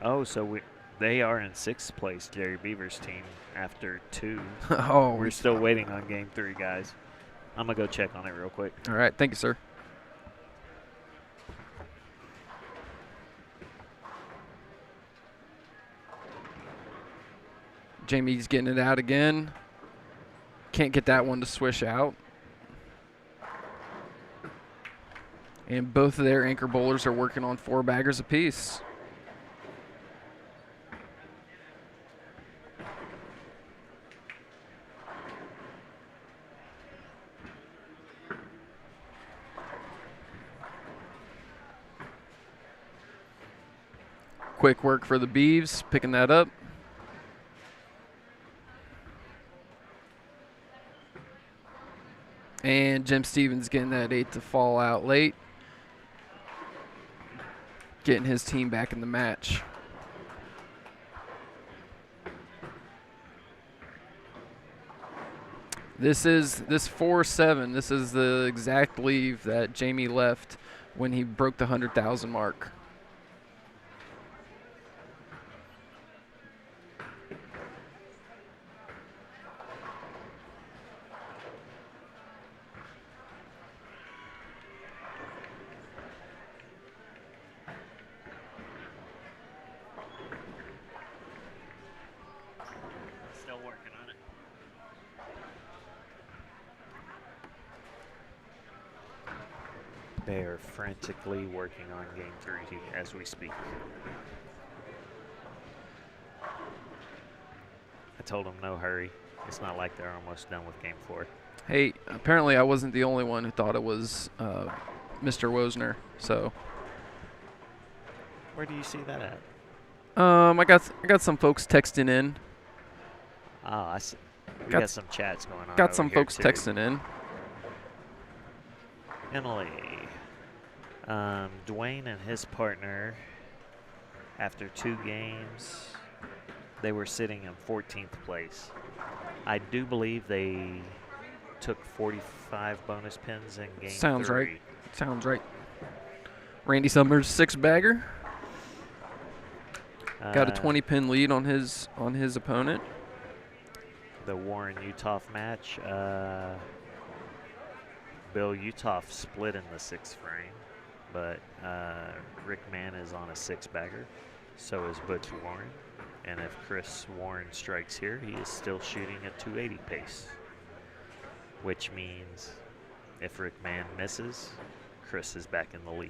Oh, so they are in 6th place, Jerry Beavers' team, after 2. Oh, We're still waiting on game 3, guys. I'm going to go check on it real quick. all right. Thank you, sir. Jamie's getting it out again. Can't get that one to swish out. And both of their anchor bowlers are working on 4-baggers apiece. Quick work for the Beavs, picking that up. And Jim Stevens getting that 8 to fall out late. Getting his team back in the match. This 4-7. This is the exact leave that Jamie left when he broke the 100,000 mark. Still working on it. They are frantically working on game 3 as we speak. I told them no hurry. It's not like they're almost done with game 4. Hey, apparently I wasn't the only one who thought it was Mr. Wosner. So Where do you see that at? I got some folks texting in. Oh, I see. We Got got some chats going on. Got over some here, folks too. texting in. Emily. Dwayne and his partner, after 2 games, they were sitting in 14th place. I do believe they took 45 bonus pins in game Sounds 3. right. Sounds right. Randy Summers 6-bagger. Got a 20-pin lead on his opponent. The Warren Uthoff match. Bill Uthoff split in the 6th frame, but Rick Mann is on a 6-bagger. So is Butch Warren. And if Chris Warren strikes here, he is still shooting a 280 pace, which means if Rick Mann misses, Chris is back in the lead.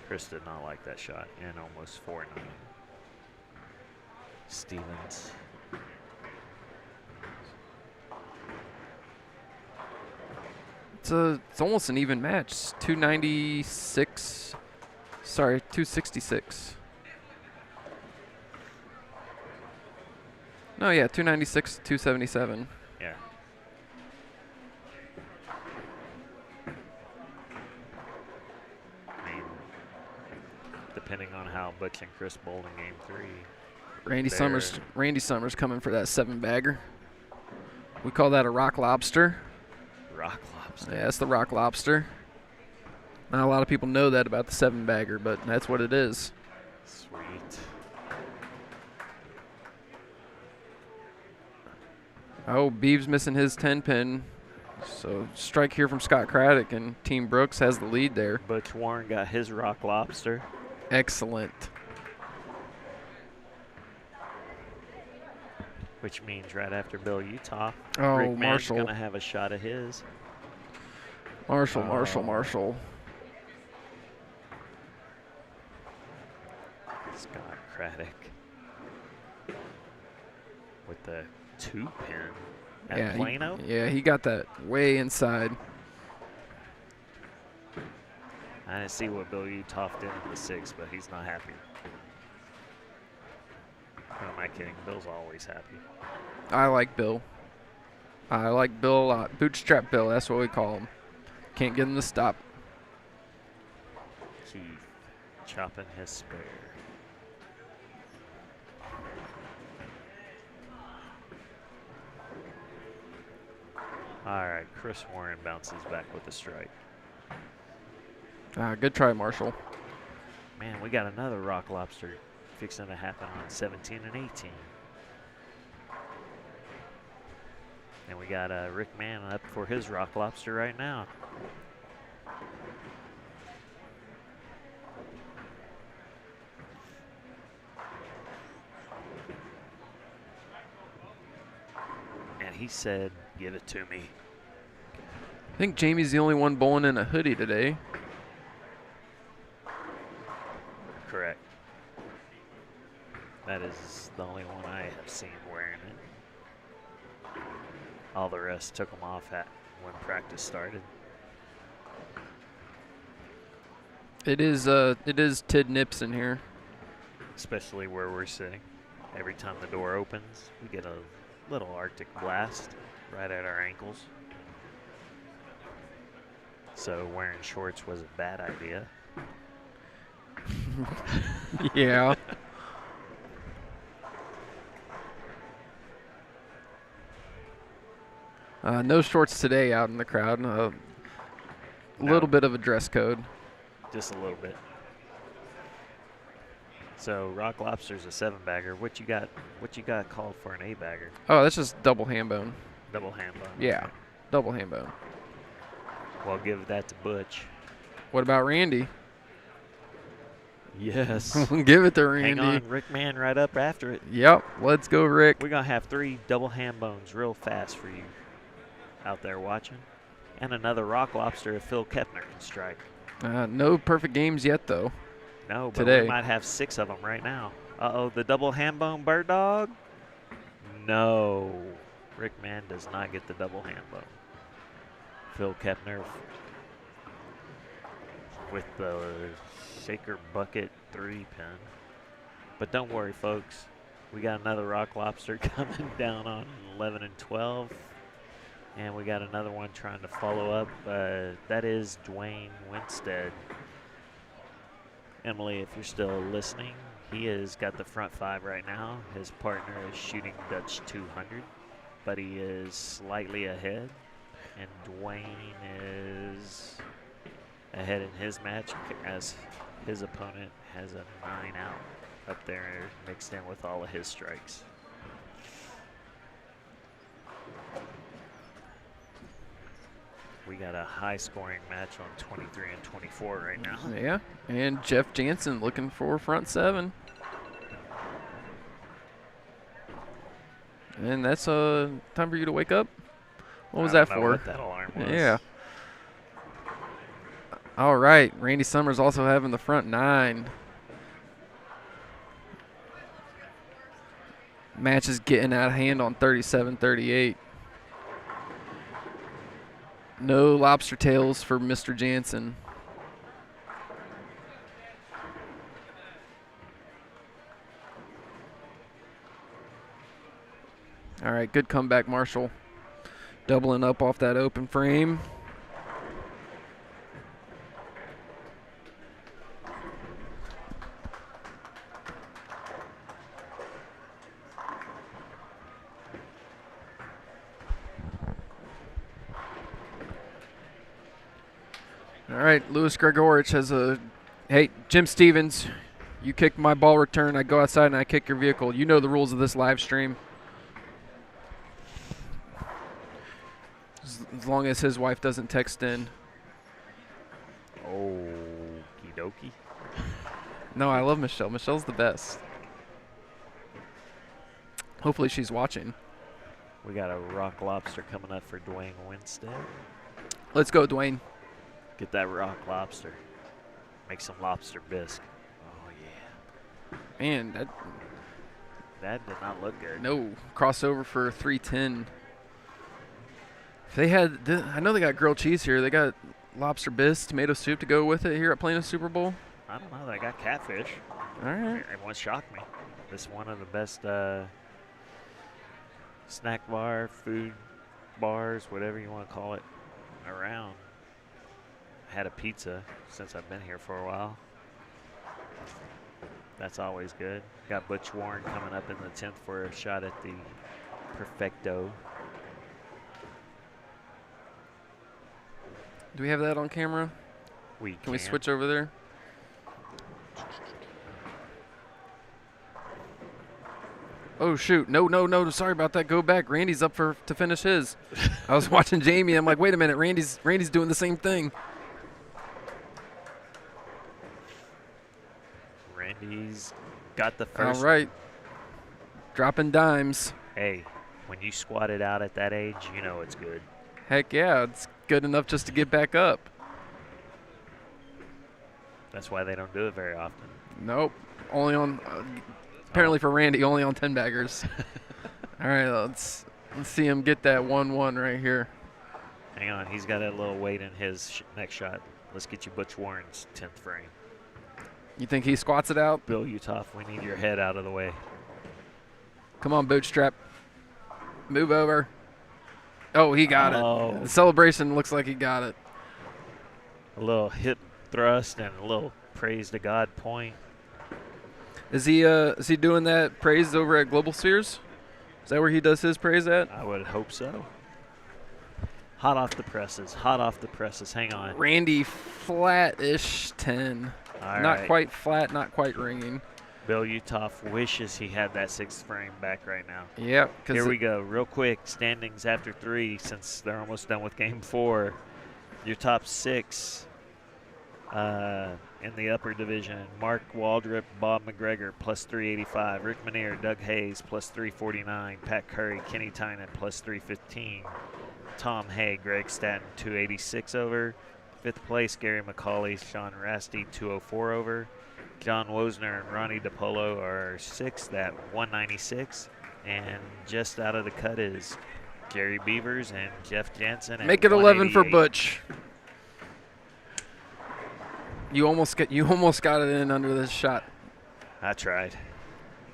Chris did not like that shot and almost 4-9. Stevens. It's almost an even match. 296. Sorry, 266. No, yeah, 296, 277. Yeah. I mean, depending on how Butch and Chris bowled in game 3. Randy There. Summers coming for that 7-bagger. We call that a rock lobster. Rock lobster. Yeah, that's the rock lobster. Not a lot of people know that about the 7-bagger, but that's what it is. Sweet. Oh, Beeves missing his 10-pin. So strike here from Scott Craddock, and Team Brooks has the lead there. Butch Warren got his rock lobster. Excellent. which means right after Bill Utah, Oh, Rick Mann's Marshall. going to have a shot at his. Marshall. Scott Craddock with the 2-pin at Plano. He got that way inside. I didn't see what Bill Utah did in the 6, but he's not happy. Who am I kidding? Bill's always happy. I like Bill. I like Bill a lot. Bootstrap Bill, that's what we call him. Can't get him to stop. Keith chopping his spare. All right, Chris Warren bounces back with a strike. Good try, Marshall. Man, we got another rock lobster fixing to happen on 17 and 18. And we got Rick Mann up for his rock lobster right now. And he said, "Give it to me." I think Jamie's the only one bowling in a hoodie today. Correct. That is the only one I have seen wearing it. All the rest took them off when practice started. It is Tid Nips in here. Especially where we're sitting. Every time the door opens, we get a little Arctic blast right at our ankles. So wearing shorts was a bad idea. Yeah. No shorts today out in the crowd. A little bit of a dress code. Just a little bit. So rock lobster's a 7-bagger. What you got called for an 8-bagger? Oh, that's just double ham bone. Double ham bone. Yeah, double ham bone. Well, give that to Butch. What about Randy? Yes. Give it to Randy. Hang on, Rick Mann right up after it. Yep, let's go, Rick. We're going to have 3 double ham bones real fast for you out there watching. And another rock lobster if Phil Kepner can strike. No perfect games yet, though. No, but today we might have 6 of them right now. Uh-oh, the double ham bone bird dog? No. Rick Mann does not get the double ham bone. Phil Kepner with the shaker bucket 3-pin. But don't worry, folks. We got another rock lobster coming down on 11 and 12. And we got another one trying to follow up. That is Dwayne Winstead. Emily, if you're still listening, he has got the front 5 right now. His partner is shooting Dutch 200, but he is slightly ahead. And Dwayne is ahead in his match as his opponent has a 9 out up there mixed in with all of his strikes. We got a high-scoring match on 23 and 24 right now. Yeah, and Jeff Jansen looking for front 7. And that's time for you to wake up. What was that I don't know for? what that alarm was. Yeah. All right, Randy Summers also having the front 9. Match is getting out of hand on 37-38. No lobster tails for Mr. Jansen. All right, good comeback, Marshall. Doubling up off that open frame. All right, Louis Gregorich has a, hey, Jim Stevens, you kick my ball return, I go outside and I kick your vehicle. You know the rules of this live stream. As long as his wife doesn't text in. Okie dokie. No, I love Michelle. Michelle's the best. Hopefully she's watching. We got a rock lobster coming up for Dwayne Winstead. Let's go, Dwayne. Get that rock lobster. Make some lobster bisque. Oh, yeah. Man, That did not look good. no. Crossover for 310. If they had, I know they got grilled cheese here. They got lobster bisque, tomato soup to go with it here at Plano Super Bowl. I don't know. They got catfish. All right. Everyone shocked me. This is one of the best snack bar, food bars, whatever you want to call it, around. Had a pizza since I've been here for a while. That's always good. Got Butch Warren coming up in the 10th for a shot at the Perfecto. Do we have that on camera? Can we switch over there? Oh, shoot. No. Sorry about that. Go back. Randy's up to finish his. I was watching Jamie. I'm like, wait a minute. Randy's doing the same thing. Randy's got the first. All right. Dropping dimes. Hey, when you squat it out at that age, you know it's good. Heck yeah. It's good enough just to get back up. That's why they don't do it very often. Nope. Only on, apparently for Randy, only on 10 baggers. All right, let's see him get that 1-1 right here. Hang on, he's got a little weight in his next shot. Let's get you Butch Warren's 10th frame. You think he squats it out? Bill Utoff, we need your head out of the way. Come on, Bootstrap. Move over. Oh, he got Oh. it. The celebration looks like he got it. A little hip thrust and a little praise to God point. Is he doing that praise over at Global Spheres? Is that where he does his praise at? I would hope so. Hot off the presses. Hot off the presses. Hang on. Randy flat-ish 10. All Not right. quite flat, not quite ringing. Bill Utoff wishes he had that 6th frame back right now. Yep. Here we go. Real quick. Standings after 3 since they're almost done with game 4. Your top 6 in the upper division. Mark Waldrip, Bob McGregor, plus 385. Rick Minear, Doug Hayes, plus 349. Pat Curry, Kenny Tynan, plus 315. Tom Hay, Greg Staton, 286 over. 5th place, Gary McCauley, Sean Rasty, 204 over. John Wozner and Ronnie DiPolo are 6th at 196. And just out of the cut is Gary Beavers and Jeff Jansen. Make it 11 for Butch. You almost got it in under this shot. I tried.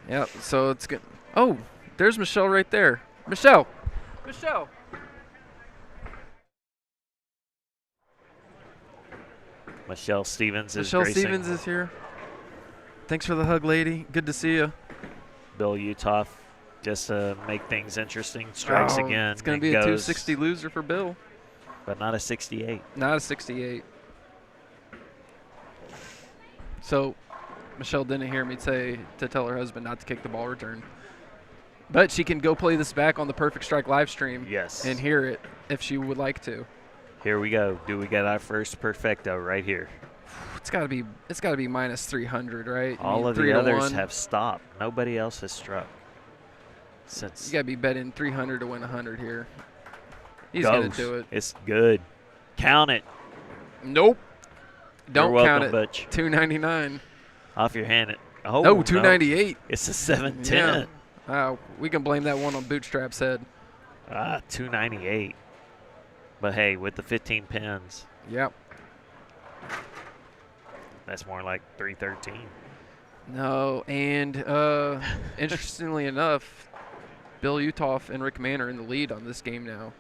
Yep. So it's good. Oh, there's Michelle right there. Michelle. Michelle Stevens is Michelle gracing. Stevens is here. Thanks for the hug, lady. Good to see you. Bill Utoff, just to make things interesting, strikes again. It's going to and be a goes, 260 loser for Bill. but not a 68. Not a 68. So Michelle didn't hear me say to tell her husband not to kick the ball return. But she can go play this back on the Perfect Strike live stream Yes. and hear it if she would like to. Here we go. Do we get our first perfecto right here? It's got to be minus 300, right? All of the others have stopped. Nobody else has struck. Since You got to be betting 300 to win 100 here. He's goes. going to do it. It's good. Count it. Nope. Don't You're count welcome, it. Butch. 299. Off your hand. Oh, No, 298. It's a 710. We can blame that one on Bootstrap's head. 298. But hey, with the 15 pins, Yep. that's more like 313. No, and interestingly enough, Bill Utoff and Rick Mann are in the lead on this game now.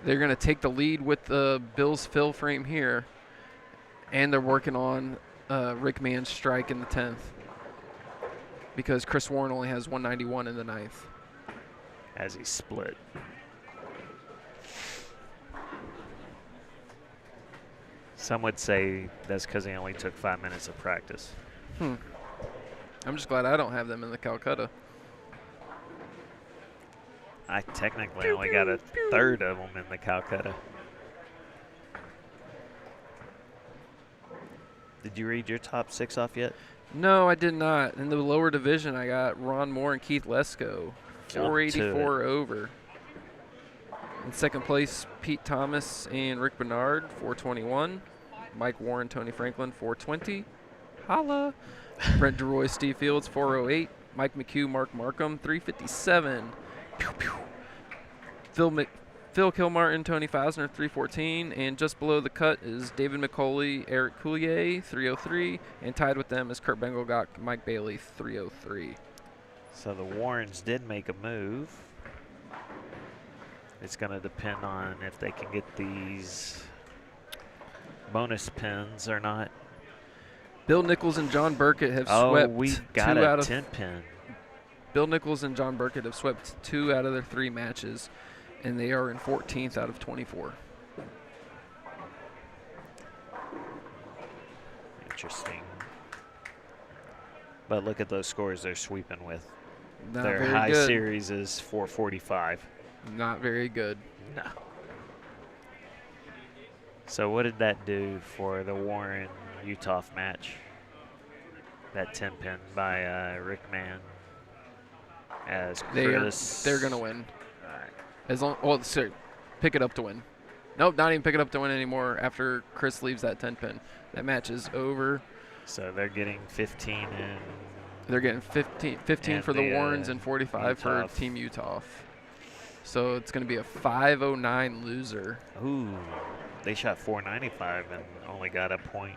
They're going to take the lead with the Bills fill frame here, and they're working on Rick Mann's strike in the 10th because Chris Warren only has 191 in the 9th. As he split. Some would say that's because he only took 5 minutes of practice. I'm just glad I don't have them in the Calcutta. I technically only got a third of them in the Calcutta. Did you read your top 6 off yet? No, I did not. In the lower division, I got Ron Moore and Keith Lesko, Jump 484 to over. In second place, Pete Thomas and Rick Bernard, 421. Mike Warren, Tony Franklin, 420. Holla. Brent DeRoy, Steve Fields, 408. Mike McHugh, Mark Markham, 357. Pew, pew. Phil Kilmartin, Tony Fausner, 314. And just below the cut is David McCauley, Eric Coulier, 303. And tied with them is Kurt Bengelgach, Mike Bailey, 303. So the Warrens did make a move. It's going to depend on if they can get these bonus pins or not. Bill Nichols and John Burkett have Oh, swept we got 2 a out of 10 pin. Bill Nichols and John Burkett have swept 2 out of their 3 matches, and they are in 14th out of 24. Interesting. But look at those scores they're sweeping with. Not Their very high good. series is 445. Not very good. No. So what did that do for the Warren Utah match? That 10 pin by Rick Mann as Chris. They're gonna win. All right. As long, well, sorry, pick it up to win. Nope, not even pick it up to win anymore. After Chris leaves that 10 pin, that match is over. So they're getting 15 and They're getting 15 And for the the, Warrens and 45 Utah. for Team Utah. So it's going to be a 509 loser. ooh, they shot 495 and only got a point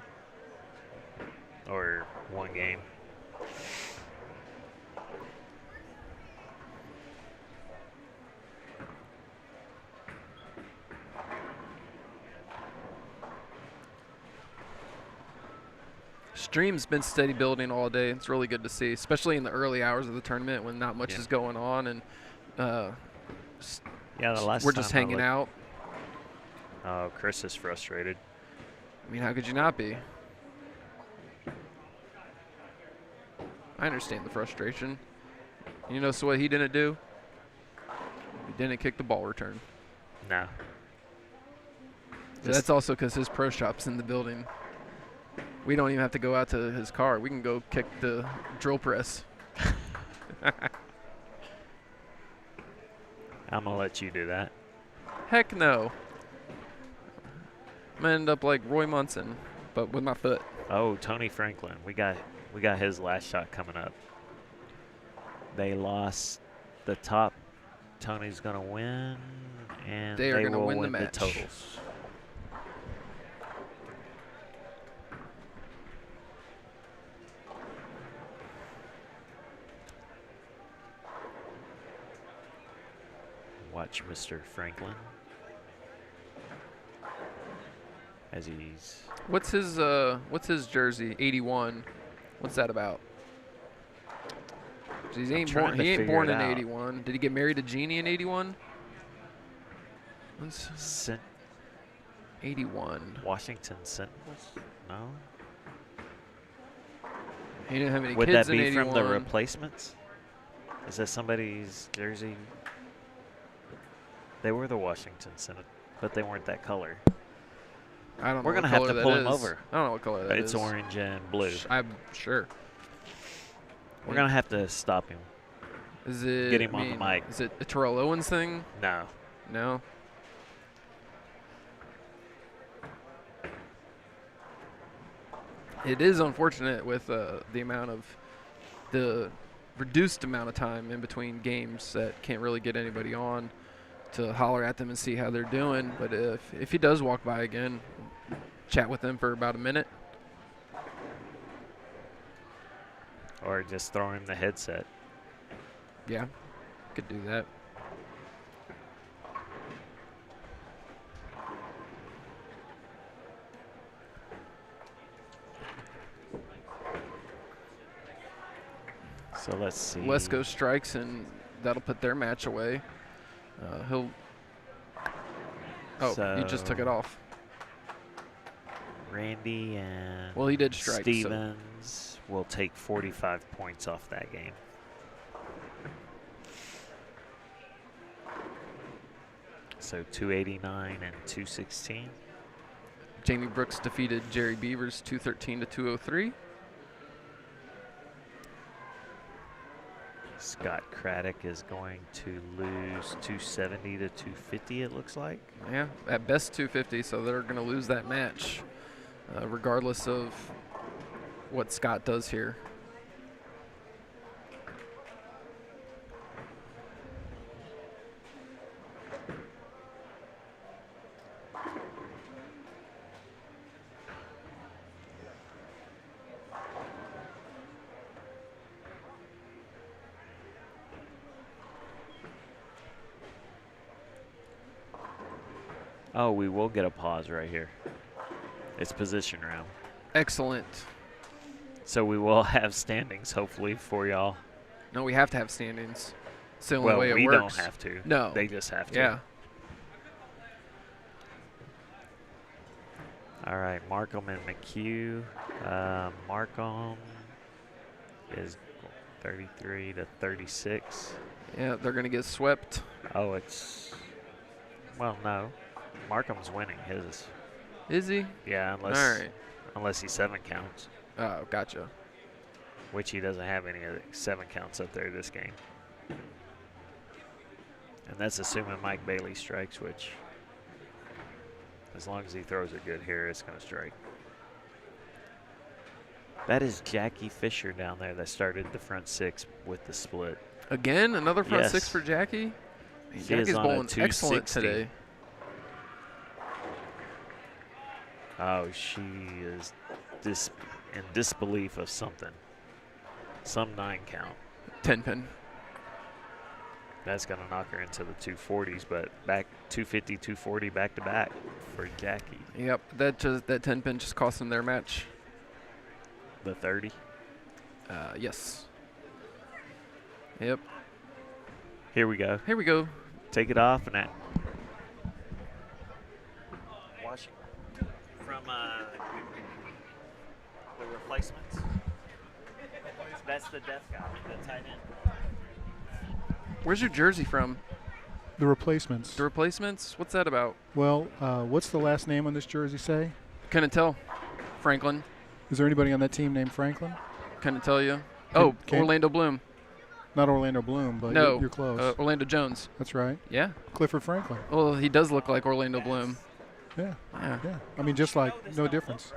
or 1 game. Stream's been steady building all day. It's really good to see, especially in the early hours of the tournament when not much Yeah. is going on, and Yeah, the last we're just time I hanging looked- out. Oh, Chris is frustrated. I mean, how could you not be? I understand the frustration. You know, so what he didn't do? He didn't kick the ball return. No. That's also because his pro shop's in the building. We don't even have to go out to his car. We can go kick the drill press. I'm gonna let you do that. Heck no. I'm gonna end up like Roy Munson, but with my foot. Oh, Tony Franklin. We got his last shot coming up. They lost the top. Tony's gonna win, and They are gonna will win the win match. totals. Watch Mr. Franklin as he's What's his jersey? 81. What's that about? 'Cause he ain't trying to figure born it in out. 81. Did he get married to Jeannie in 81? What's sent 81? Washington Sentinels. No, He didn't have any would kids that in be 81. from the replacements? Is that somebody's jersey? They were the Washington Sentinels, but they weren't that color. I don't know. We're what gonna have color to that pull him is. over. I don't know what color that is. It's orange and blue. I'm sure. We're gonna have to stop him. Is it? Get him I on the mean, mic. Is it a Terrell Owens thing? No. No. It is unfortunate with the reduced amount of time in between games that can't really get anybody on to holler at them and see how they're doing. But if he does walk by again, chat with them for about a minute. Or just throw him the headset. Yeah, could do that. So let's see. Lesko strikes, and that'll put their match away. He'll. Oh, he just took it So- off. Randy and Well, he did strike, so- Stevens will take 45 points off that game. So 289 and 216. Jamie Brooks defeated Jerry Beavers 213 to 203. Scott Craddock is going to lose 270 to 250, it looks like. Yeah, at best 250, so they're going to lose that match, regardless of what Scott does here. Oh, we will get a pause right here. It's position round. Excellent. So we will have standings, hopefully, for y'all. No, we have to have standings. It's the only Well, way it we works. don't have to. No. They just have to. Yeah. All right, Markham and McHugh. Markham is 33 to 36. Yeah, they're going to get swept. Oh, it's... Well, no. Markham's winning his. Is he? Yeah, unless he 7 counts, Oh, gotcha. which he doesn't have any of the 7 counts up there this game. And that's assuming Mike Bailey strikes, which, as long as he throws it good here, it's going to strike. That is Jackie Fisher down there that started the front 6 with the split. Again, another front Yes. 6 for Jackie? She is Jackie's on a bowling excellent 260. today. Oh, she is in disbelief of something. Some 9 count. 10 pin. That's going to knock her into the 240s, but back 250, 240 back to back for Jackie. Yep, that 10 pin just cost them their match. The 30. Yes. Yep. Here we go. Here we go. Take it off and that. Washington from the replacements. That's the deaf guy, the tight end. Where's your jersey from? The replacements. The replacements? What's that about? Well, what's the last name on this jersey say? Couldn't tell. Franklin. Is there anybody on that team named Franklin? Couldn't tell you. Oh, Can- Orlando Bloom. Not Orlando Bloom, but No. you're close. Orlando Jones. That's right. Yeah. Clifford Franklin. Well, he does look like Orlando Bloom. Yeah, Yeah. yeah. I mean, just like no difference.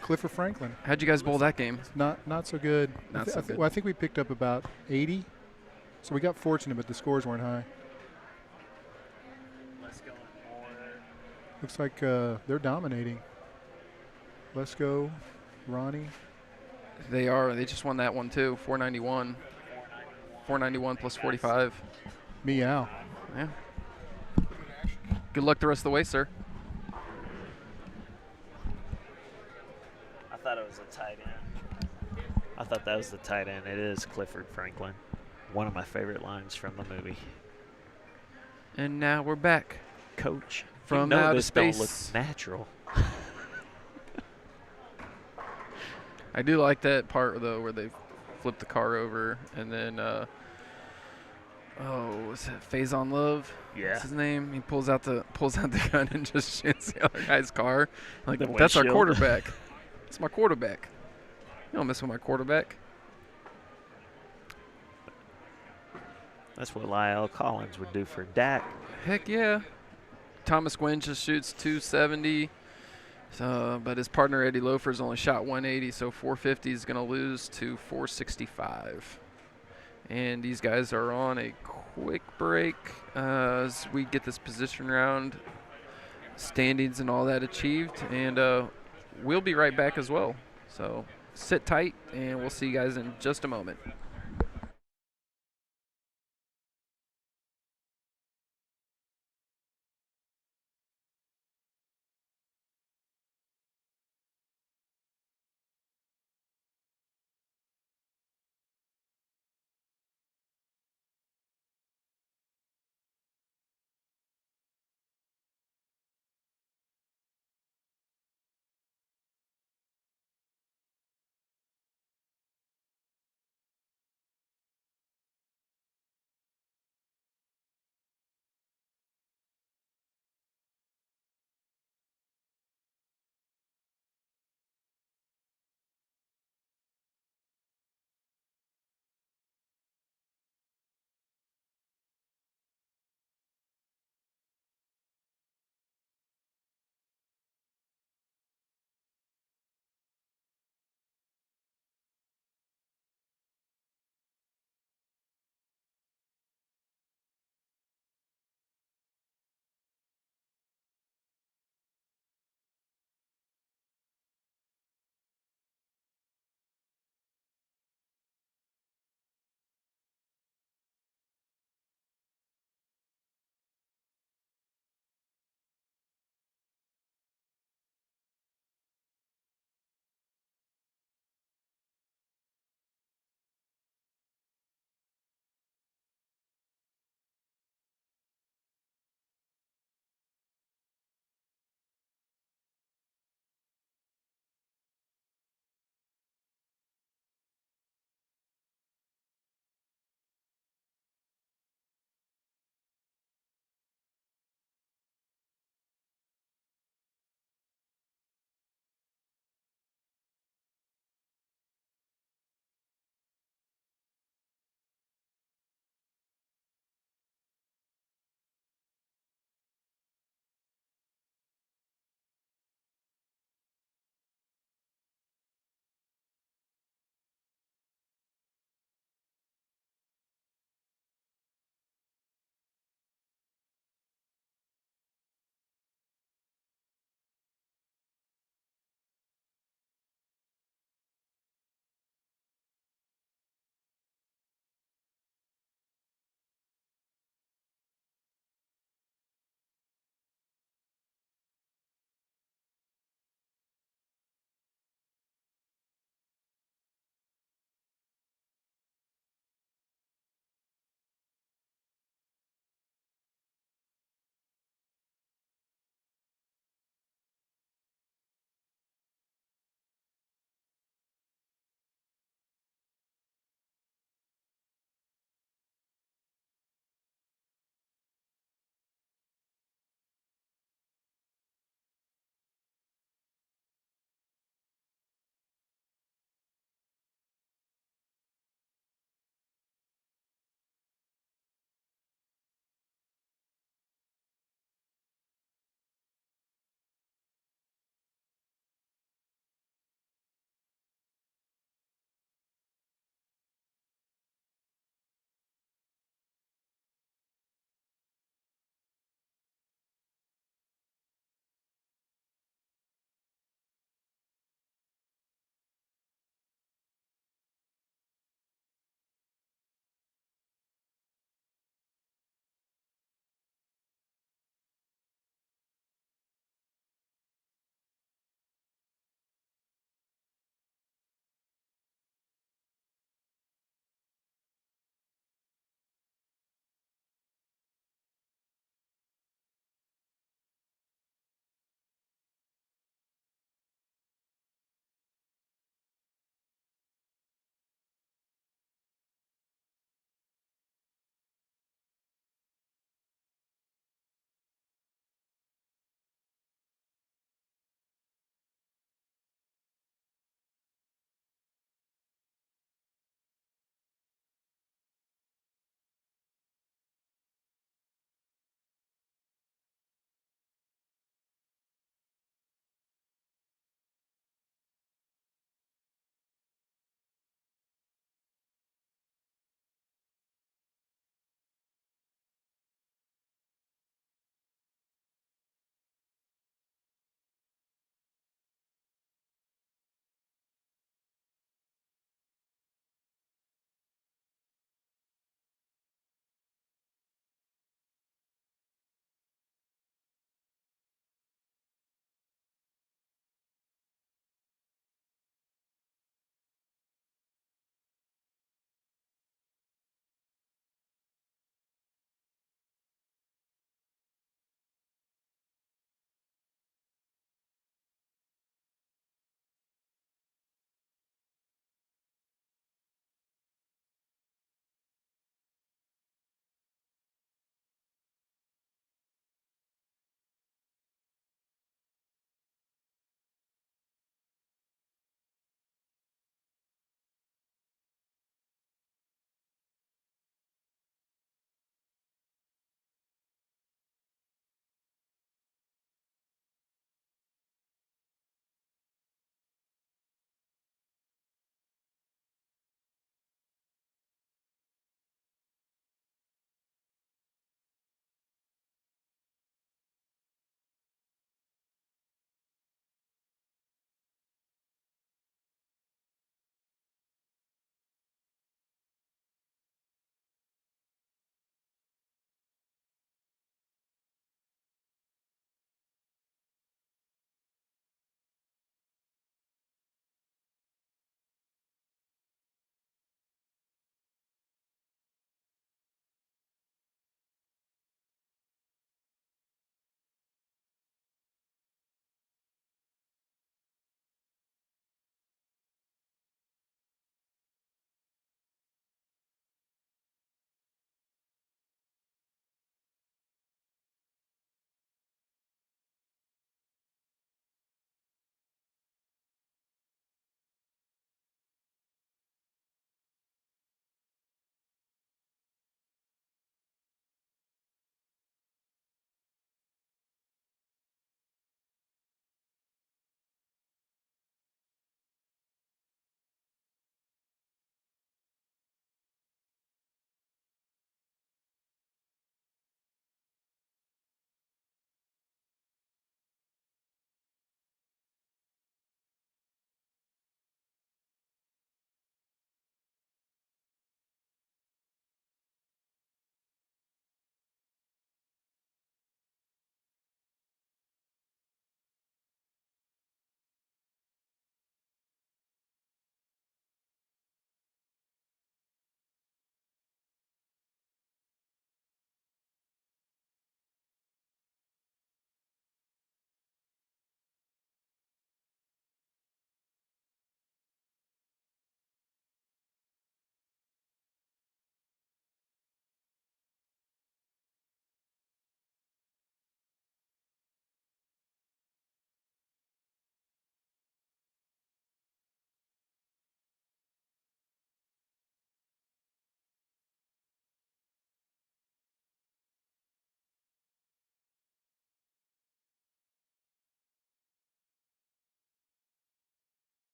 Clifford Franklin. How'd you guys bowl that game? Not so good. Not so good. Well, I think we picked up about 80, so we got fortunate, but the scores weren't high. Let's go more. Looks like they're dominating. Let's go, Ronnie. They are. They just won that one too. 491. 491 plus 45. Meow. Yeah. Good luck the rest of the way, sir. I thought it was a tight end. I thought that was the tight end. It is Clifford Franklin. One of my favorite lines from the movie. And now we're back. Coach, From you know outer this don't look space. natural. I do like that part though, where they flip the car over and then, what's that? Faison Love. Yeah. What's his name? He pulls out the gun and just shoots the other guy's car. Like, The that's our windshield. quarterback. It's my quarterback. You don't mess with my quarterback. That's what Lyle Collins would do for Dak. Heck yeah. Thomas Gwynn just shoots 270. But his partner Eddie Loafer's only shot 180, so 450 is going to lose to 465. And these guys are on a quick break as we get this position round, standings and all that achieved. And we'll be right back as well. So sit tight, and we'll see you guys in just a moment.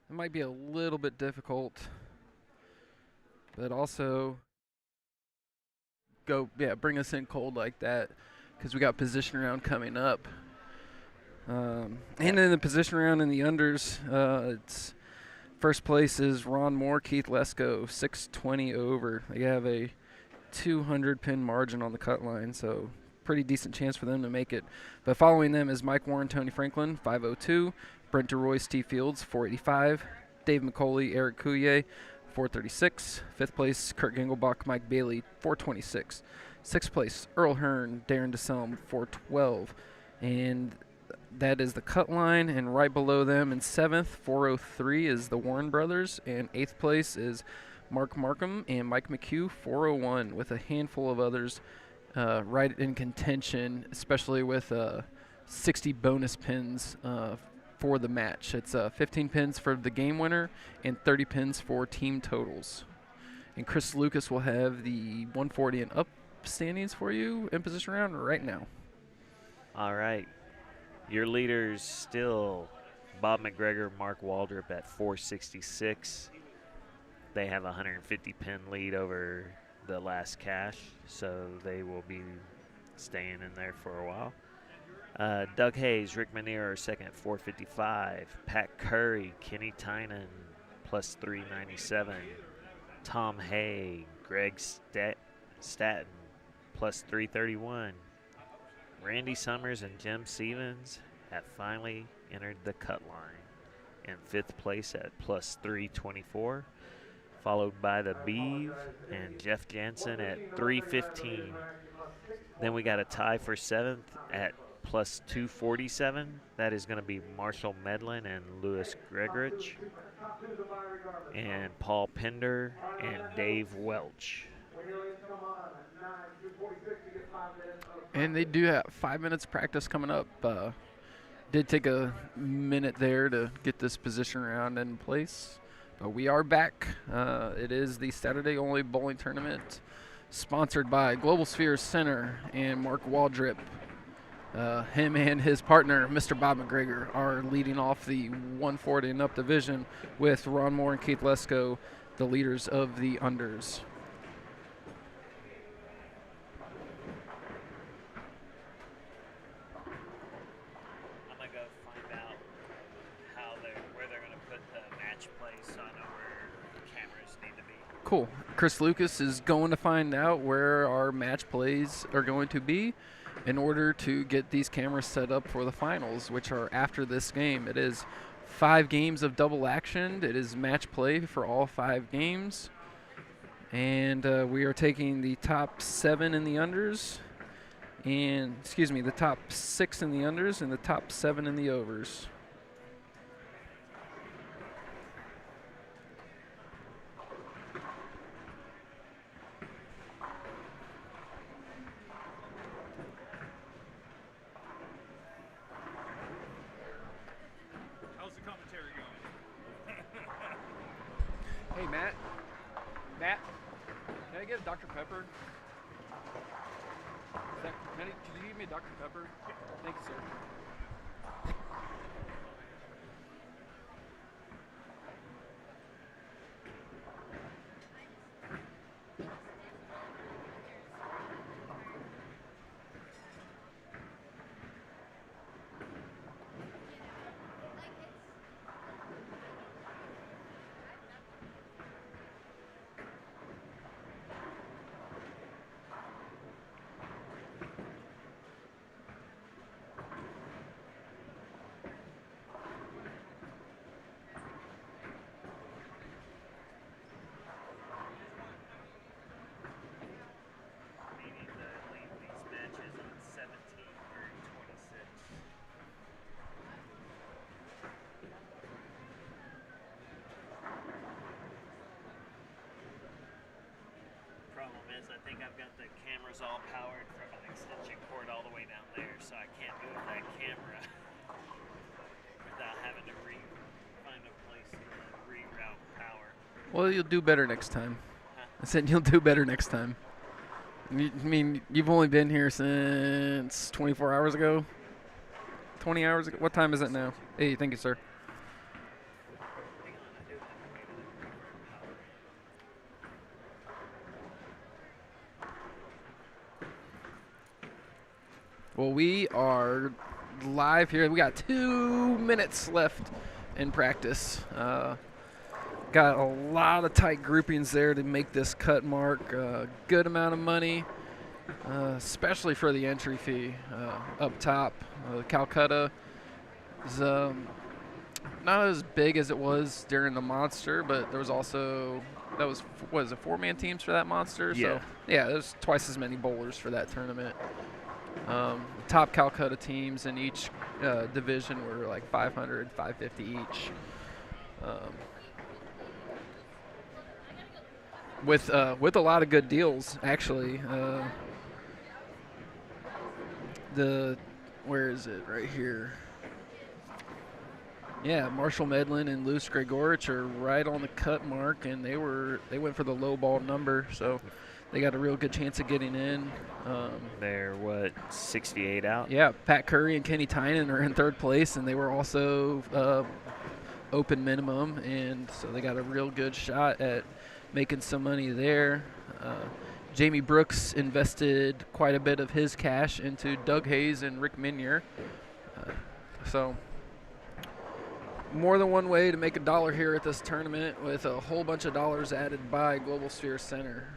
It might be a little bit difficult, but also bring us in cold like that because we got position round coming up. And in the position round in the unders, it's first place is Ron Moore, Keith Lesko, 620 over. They have a 200 pin margin on the cut line, so pretty decent chance for them to make it. But following them is Mike Warren, Tony Franklin, 502, Brent DeRoy, Steve Fields, 485, Dave McCauley, Eric Coulier, 436. Fifth place, Kurt Gengelbach, Mike Bailey, 426. Sixth place, Earl Hearn, Darren DeSelm, 412. And that is the cut line, and right below them in seventh, 403, is the Warren brothers, and eighth place is Mark Markham and Mike McHugh, 401, with a handful of others right in contention, especially with 60 bonus pins for the match. It's 15 pins for the game winner and 30 pins for team totals. And Chris Lucas will have the 140 and up standings for you in position round right now. All right. Your leaders still Bob McGregor, Mark Waldrip at 466. They have a 150 pin lead over the last cash, so they will be staying in there for a while. Doug Hayes, Rick Manier are second at 455. Pat Curry, Kenny Tynan plus 397. Tom Hay, Greg Staton plus 331. Randy Summers and Jim Stevens have finally entered the cut line in fifth place at plus 324, followed by the Beeve and Jeff Jansen at 315. Then we got a tie for seventh at plus 247. That is going to be Marshall Medlin and Louis Gregorich, and Paul Pender and Dave Welch. And they do have 5 minutes practice coming up. Did take a minute there to get this position round in place. But we are back. It is the Saturday-only bowling tournament sponsored by Global Sphere Center and Mark Waldrip. Him and his partner, Mr. Bob McGregor, are leading off the 140 and up division with Ron Moore and Keith Lesko, the leaders of the unders. I'm going to go find out where they're going to put the match play so I know where the cameras need to be. Cool. Chris Lucas is going to find out where our match plays are going to be in order to get these cameras set up for the finals, which are after this game. It is 5 games of double action. It is match play for all 5 games. And we are taking the top 7 in the unders, and, the top 6 in the unders and the top 7 in the overs. How's the commentary going? Hey, Matt. Matt, can I get a Dr. Pepper? Could you give me a Dr. Pepper? Thank you, sir. I think I've got the cameras all powered from an extension cord all the way down there, so I can't move that camera without having to find a place to reroute power. Well, you'll do better next time. Huh? I said you'll do better next time. You've only been here since 24 hours ago? 20 hours ago? What time is it now? Hey, thank you, sir. Hang on. Well, we are live here. We got 2 minutes left in practice. Got a lot of tight groupings there to make this cut mark. Good amount of money, especially for the entry fee up top. Calcutta is not as big as it was during the Monster, but there was also, that was, what is it, 4-man teams for that Monster? Yeah. So, yeah, there's twice as many bowlers for that tournament. Top Calcutta teams in each division were like 500, 550 each. With a lot of good deals, actually. Where is it? Right here. Yeah, Marshall Medlin and Luce Gregorich are right on the cut mark, and they went for the low ball number, so they got a real good chance of getting in. They're, what, 68 out? Yeah, Pat Curry and Kenny Tynan are in third place, and they were also open minimum, and so they got a real good shot at making some money there. Jamie Brooks invested quite a bit of his cash into Doug Hayes and Rick Minier. So more than one way to make a dollar here at this tournament, with a whole bunch of dollars added by Global Sphere Center.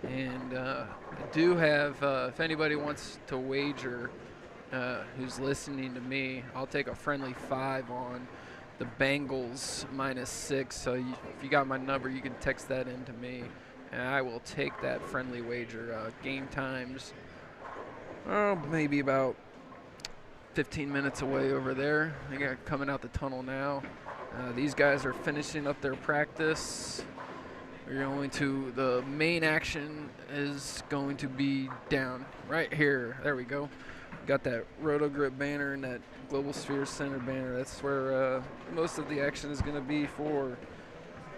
And I do have, if anybody wants to wager, who's listening to me, I'll take a friendly 5 on the Bengals -6. So if you got my number, you can text that in to me, and I will take that friendly wager. Game times, maybe about 15 minutes away over there. They got coming out the tunnel now. These guys are finishing up their practice. We're going to, the main action is going to be down right here. There we go. Got that Roto Grip banner and that Global Sphere Center banner. That's where most of the action is going to be for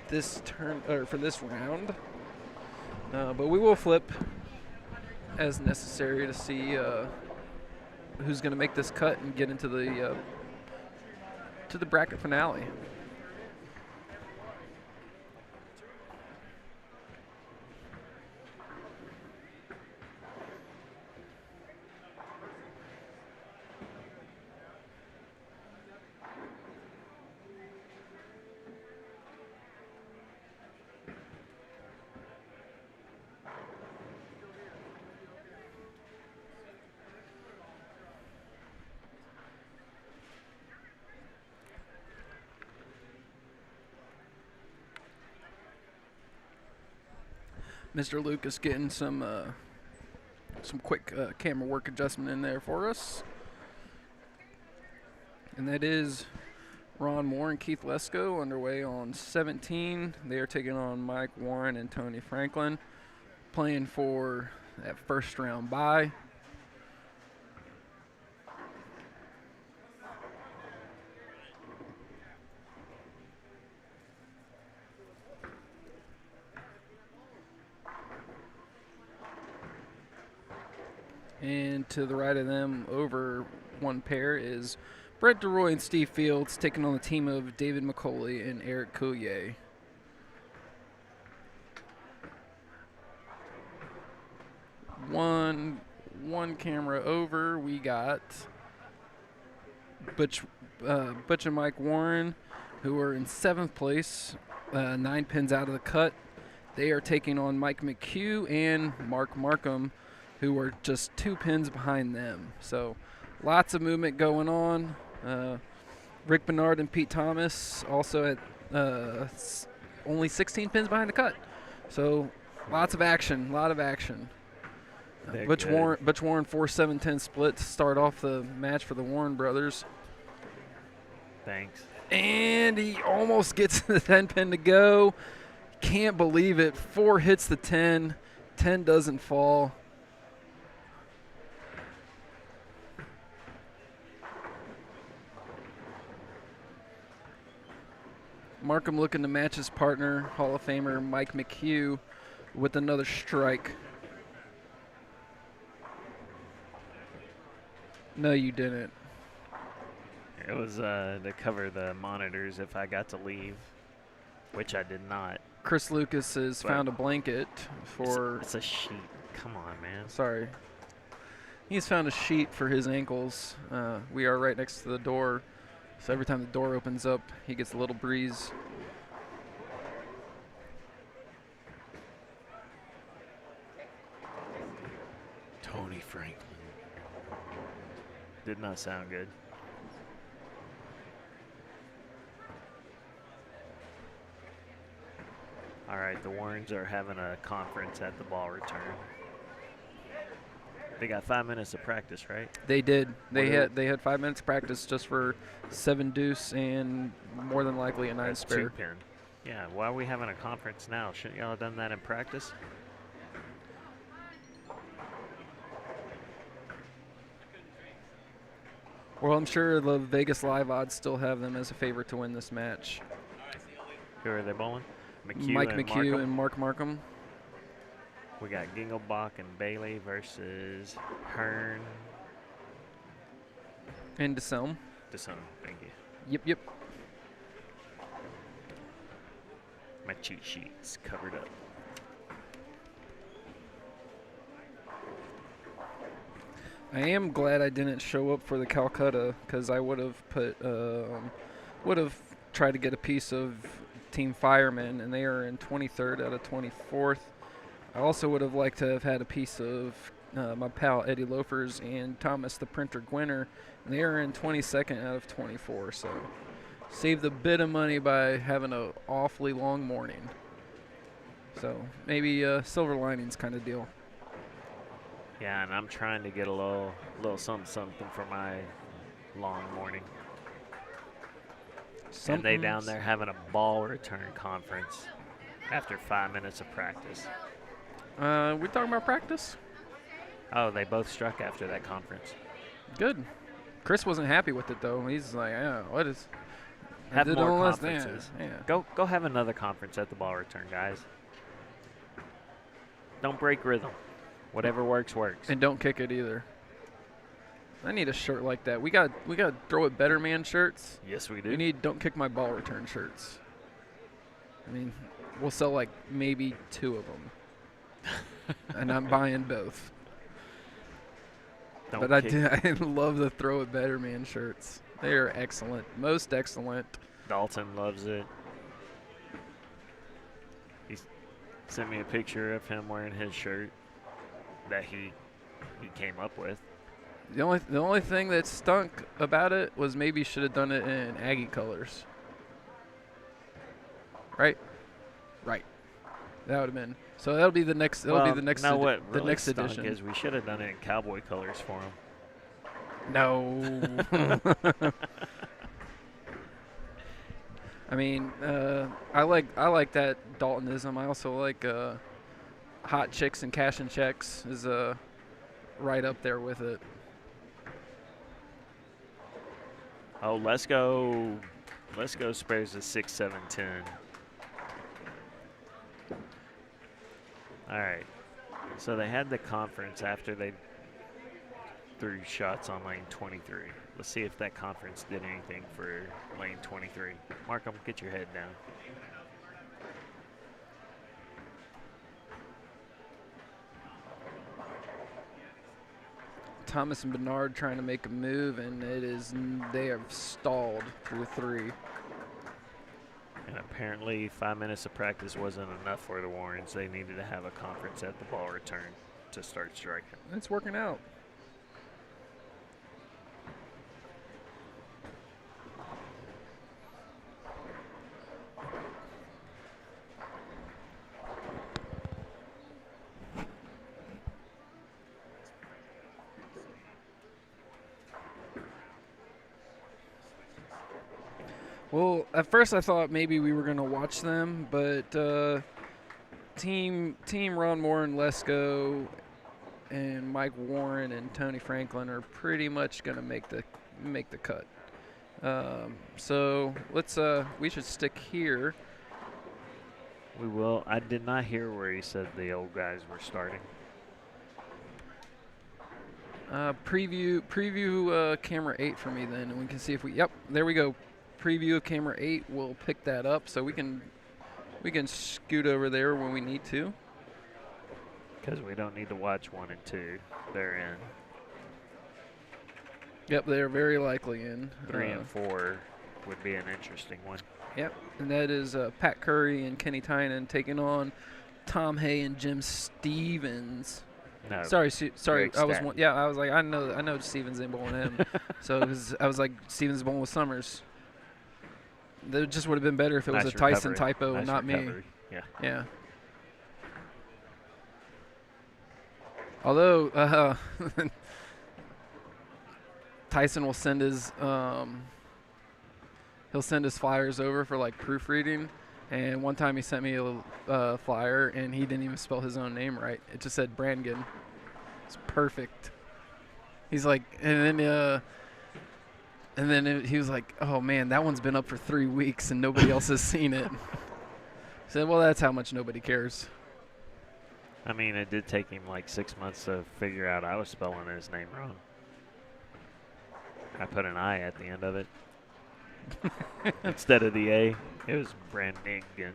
this for this round. But we will flip as necessary to see who's going to make this cut and get into the bracket finale. Mr. Lucas getting some quick camera work adjustment in there for us. And that is Ron Moore and Keith Lesko underway on 17. They are taking on Mike Warren and Tony Franklin, playing for that first round bye. And to the right of them, over one pair, is Brett DeRoy and Steve Fields taking on the team of David McCauley and Eric Coulier. One camera over, we got Butch and Mike Warren, who are in 7th place, 9 pins out of the cut. They are taking on Mike McHugh and Mark Markham, who are just 2 pins behind them. So lots of movement going on. Rick Bernard and Pete Thomas also at only 16 pins behind the cut. So lots of action, a lot of action. Butch Warren 4-7-10 split to start off the match for the Warren brothers. Thanks. And he almost gets the 10 pin to go. Can't believe it. 4 hits the 10. 10 doesn't fall. Markham looking to match his partner, Hall of Famer Mike McHugh, with another strike. No, you didn't. It was to cover the monitors if I got to leave, which I did not. Chris Lucas has found a blanket for... It's a sheet. Come on, man. Sorry. He's found a sheet for his ankles. We are right next to the door, so every time the door opens up, he gets a little breeze. Tony Franklin. Did not sound good. All right, the Warrens are having a conference at the ball return. They got 5 minutes of practice, right? They did. They What had 5 minutes practice just for 7 deuce and more than likely a 9 That's spare. 2-pin. Yeah, why are we having a conference now? Shouldn't y'all have done that in practice? Well, I'm sure the Vegas live odds still have them as a favorite to win this match. Who are they bowling? McHugh Mike and McHugh Markham? and Mark Markham. We got Gingelbach and Bailey versus Hearn. And DeSelm. DeSone, thank you. Yep. My cheat sheet's covered up. I am glad I didn't show up for the Calcutta because I would have tried to get a piece of Team Firemen, and they are in 23rd out of 24th. I also would have liked to have had a piece of my pal Eddie Loafers and Thomas the Printer Gwinner, and they are in 22nd out of 24. So saved a bit of money by having an awfully long morning. So maybe silver linings kind of deal. Yeah, and I'm trying to get a little something for my long morning. And they down there having a ball return conference after 5 minutes of practice. We talking about practice? Oh, they both struck after that conference. Good. Chris wasn't happy with it though. He's like, "Yeah, what is?" Have did more all this, conferences. Yeah. Go have another conference at the ball return, guys. Don't break rhythm. Whatever works, works. And don't kick it either. I need a shirt like that. We got throw it better man shirts. Yes, we do. We need don't kick my ball return shirts. I mean, we'll sell like maybe 2 of them. And I'm buying both. Don't But I kick- love the throw it better man shirts. They are excellent. Most excellent. Dalton loves it. He sent me a picture of him wearing his shirt that he came up with. The only thing that stunk about it was maybe should have done it in Aggie colors. Right. That would have been. So that'll be the next. That'll be the next. No, what the really next stunk edition. is we should have done it in cowboy colors for him. No. I mean, I like that Daltonism. I also like hot chicks and cash and checks is right up there with it. Oh, let's go. Let's go. Spares a 6, 7, 10. All right. So they had the conference after they threw shots on lane 23. Let's see if that conference did anything for lane 23. Markham, get your head down. Thomas and Bernard trying to make a move, and they have stalled through 3. And apparently 5 minutes of practice wasn't enough for the Warrens. They needed to have a conference at the ball return to start striking. It's working out. Well, at first I thought maybe we were going to watch them, but Team Ron Moore and Lesko and Mike Warren and Tony Franklin are pretty much going to make the cut. So we should stick here. We will. I did not hear where he said the old guys were starting. Preview camera 8 for me then, and we can see if we. Yep, there we go. Preview of camera 8. We'll pick that up, so we can scoot over there when we need to. Because we don't need to watch 1 and 2. They're in. Yep, they're very likely in. 3 and 4 would be an interesting one. Yep, and that is Pat Curry and Kenny Tynan taking on Tom Hay and Jim Stevens. No. Sorry. Greg I was Statton. I was like, I know Stevens ain't bowling him. So I was like, Stevens bowling with Summers. That just would have been better if it was Nice a Tyson recovery. typo and Nice not recovery. me. Yeah. Yeah. Although Tyson will send his he'll send his flyers over for like proofreading, and one time he sent me a flyer and he didn't even spell his own name right. It just said Brangan. It's perfect. He's like, and then he was like, "Oh man, that one's been up for 3 weeks and nobody else has seen it." I said, "Well, that's how much nobody cares." I mean, it did take him like 6 months to figure out I was spelling his name wrong. I put an I at the end of it instead of the A. It was Brannigan.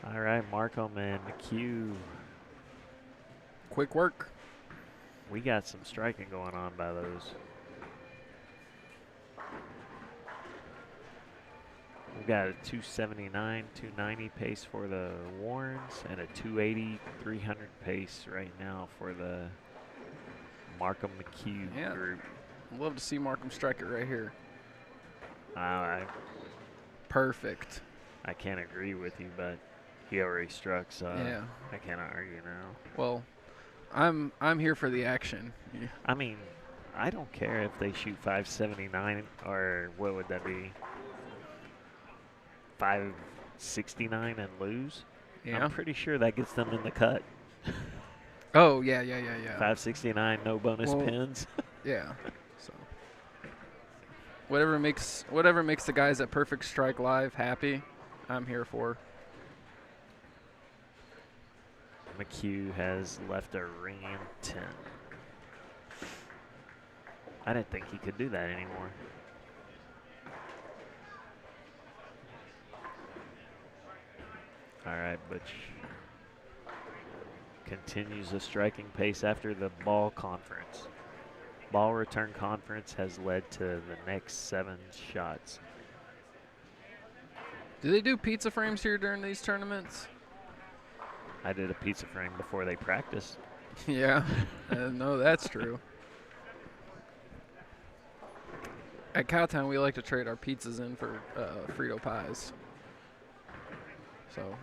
All right, Markham and McHugh. Quick work. We got some striking going on by those. We've got a 279, 290 pace for the Warrens and a 280, 300 pace right now for the Markham McHugh Yeah. group. I'd love to see Markham strike it right here. I Perfect. can't agree with you, but he already struck, so Yeah. I cannot argue now. Well, I'm here for the action. Yeah. I mean, I don't care if they shoot 579 or what would that be? 569 and lose. Yeah. I'm pretty sure that gets them in the cut. Oh yeah. 569, no bonus Well, pins. Yeah. So whatever makes the guys at Perfect Strike Live happy, I'm here for. McHugh has left a ring in 10. I didn't think he could do that anymore. All right, Butch continues the striking pace after the ball conference. Ball return conference has led to the next 7 shots. Do they do pizza frames here during these tournaments? I did a pizza frame before they practiced. Yeah. No, that's true. At Cowtown, we like to trade our pizzas in for Frito pies. So,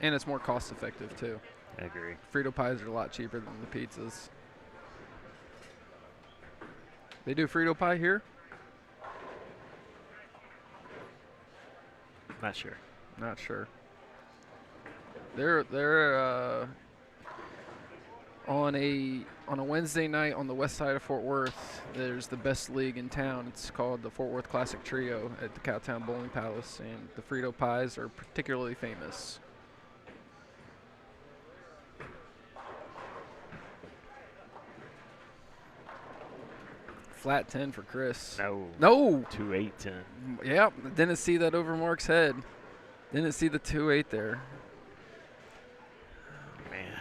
and it's more cost effective too. I agree. Frito pies are a lot cheaper than the pizzas. They do Frito pie here? Not sure. Not sure. They're on a Wednesday night on the west side of Fort Worth. There's the best league in town. It's called the Fort Worth Classic Trio at the Cowtown Bowling Palace, and the Frito pies are particularly famous. Flat 10 for Chris. No. No. 2-8-10. Yep. Didn't see that over Mark's head. Didn't see the 2-8 there. Man,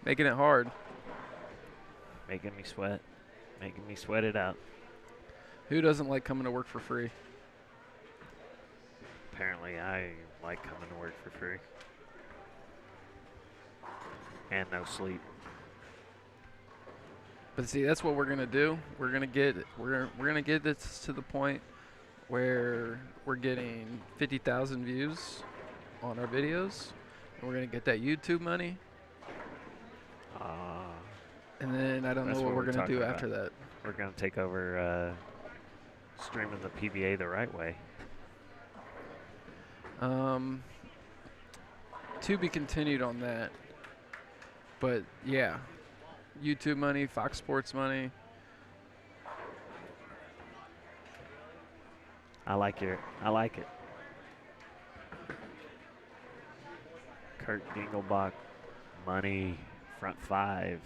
Making it hard. making me sweat. Making me sweat it out. Who doesn't like coming to work for free? Apparently, I like coming to work for free. And no sleep. But see, that's what we're gonna do. We're gonna get this to the point where we're getting 50,000 views on our videos, and we're gonna get that YouTube money, and then I don't know That's what what we're we're gonna do talking after that. We're going to take over streaming the PBA the right way. To be continued on that. But yeah, YouTube money, Fox Sports money. I like it. Kurt Dingelbach, money, front 5.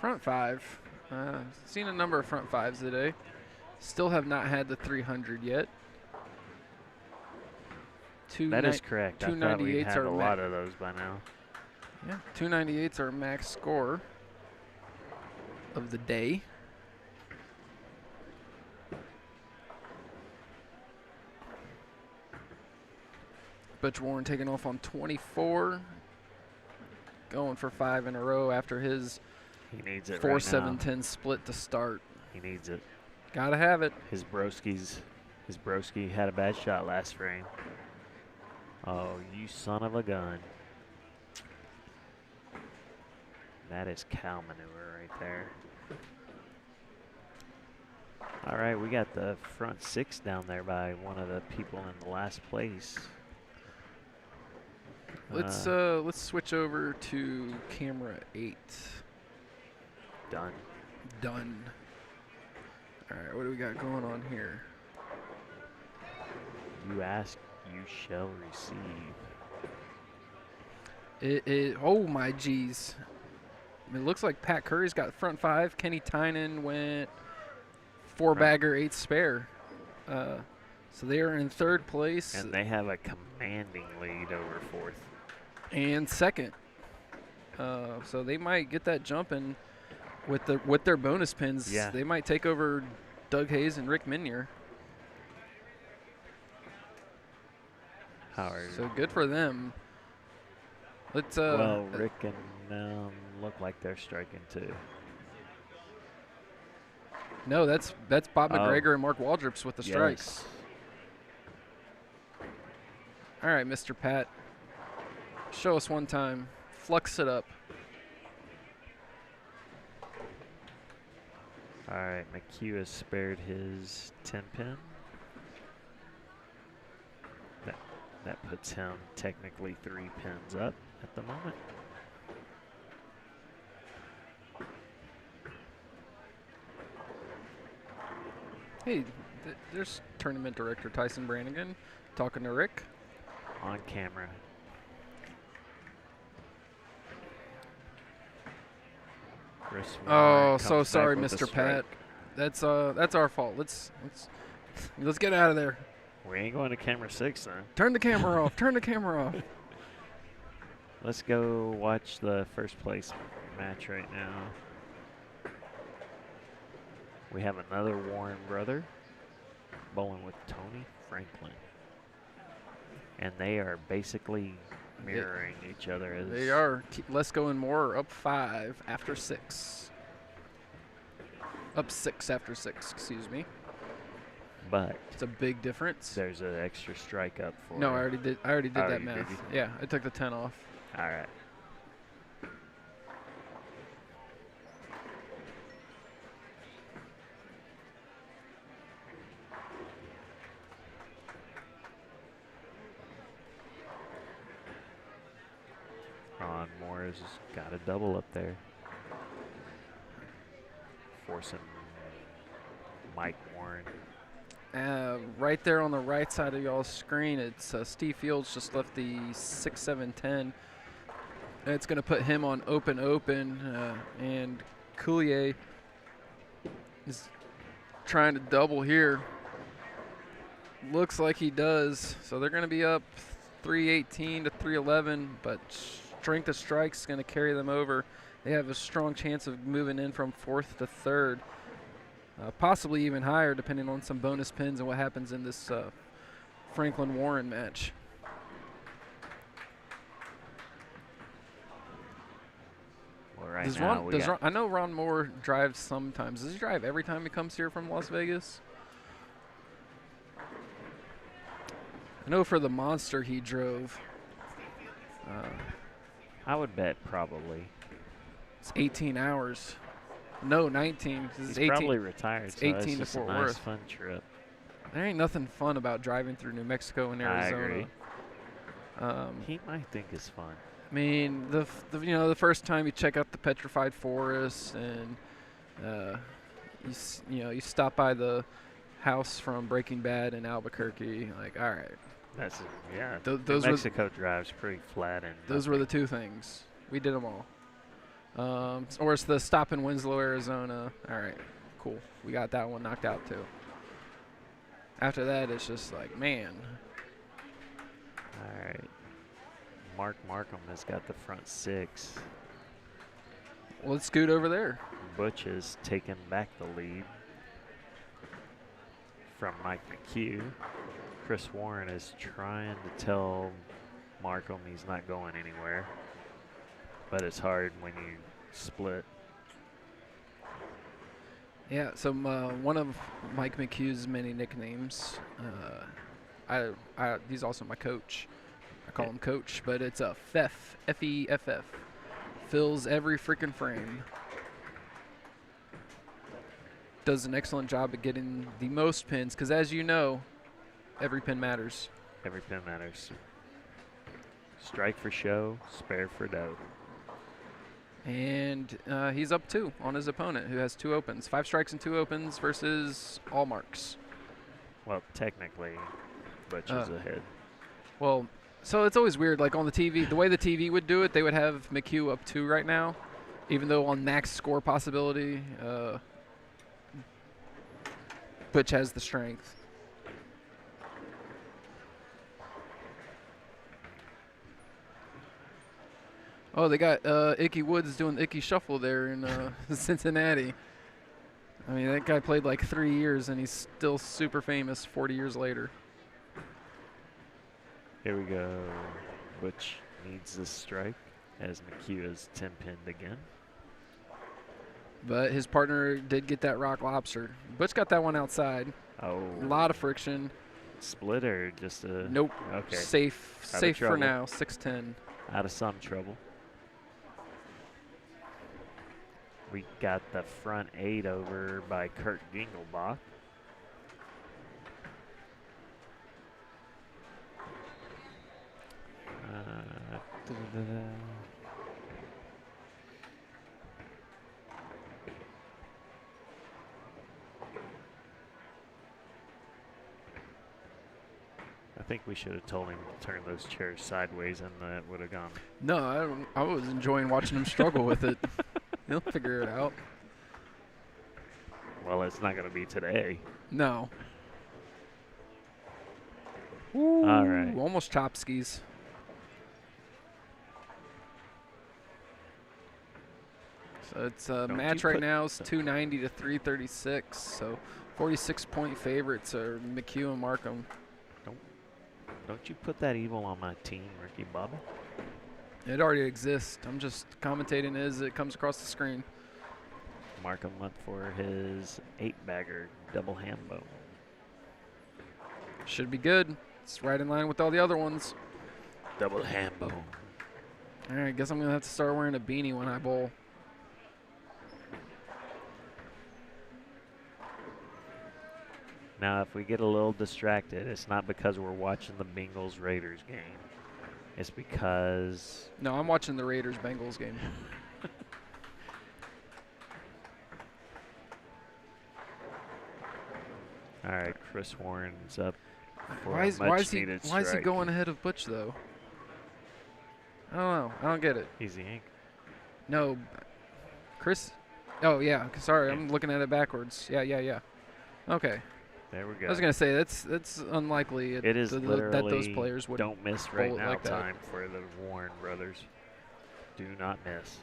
Front 5. Seen a number of front 5s today. Still have not had the 300 yet. That is correct. I thought we'd 298s have are a lot of those by now. Yeah, 298's our max score of the day. Butch Warren taking off on 24, going for 5 in a row after his He needs it 4-7-10 split to start. He needs it. Gotta have it. His broski had a bad shot last frame. Oh, you son of a gun. That is cow manure right there. All right, we got the front 6 down there by one of the people in the last place. Let's switch over to camera 8. Done. Done. All right, what do we got going on here? You ask, you shall receive. Oh my geez. It looks like Pat Curry's got front 5. Kenny Tynan went 4-bagger, 8 spare. So they are in 3rd place. And they have a commanding lead over 4th. And 2nd. So they might get that jumping with their bonus pins. Yeah. They might take over Doug Hayes and Rick Minier. Howard. So good for them. Let's well, Rick and look like they're striking too. No, that's Bob McGregor and Mark Waldrips with the strikes. All right, Mr. Pat. Show us one time. Flux it up. All right, McHugh has spared his 10-pin. That puts him technically 3 pins up at the moment. Hey, there's tournament director Tyson Brannigan talking to Rick. On camera. Oh, so sorry, Mr. Pat. That's our fault. Let's get out of there. We ain't going to camera 6 then. Turn the camera off. Turn the camera off. Let's go watch the first place match right now. We have another Warren brother bowling with Tony Franklin. And they are basically mirroring each other. As They are. Lesko and Moore are up 5 after 6. Up 6 after 6, excuse me. But it's a big difference. There's an extra strike up for. No, I already did that math. Did you? Yeah, I took the 10 off. All right. Ron Moore has got a double up there. Forcing Mike Warren. Right there on the right side of y'all's screen, it's Steve Fields just left the 6-7-10. And it's going to put him on open, and Coulier is trying to double here. Looks like he does. So they're going to be up 318 to 311, but strength of strikes is going to carry them over. They have a strong chance of moving in from 4th to 3rd. Possibly even higher, depending on some bonus pins and what happens in this Franklin-Warren match. Well, right now I know Ron Moore drives sometimes. Does he drive every time he comes here from Las Vegas? I know for the Monster he drove. I would bet probably. It's 18 hours. No, 19. He's probably retired. It's so 18 to just Fort a nice, Worth. fun trip. There ain't nothing fun about driving through New Mexico and Arizona. I agree. He might think it's fun. I mean, the first time you check out the petrified forest and you stop by the house from Breaking Bad in Albuquerque, like, all right. That's yeah. Those New Mexico drives pretty flat and. Those were the 2 things. We did them all. Or it's the stop in Winslow, Arizona. All right, cool. We got that one knocked out too. After that, it's just like, man. All right. Mark Markham has got the front 6. Well, let's scoot over there. Butch has taken back the lead from Mike McHugh. Chris Warren is trying to tell Markham he's not going anywhere, but it's hard when you split. Yeah, so one of Mike McHugh's many nicknames, he's also my coach. I call him Coach, but it's a Feff, F-E-F-F. Fills every freaking frame. Does an excellent job at getting the most pins, because as you know, every pin matters. Every pin matters. Strike for show, spare for dough. And he's up 2 on his opponent, who has 2 opens. 5 strikes and 2 opens versus all marks. Well, technically, Butch is ahead. Well, so it's always weird. Like on the TV, the way the TV would do it, they would have McHugh up 2 right now, even though on max score possibility, Butch has the strength. Oh, they got Icky Woods doing the Icky Shuffle there in Cincinnati. I mean, that guy played like 3 years, and he's still super famous 40 years later. Here we go. Butch needs this strike as McHugh is 10-pinned again. But his partner did get that rock lobster. Butch got that one outside. Oh. A lot of friction. Split or just a... Nope. Okay. Safe for trouble. now. 6-10. Out of some trouble. We got the front 8 over by Kurt Gingelbach. I think we should have told him to turn those chairs sideways, and that would have gone. No, I was enjoying watching him struggle with it. He'll figure it out. Well, it's not going to be today. No. All right. Almost chop skis. So it's a match right now. It's 290 to 336. So 46-point favorites are McHugh and Markham. Don't you put that evil on my team, Ricky Bobby. It already exists. I'm just commentating as it comes across the screen. Markham went for his 8-bagger double ham bone. Should be good. It's right in line with all the other ones. Double ham bone. All right, guess I'm going to have to start wearing a beanie when I bowl. Now, if we get a little distracted, it's not because we're watching the Bengals-Raiders game. It's because... No, I'm watching the Raiders-Bengals game. All right, Chris Warren's up for Why a is much-needed he strike. going ahead of Butch, though? I don't know. I don't get it. He's the ink. No, Chris. Oh, yeah. Sorry, I'm looking at it backwards. Yeah. Okay. There we go. I was going to say, that's unlikely It is literally that those players would don't miss right bowl it now like that. time for the Warren brothers. Do not miss.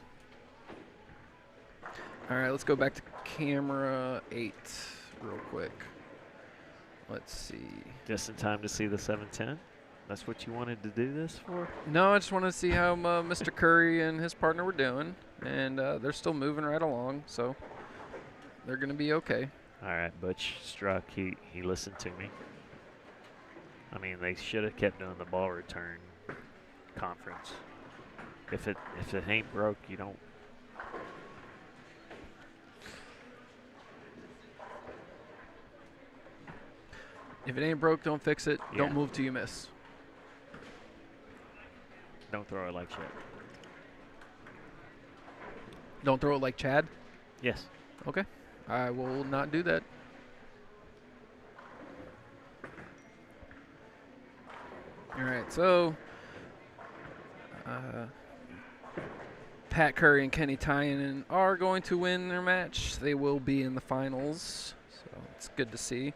All right, let's go back to camera 8 real quick. Let's see. Just in time to see the 710? That's what you wanted to do this for? No, I just want to see how Mr. Curry and his partner were doing, and they're still moving right along, so they're going to be okay. All right, Butch struck. He listened to me. I mean, they should have kept doing the ball return conference. If it ain't broke, you don't. If it ain't broke, don't fix it. Yeah. Don't move till you miss. Don't throw it like shit. Don't throw it like Chad. Yes. Okay. I will not do that. All right, so Pat Curry and Kenny Tynan are going to win their match. They will be in the finals, so it's good to see.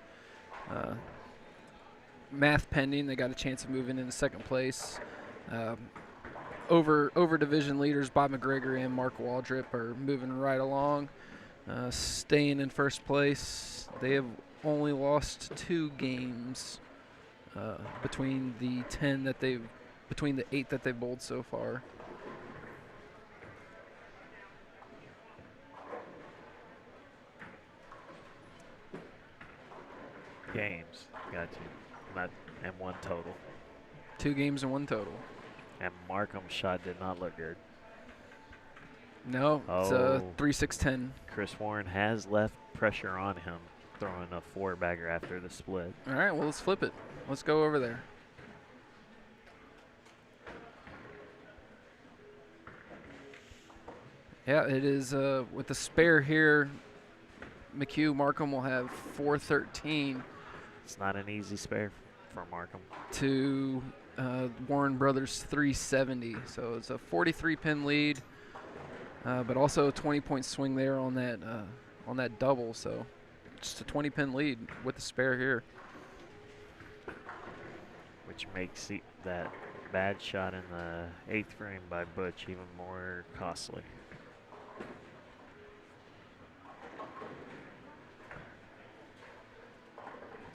math pending. They got a chance of moving into second place. Over division leaders Bob McGregor and Mark Waldrip are moving right along, staying in first place. They have only lost 2 games between the 8 that they've bowled so far. Games. Got you. Not and 1 total. 2 games and 1 total. And Markham's shot did not look good. No, it's Oh. 3-6-10. Chris Warren has left pressure on him, throwing a 4-bagger after the split. All right, well, let's flip it. Let's go over there. Yeah, it is with the spare here. McHugh Markham will have 413 It's not an easy spare for Markham. to Warren Brothers 370. So it's a 43-pin lead, but also a 20-point swing there on that double. So just a 20-pin lead with the spare here. Which makes that bad shot in the 8th frame by Butch even more costly.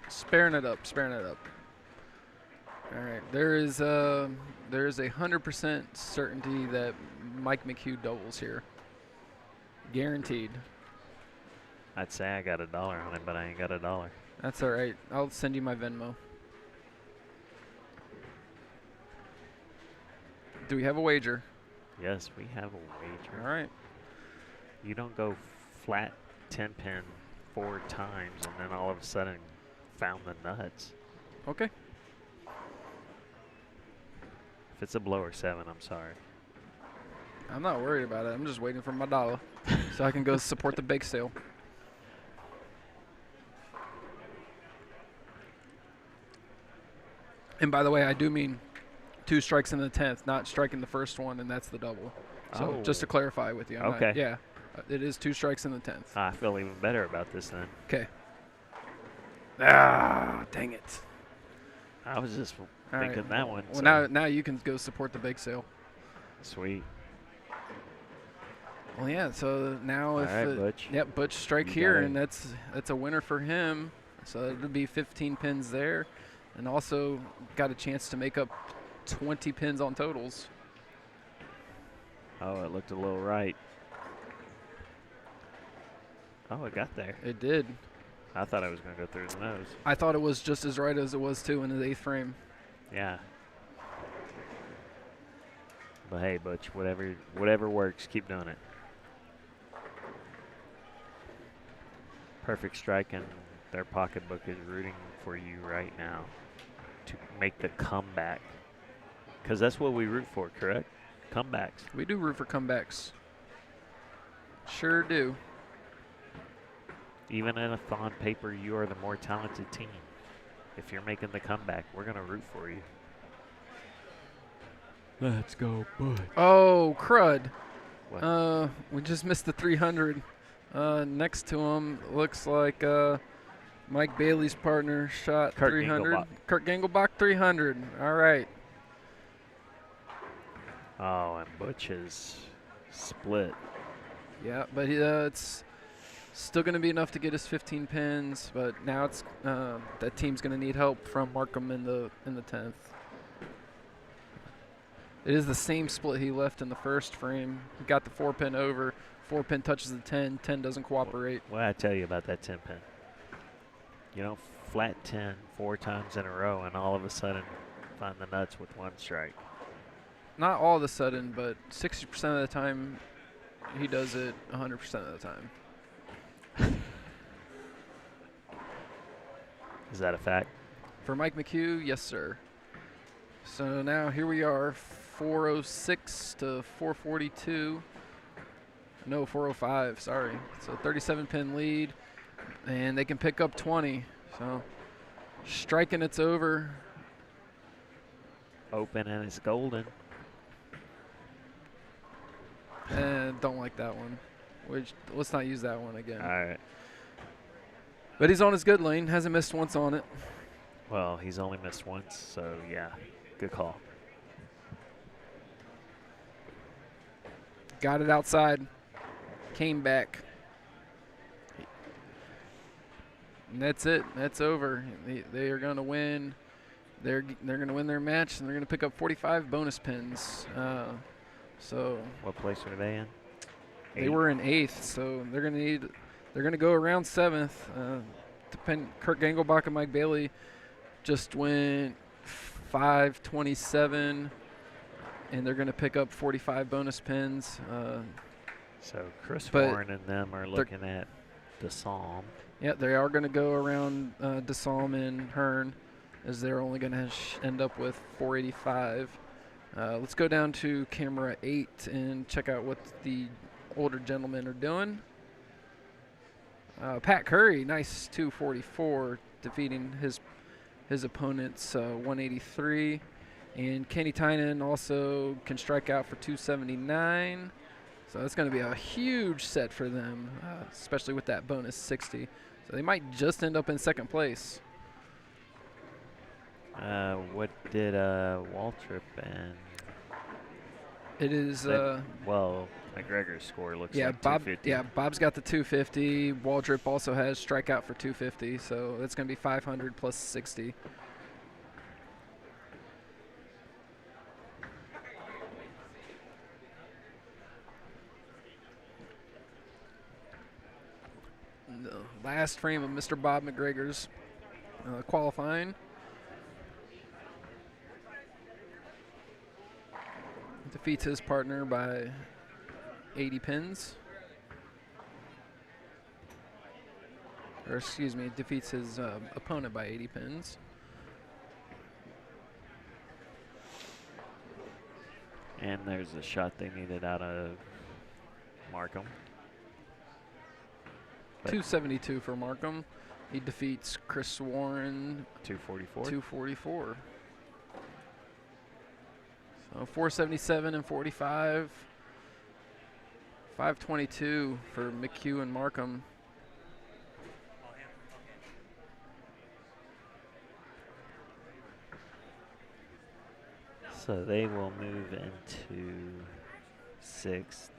Sparing it up. All right, there is a 100% certainty that Mike McHugh doubles here. Guaranteed. I'd say I got $1 on it, but I ain't got $1. That's all right. I'll send you my Venmo. Do we have a wager? Yes, we have a wager. All right. You don't go flat 10-pin 4 times and then all of a sudden found the nuts. Okay. If it's a blower 7, I'm sorry. I'm not worried about it. I'm just waiting for my dollar so I can go support the bake sale. And by the way, I do mean 2 strikes in the 10th, not striking the first one, and that's the double. So just to clarify with you. Okay. Yeah, it is 2 strikes in the 10th. I feel even better about this then. Okay. Ah, dang it. I was just All thinking right. that one. Well, so now you can go support the bake sale. sweet. Well, yeah. So now if right, Butch. Yep, Butch strike You here, got it. and that's a winner for him. So it'll be 15 pins there, and also got a chance to make up 20 pins on totals. Oh, it looked a little right. Oh, it got there. It did. I thought I was going to go through the nose. I thought it was just as right as it was too in the 8th frame. Yeah. But hey, Butch, whatever works, keep doing it. Perfect strike, and their pocketbook is rooting for you right now to make the comeback. Because that's what we root for, correct? Comebacks. We do root for comebacks. Sure do. Even if on paper you are the more talented team, if you're making the comeback, we're going to root for you. Let's go, Butch. Oh, crud. What? We just missed the 300. Next to him looks like Mike Bailey's partner shot Kurt 300. Gengelbach. Kurt Gengelbach 300. All right. Oh, and Butch is split. Yeah, but it's still going to be enough to get us 15 pins. But now it's that team's going to need help from Markham in the 10th. It is the same split he left in the first frame. He got the 4-pin over. 4-pin touches the 10. 10 doesn't cooperate. What did I tell you about that 10-pin? You know, flat 10 4 times in a row, and all of a sudden find the nuts with 1 strike. Not all of a sudden, but 60% of the time he does it 100% of the time. Is that a fact? For Mike McHugh, yes, sir. So now here we are, 406 to 442. No, 405, sorry. So 37-pin lead, and they can pick up 20. So striking, it's over. Open and it's golden. Don't like that one. Let's not use that one again. All right. But he's on his good lane. Hasn't missed once on it. Well, he's only missed once, so yeah, good call. Got it outside. Came back. And that's it. That's over. They are going to win. They're going to win their match, and they're going to pick up 45 bonus pins. So What place were they in? they were in 8th, so they're going to need. They're going to go around 7th. Kurt Gangelbach and Mike Bailey just went 527, and they're going to pick up 45 bonus pins. So Chris but Warren and them are looking at the Psalm. Yeah, they are going to go around DeSalm and Hearn, as they're only going to end up with 485. Let's go down to camera 8 and check out what the older gentlemen are doing. Pat Curry, nice 244, defeating his opponent's 183. And Kenny Tynan also can strike out for 279. So that's going to be a huge set for them, especially with that bonus 60. So they might just end up in 2nd place. What did Waldrip and It is well, McGregor's score looks yeah, like Bob. 250. Yeah, Bob's got the 250. Waldrip also has strikeout for 250. So that's going to be 500 plus 60. The last frame of Mr. Bob McGregor's qualifying. Defeats his partner by 80 pins. Or excuse me, defeats his opponent by 80 pins. And there's a shot they needed out of Markham. 272 for Markham. He defeats Chris Warren 244. 244. So 477 and 45. 522 for McHugh and Markham. So they will move into 6th.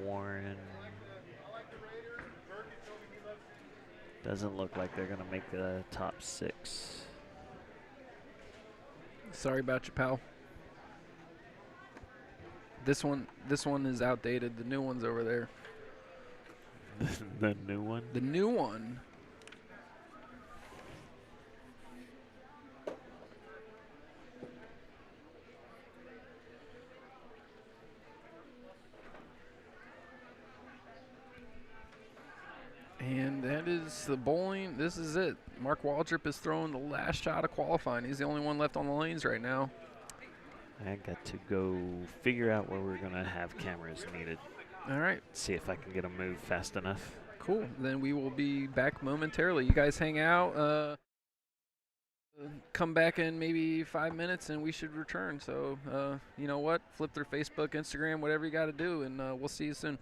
Warren doesn't look like they're going to make the top 6. Sorry about you, pal. This one is outdated. The new one's over there. The new one? The new one. And that is the bowling. This is it. Mark Waldrip is throwing the last shot of qualifying. He's the only one left on the lanes right now. I got to go figure out where we're going to have cameras needed. All right. See if I can get them moved fast enough. Cool. Then we will be back momentarily. You guys hang out. Come back in maybe 5 minutes and we should return. So, you know what? Flip through Facebook, Instagram, whatever you got to do, and we'll see you soon.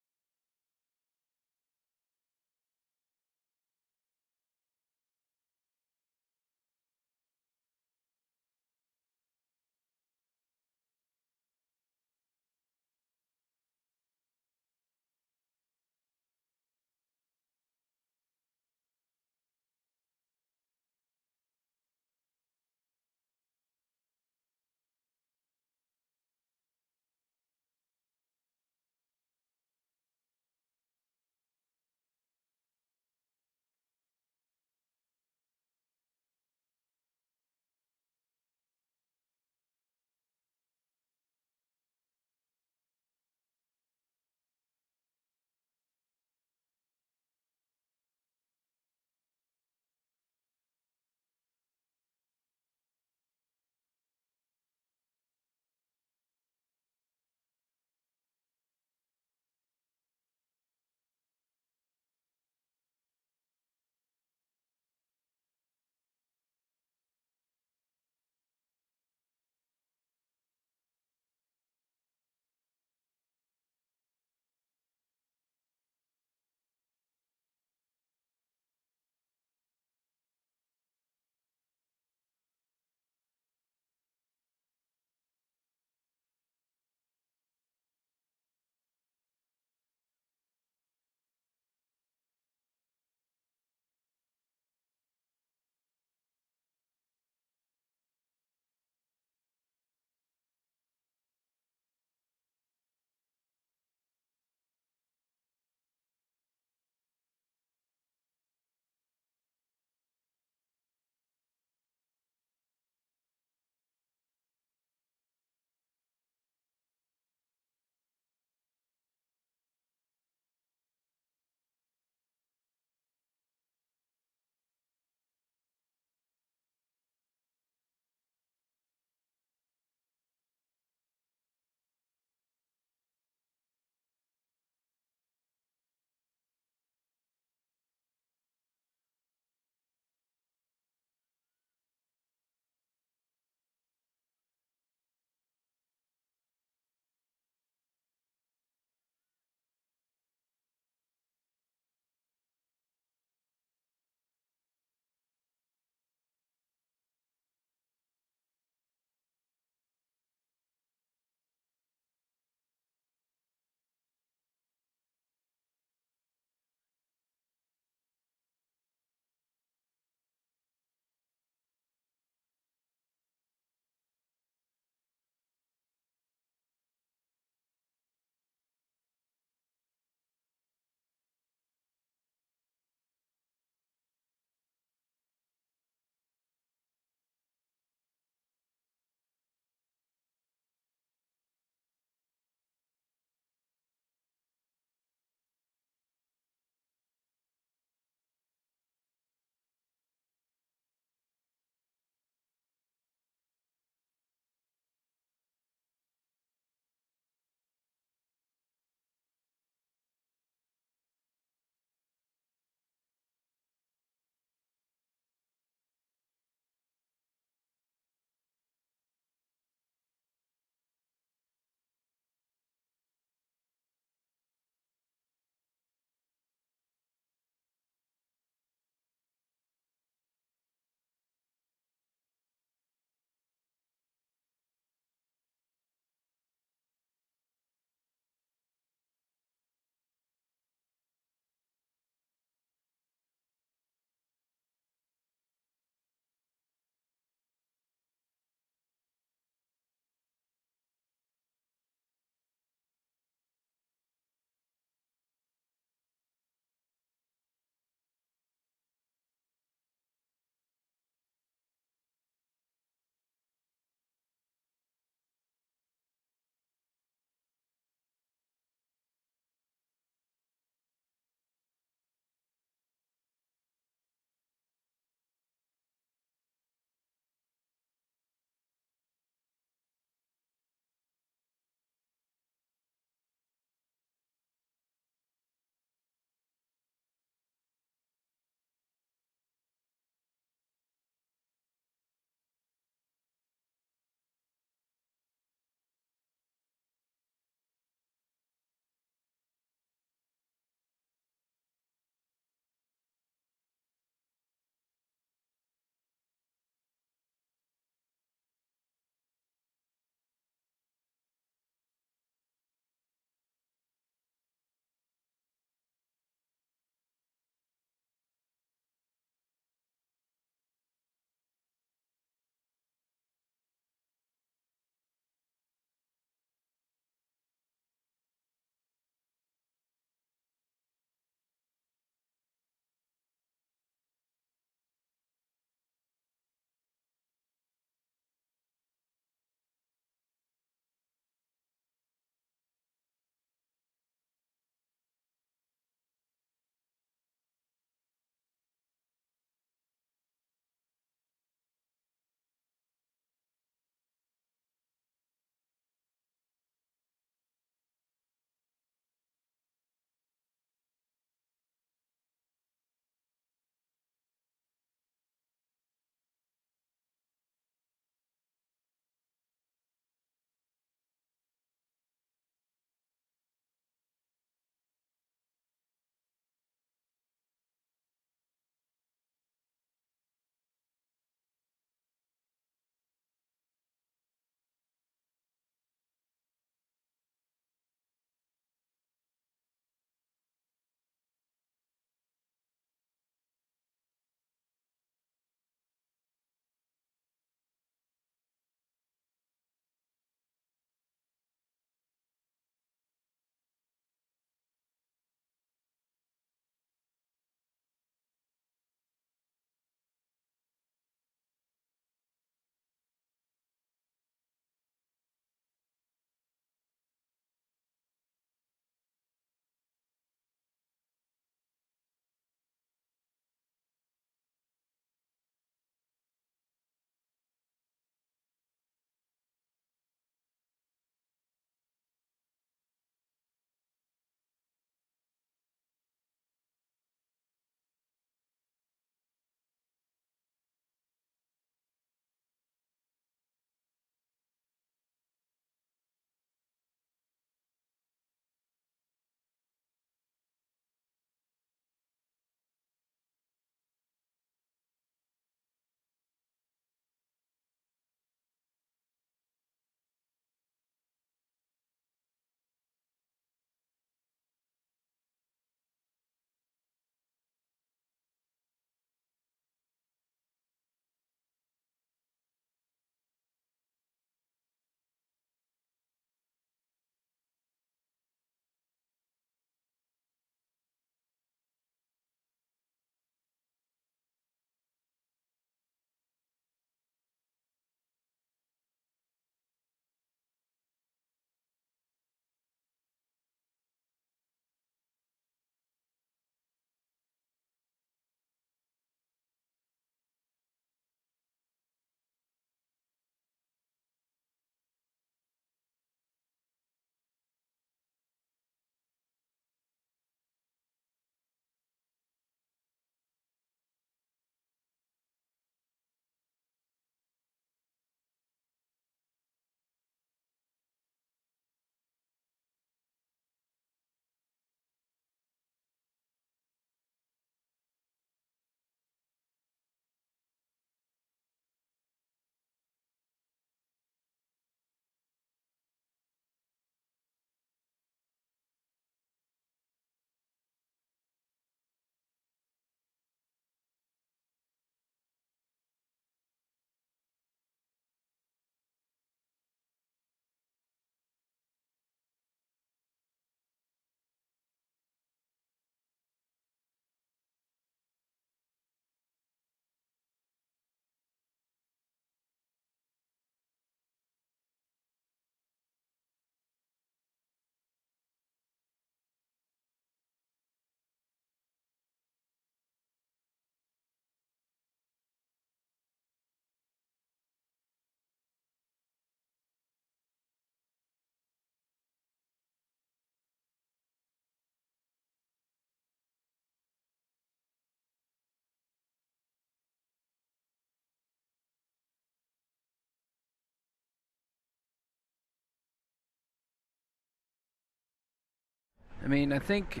I mean, I think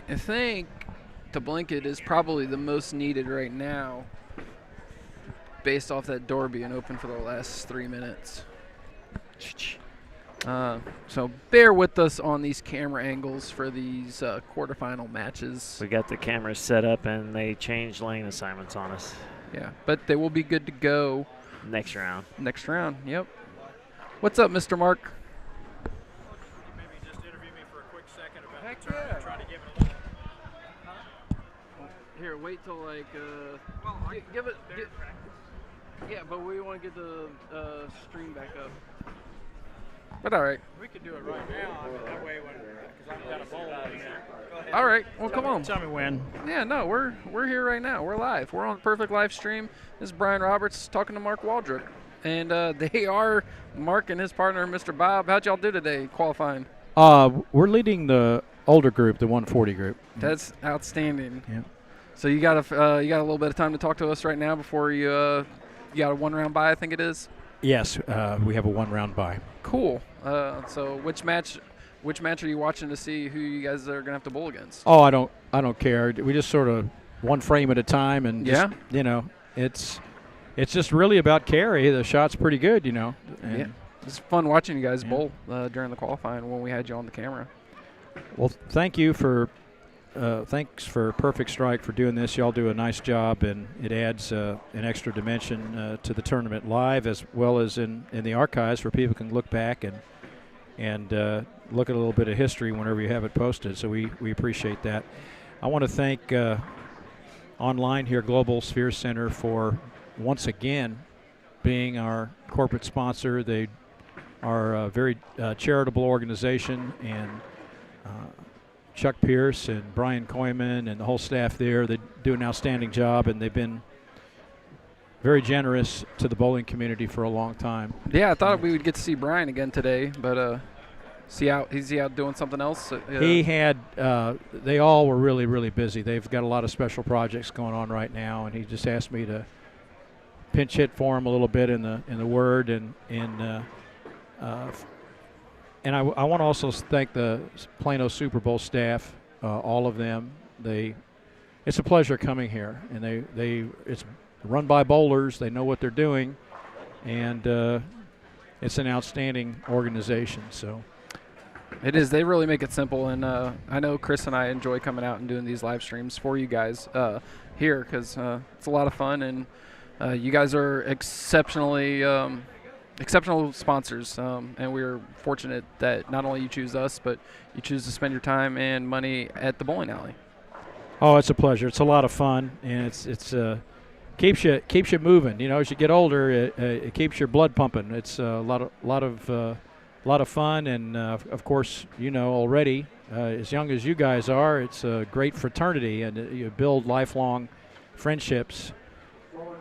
to blanket is probably the most needed right now, based off that door being open for the last 3 minutes. So bear with us on these camera angles for these quarterfinal matches. We got the cameras set up and they changed lane assignments on us. Yeah, but they will be good to go Next round. next round. Yep. What's up, Mr. Mark? Maybe just interview me for a quick second about Heck the tournament. yeah. Try to give it a little. Here, wait till like Well, give it. Yeah, but we want to get the stream back up. But all right. we could do it right now. I mean, that way, because I've got a bowl in there. Go ahead. All right. Well, come on. Tell me when. Yeah, no, we're here right now. We're live. We're on Perfect Live Stream. This is Brian Roberts talking to Mark Waldrip. And they are Mark and his partner, Mr. Bob. How'd y'all do today qualifying? We're leading the older group, the 140 group. That's outstanding. Yeah. So you got a little bit of time to talk to us right now before you got a 1 round bye, I think it is. Yes, we have a 1 round bye. Cool. So which match are you watching to see who you guys are gonna have to bowl against? Oh, I don't care. We just sort of one frame at a time, and just, Yeah. you know, it's just really about carry. The shot's pretty good, you know. And Yeah. It's fun watching you guys Yeah. bowl during the qualifying when we had you on the camera. Well, thank you for thanks for Perfect Strike for doing this. Y'all do a nice job, and it adds an extra dimension to the tournament live as well as in the archives where people can look back and look at a little bit of history whenever you have it posted. So we appreciate that. I want to thank online here Global Sphere Center for once again being our corporate sponsor. They are a very charitable organization, and Chuck Pierce and Brian Koyman and the whole staff there, they do an outstanding job, and they've been very generous to the bowling community for a long time. Yeah, I thought we would get to see Brian again today, but is he out doing something else? He had they all were really, really busy. They've got a lot of special projects going on right now, and he just asked me to pinch hit for him a little bit in the Word, and I want to also thank the Plano Super Bowl staff, all of them. It's a pleasure coming here, and it's run by bowlers. They know what they're doing, and it's an outstanding organization. So It is. They really make it simple, and I know Chris and I enjoy coming out and doing these live streams for you guys here because it's a lot of fun, and you guys are exceptional sponsors, and we're fortunate that not only you choose us, but you choose to spend your time and money at the bowling alley. Oh, it's a pleasure. It's a lot of fun, and it's keeps you moving. You know, as you get older, it keeps your blood pumping. It's a lot of fun, and of course, you know already, as young as you guys are, it's a great fraternity, and you build lifelong friendships.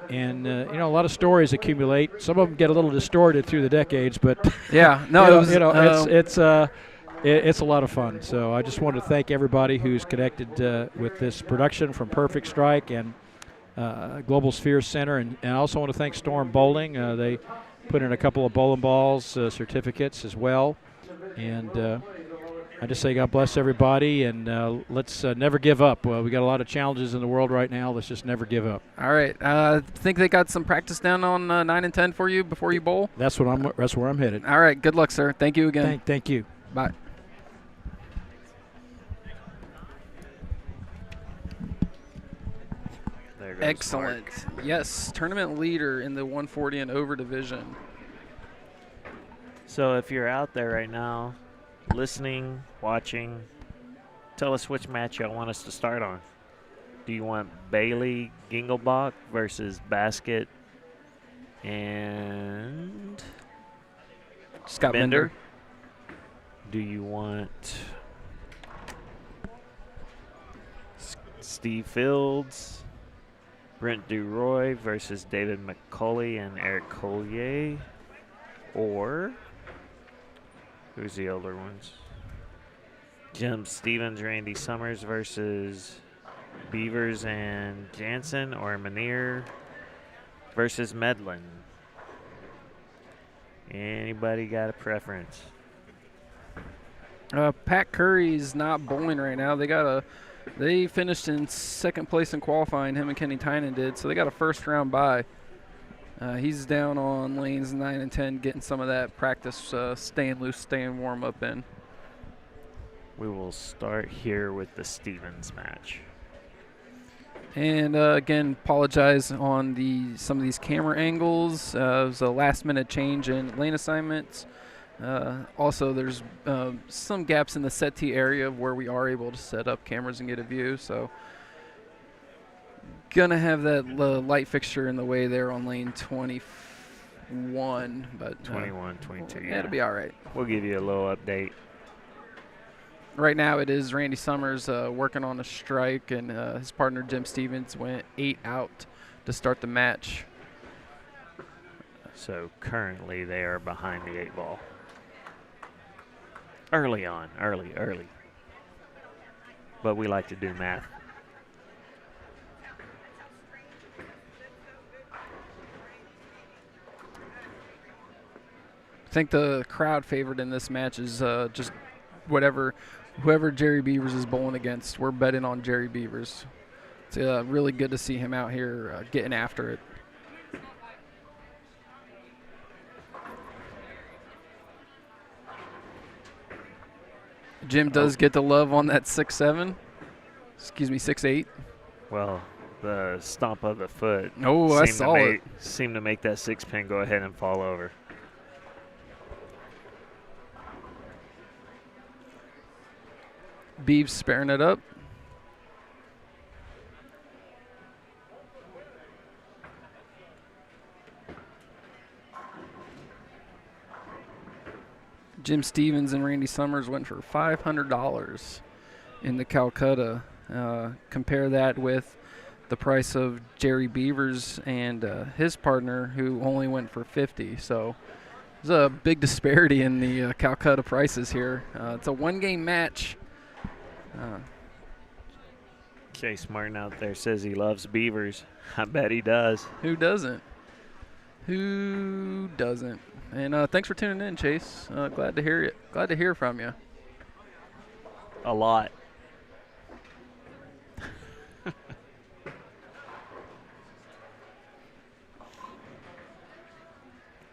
And you know, a lot of stories accumulate. Some of them get a little distorted through the decades, but Yeah, no, it's a lot of fun. So I just want to thank everybody who's connected with this production from Perfect Strike and Global Sphere Center, and I also want to thank Storm Bowling. They put in a couple of bowling balls certificates as well, and I just say God bless everybody, and let's never give up. Well, we got a lot of challenges in the world right now. Let's just never give up. All right. Think they got some practice down on 9 and 10 for you before you bowl? That's where I'm headed. All right. Good luck, sir. Thank you again. Thank you. Bye. There goes Excellent. Mark. Yes, tournament leader in the 140 and over division. So if you're out there right now, listening, watching, tell us which match y'all want us to start on. Do you want Bailey Gingelbach versus Basket and Scott Bender? Bender. Do you want Steve Fields, Brent DuRoy versus David McCulley and Eric Collier? Or who's the older ones? Jim Stevens, Randy Summers versus Beavers and Jansen, or Manier versus Medlin? Anybody got a preference? Pat Curry's not bowling right now. They finished in second place in qualifying. Him and Kenny Tynan did, so they got a first round bye. He's down on lanes 9 and 10, getting some of that practice, staying loose, staying warm up in. We will start here with the Stevens match. And again, apologize on some of these camera angles. It was a last-minute change in lane assignments. Also, there's some gaps in the settee area where we are able to set up cameras and get a view. So, gonna have that light fixture in the way there on lane 21, but 21, 22. Yeah, it'll be all right. We'll give you a little update. Right now, it is Randy Summers working on a strike, and his partner Jim Stevens went 8 out to start the match. So currently they are behind the 8 ball. Early on, early. But we like to do math. I think the crowd favorite in this match is just whoever Jerry Beavers is bowling against. We're betting on Jerry Beavers. It's really good to see him out here getting after it. Jim does get the love on that 6'7". Excuse me, 6'8". Well, the stomp of the foot Oh, I saw it. Seemed to make that 6-pin go ahead and fall over. Beeves sparing it up. Jim Stevens and Randy Summers went for $500 in the Calcutta. Compare that with the price of Jerry Beavers and his partner, who only went for $50. So there's a big disparity in the Calcutta prices here. It's a one-game match. Chase Martin out there says he loves beavers. I bet he does. Who doesn't? Who doesn't? And thanks for tuning in, Chase. Glad to hear it. Glad to hear from you. A lot.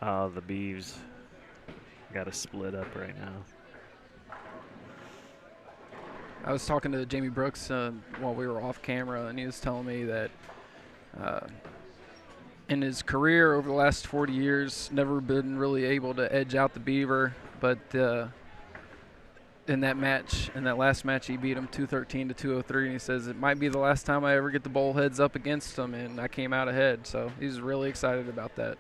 Oh, the beeves got to split up right now. I was talking to Jamie Brooks while we were off camera, and he was telling me that in his career over the last 40 years, never been really able to edge out the beaver, but in that last match, he beat him 213 to 203, and he says it might be the last time I ever get the bowl heads up against him, and I came out ahead. So he's really excited about that.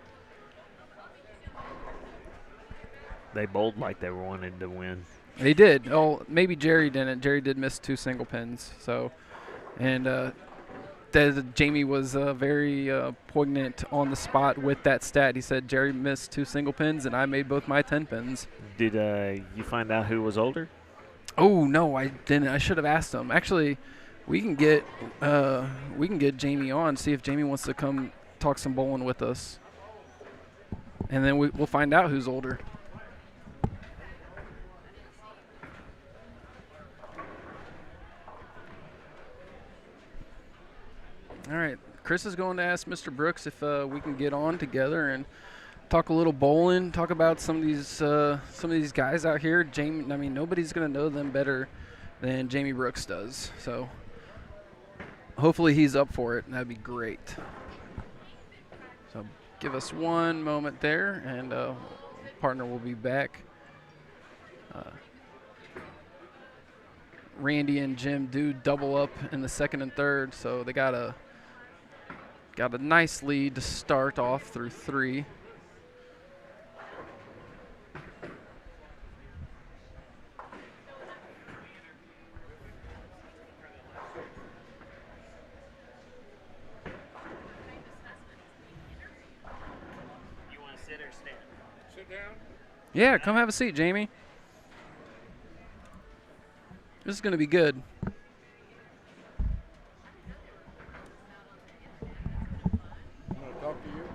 They bowled like they wanted to win. They did. Oh, maybe Jerry didn't. Jerry did miss 2 single pins. So, and Jamie was very poignant on the spot with that stat. He said Jerry missed 2 single pins, and I made both my 10 pins. Did you find out who was older? Oh no, I didn't. I should have asked him. Actually, we can get Jamie on, see if Jamie wants to come talk some bowling with us, and then we'll find out who's older. All right, Chris is going to ask Mr. Brooks if we can get on together and talk a little bowling, talk about some of these guys out here. Jamie, I mean, nobody's going to know them better than Jamie Brooks does. So hopefully he's up for it, and that'd be great. So give us one moment there, and partner will be back. Randy and Jim do double up in the second and third, so they got a nice lead to start off through 3. You want to sit or stand? Sit down. Yeah, come have a seat, Jamie. This is going to be good.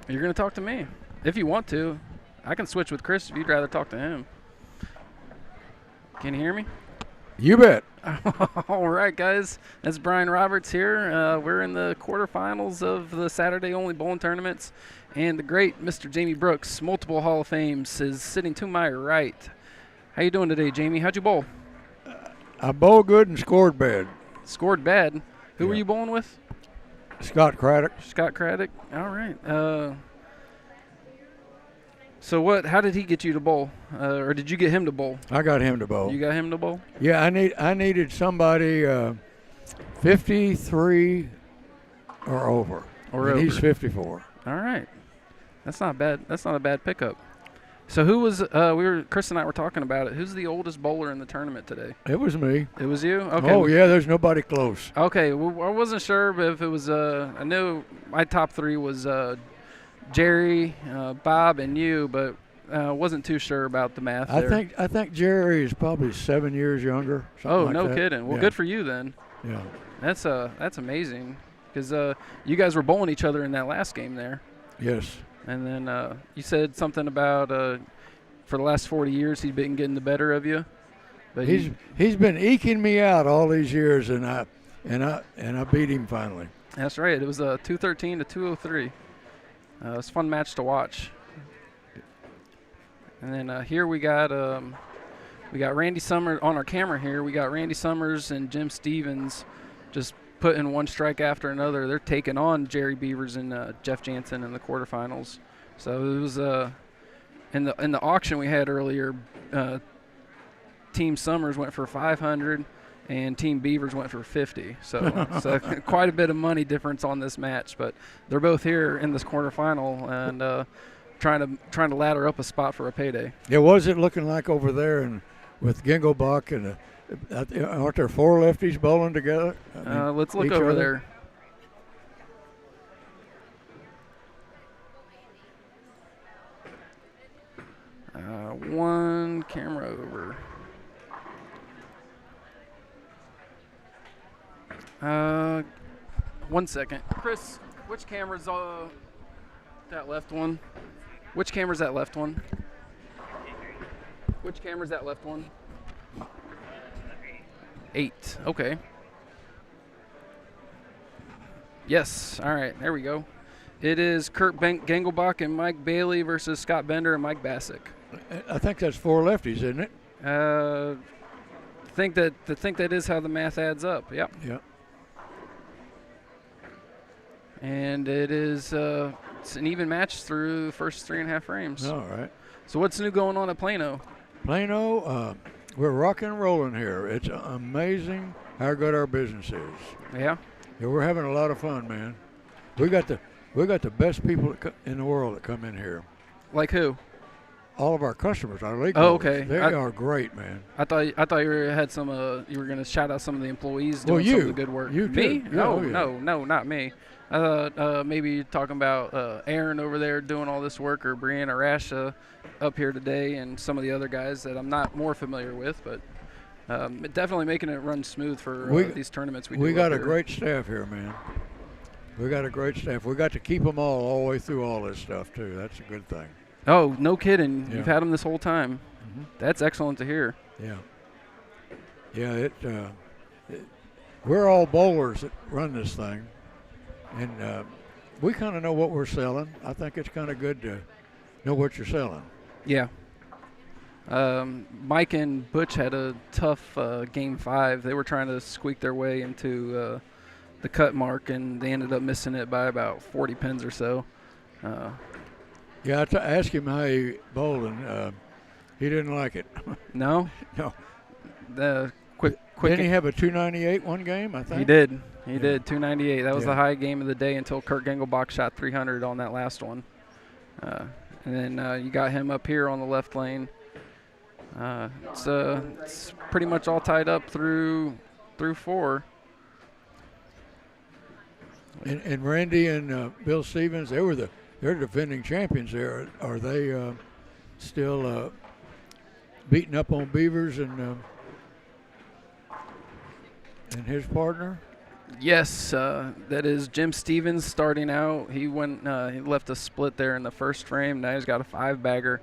You're going to talk to me. If you want to. I can switch with Chris if you'd rather talk to him. Can you hear me? You bet. All right, guys. That's Brian Roberts here. We're in the quarterfinals of the Saturday-only bowling tournaments, and the great Mr. Jamie Brooks, multiple Hall of Fames, is sitting to my right. How you doing today, Jamie? How'd you bowl? I bowled good and scored bad. Scored bad. Who were Yeah. you bowling with? Scott Craddock. Scott Craddock. All right. So what? How did he get you to bowl, or did you get him to bowl? I got him to bowl. You got him to bowl. Yeah, I needed somebody 53 or over. Or and he's over. 54. All right. That's not bad. That's not a bad pickup. So who was? Chris and I were talking about it. Who's the oldest bowler in the tournament today? It was me. It was you. Okay. Oh yeah, there's nobody close. Okay. Well, I wasn't sure if it was. I knew my top three was Jerry, Bob, and you, but wasn't too sure about the math there. I think Jerry is probably 7 years younger. Oh, like no that. kidding. Well, Yeah. good for you then. Yeah. That's amazing, because you guys were bowling each other in that last game there, Yes. and then you said something about for the last 40 years he'd been getting the better of you. But He's been eking me out all these years, and I beat him finally. That's right. It was 213 to 203. It was a fun match to watch. And then here we got Randy Summers on our camera here. We got Randy Summers and Jim Stevens just putting one strike after another. They're taking on Jerry Beavers and Jeff Jansen in the quarterfinals. So it was in the auction we had earlier. Team Summers went for 500. And Team Beavers went for 50. So quite a bit of money difference on this match. But they're both here in this quarterfinal and trying to ladder up a spot for a payday. Yeah, what's it looking like over there and with Gingelbach and aren't there four lefties bowling together? I mean, Let's look each over other? there. One camera over. 1 second. Chris, which camera's that left one? Which camera's that left one? Which camera's that left one? 8. Okay. Yes. All right. There we go. It is Kurt Gengelbach and Mike Bailey versus Scott Bender and Mike Bassick. I think that's four lefties, isn't it? Think that is how the math adds up. Yep. Yeah. And it is it's an even match through the first 3.5 frames. All right. So what's new going on at Plano? Plano, we're rocking and rolling here. It's amazing how good our business is. Yeah. Yeah, we're having a lot of fun, man. We got the best people in the world that come in here. Like who? All of our customers, our league Oh, holders, okay. They are great, man. I thought you had some. You were gonna shout out some of the employees doing Well, some of the good work. You Me? too. Yeah, No, oh, yeah. no, not me. I thought maybe you're talking about Aaron over there doing all this work, or Brianna Rasha up here today, and some of the other guys that I'm not more familiar with, but definitely making it run smooth for these tournaments we do. We got up a here. great staff here, man. We got a great staff. We got to keep them all the way through all this stuff too. That's a good thing. Oh, no kidding. Yeah. You've had them this whole time. Mhm. That's excellent to hear. Yeah. Yeah, we're all bowlers that run this thing, and we kind of know what we're selling. I think it's kind of good to know what you're selling. Yeah. Mike and Butch had a tough game 5. They were trying to squeak their way into the cut mark, and they ended up missing it by about 40 pins or so. Yeah, I asked him how he bowled, and he didn't like it. No? No. The quick. Didn't he have a 298 one game, I think? He did. He Yeah. did. 298. That was Yeah. the high game of the day until Kurt Gengelbach shot 300 on that last one. And then you got him up here on the left lane. It's pretty much all tied up through 4. And Randy and Bill Stevens, they're defending champions there. Are they still beating up on Beavers and his partner? Yes, that is Jim Stevens starting out. He went. He left a split there in the first frame. Now he's got a 5-bagger,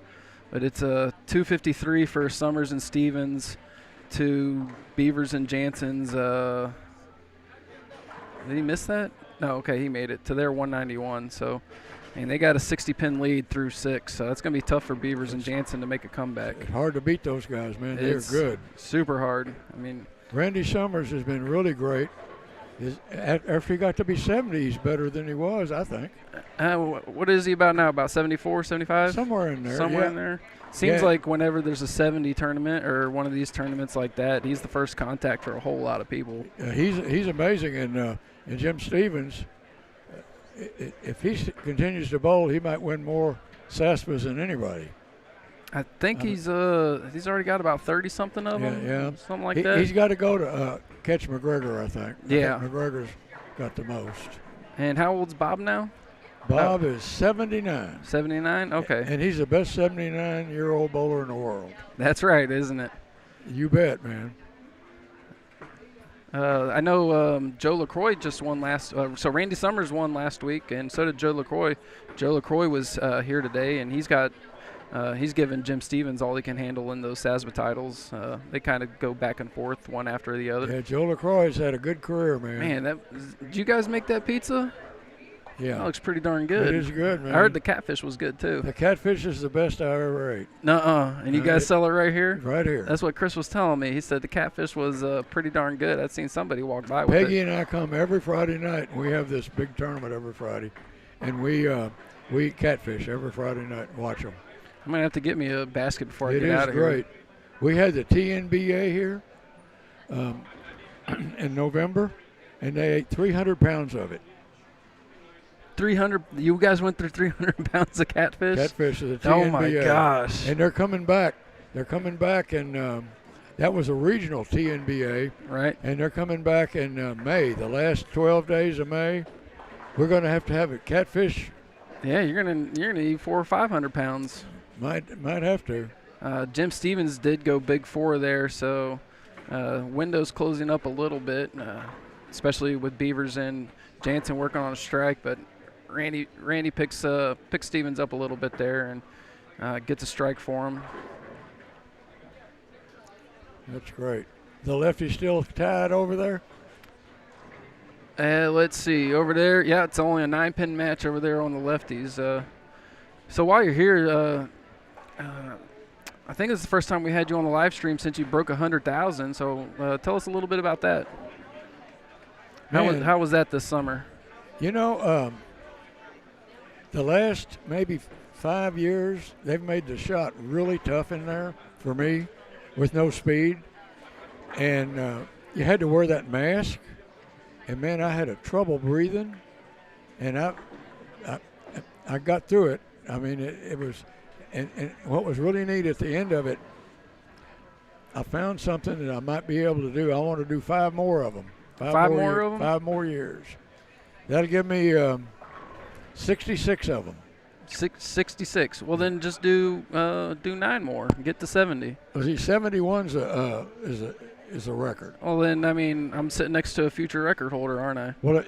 but it's a 253 for Summers and Stevens, to Beavers and Jansen's. Did he miss that? No, okay, he made it to their 191. So, and they got a 60-pin lead through 6. So that's going to be tough for Beavers and Jansen to make a comeback. It's hard to beat those guys, man. They're It's good. Super hard. I mean, Randy Summers has been really great. After he got to be 70, he's better than he was, I think. what is he about now? About 74, 75? Somewhere in there. Somewhere yeah. in there. Seems Yeah. like whenever there's a 70 tournament or one of these tournaments like that, he's the first contact for a whole lot of people. He's amazing, and Jim Stevens, if he continues to bowl, he might win more SASPAs than anybody. I think he's already got about 30 something of them. Yeah. Something like that. He's got to go to catch McGregor, I think. Yeah. I think McGregor's got the most. And how old's Bob now? Bob is 79. 79? Okay. And he's the best 79-year-old bowler in the world. That's right, isn't it? You bet, man. I know Joe LaCroix just won last. So Randy Summers won last week, and so did Joe LaCroix. Joe LaCroix was here today, and he's given Jim Stevens all he can handle in those SASBA titles. They kind of go back and forth, one after the other. Yeah, Joe LaCroix's had a good career, man. Man, did you guys make that pizza? Yeah. That looks pretty darn good. It is good, man. I heard the catfish was good too. The catfish is the best I ever ate. Nuh-uh. And you guys sell it right here? Right here. That's what Chris was telling me. He said the catfish was pretty darn good. I'd seen somebody walk by with Peggy it. and I come every Friday night. We have this big tournament every Friday, and we eat catfish every Friday night and watch them. I'm going to have to get me a basket before I It get out of is here. great. We had the TNBA here in November, and they ate 300 pounds of it. 300. You guys went through 300 pounds of catfish? Catfish is the TNBA. Oh, my gosh. And they're coming back. They're coming back, and that was a regional TNBA. Right. And they're coming back in May, the last 12 days of May. We're going to have it. Catfish Yeah, you're gonna eat 400 or 500 pounds. might have to. Jim Stevens did go big 4 there, so windows closing up a little bit, especially with Beavers and Jansen working on a strike. But Randy picks Stevens up a little bit there and gets a strike for him. That's great. The lefty's still tied over there? Let's see. Over there, yeah, it's only a 9-pin match over there on the lefties. So while you're here, I think it's the first time we had you on the live stream since you broke 100,000. So tell us a little bit about that. How was that this summer? You know, the last maybe 5 years, they've made the shot really tough in there for me with no speed. And you had to wear that mask. And, man, I had a trouble breathing. And I got through it. I mean, it was – and what was really neat at the end of it, I found something that I might be able to do. I want to do 5 more of them. 5 more of them? 5 more years. That'll give me 66 of them. 66. Well, then just do 9 more. Get to 70. Well, see, 71's is a record. Well, then, I mean, I'm sitting next to a future record holder, aren't I? Well,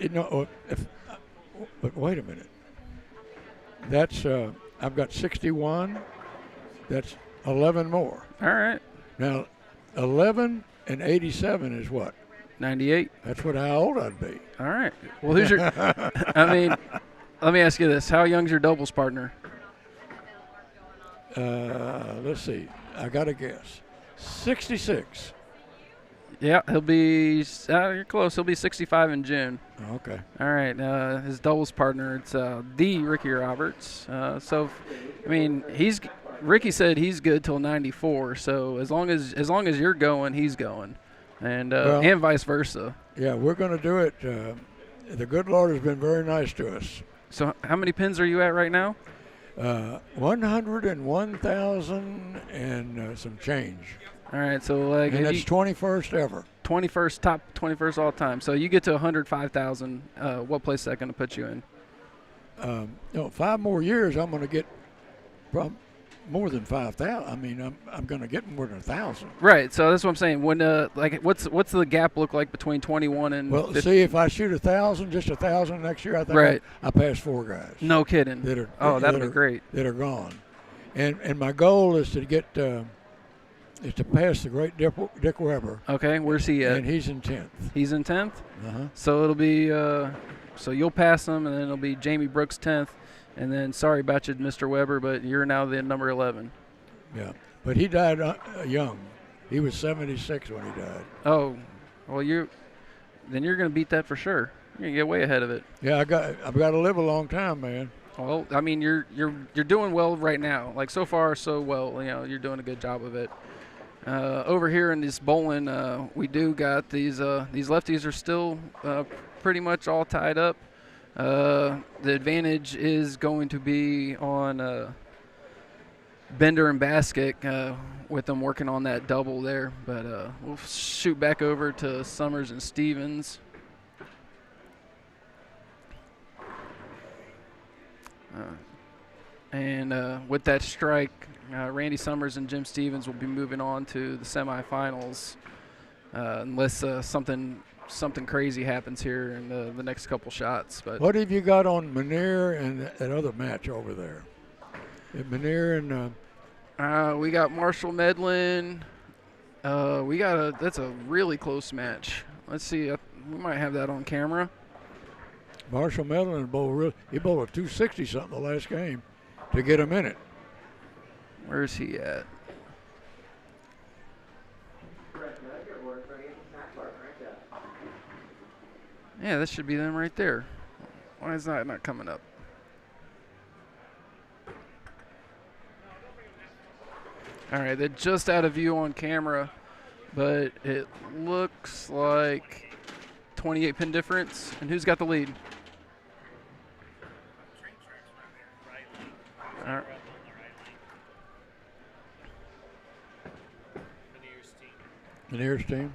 but wait a minute. That's I've got 61. That's 11 more. All right. Now, 11 and 87 is what? 98. That's how old I'd be. All right. Well, who's your – I mean, let me ask you this. How young's your doubles partner? Let's see. I got to guess. 66. Yeah, he'll be you're close. He'll be 65 in June. Okay. All right. His doubles partner, it's the Ricky Roberts. So, I mean, Ricky said he's good till 94. So as long as you're going, he's going, and vice versa. Yeah, we're going to do it. The good Lord has been very nice to us. So how many pins are you at right now? 101,000 and some change. All right, so like And that's 21st ever. 21st, top 21st all time. So you get to 105,000. What place is that going to put you in? 5 more years, I'm going to get more than 5,000. I mean, I'm going to get more than 1,000. Right. So that's what I'm saying. When what's the gap look like between 21 and? Well, 50? see, if I shoot 1,000, just 1,000 next year, I think Right. I pass 4 guys. No kidding. That'll be great. That are gone, and my goal is to get is to pass the great Dick Weber, Okay, where's he at? and he's in 10th. He's in 10th? Uh-huh. So it'll be so you'll pass him, and then it'll be Jamie Brooks 10th, and then sorry about you, Mr. Weber, but you're now the number 11. Yeah, but he died young. He was 76 when he died. Oh, well you're gonna beat that for sure. You're gonna get way ahead of it. Yeah, I've got to live a long time, man. Well, I mean you're doing well right now. Like so far so well. You know you're doing a good job of it. Over here in this bowling, we do got these lefties are still pretty much all tied up. The advantage is going to be on Bender and Basket with them working on that double there. But we'll shoot back over to Summers and Stevens. And with that strike, Randy Summers and Jim Stevens will be moving on to the semifinals unless something crazy happens here in the next couple shots. But What have you got on Manier and that other match over there? Manier and we got Marshall Medlin. That's a really close match. Let's see. We might have that on camera. Marshall Medlin he bowled a 260 something the last game to get him in it. Where's he at? Yeah, that should be them right there. Why is that not coming up? All right, they're just out of view on camera, but it looks like 28 pin difference. And who's got the lead? All right. Manier's team.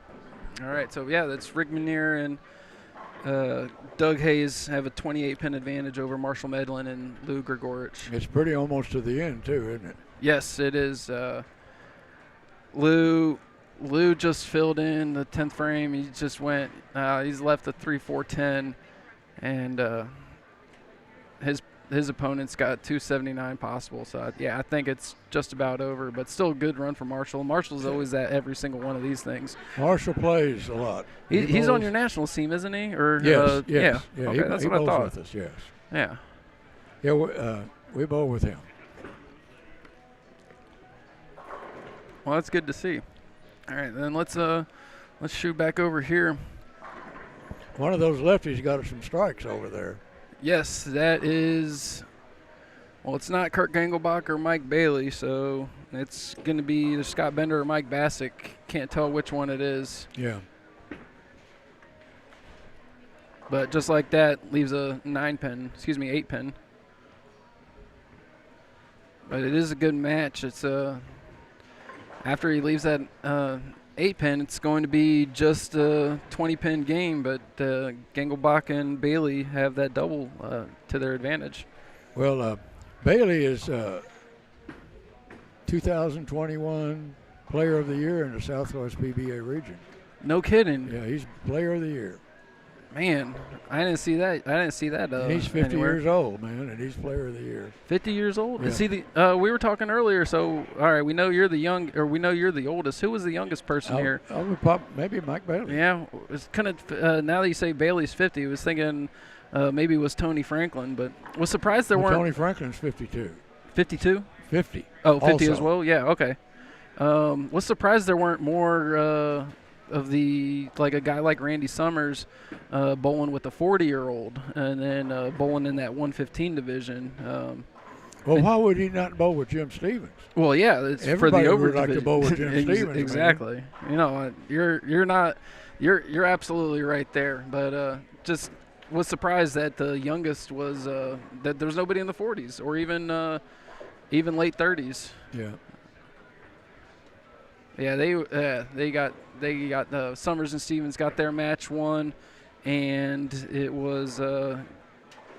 All right, so yeah, that's Rick Manier and Doug Hayes have a 28 pin advantage over Marshall Medlin and Lou Grigorich. It's pretty almost to the end too, isn't it? Yes, it is. Lou just filled in the 10th frame. He just went. He's left the 3-4-10, and his opponent's got 279 possible. So I think it's just about over, but still a good run for Marshall. Marshall's always at every single one of these things. Marshall plays a lot. He's on your national team, isn't he? Or yes. Yeah. Okay, that's he what I bowls thought. with us. Yes. Yeah. Yeah, we bowl with him. Well, that's good to see. All right, then let's shoot back over here. One of those lefties got some strikes over there. Yes, that is. Well, it's not Kurt Gangelbach or Mike Bailey, so it's going to be either Scott Bender or Mike Bassick. Can't tell which one it is. Yeah. But just like that, leaves a 8 pin. But it is a good match. It's after he leaves that 8 pin, it's going to be just a 20 pin game. But Gangelbach and Bailey have that double to their advantage. Well, Bailey is 2021 Player of the Year in the Southwest PBA region. No kidding. Yeah, he's Player of the Year. Man, I didn't see that. And he's 50 anywhere. years old, man, and he's Player of the Year. 50 years old. Yeah. Is he the? We were talking earlier. So all right, we know you're the oldest. Who was the youngest person here? I would maybe Mike Bailey. Yeah, it's kind of now that you say Bailey's 50, I was thinking maybe it was Tony Franklin, but was surprised there weren't. Tony Franklin's 52. 52. 50. Oh, 50 also. as well. Yeah. Okay. Was surprised there weren't more of the like a guy like Randy Summers bowling with a 40-year-old and then bowling in that 115 division. Well, why would he not bowl with Jim Stevens? Well, yeah, it's Everybody for the over would like to division. bowl with Jim Stevens. Exactly. Man. You know, you're absolutely right there. But just was surprised that the youngest was that there was nobody in the 40s or even late 30s. Yeah. Yeah, they got Summers and Stevens got their match won, and it was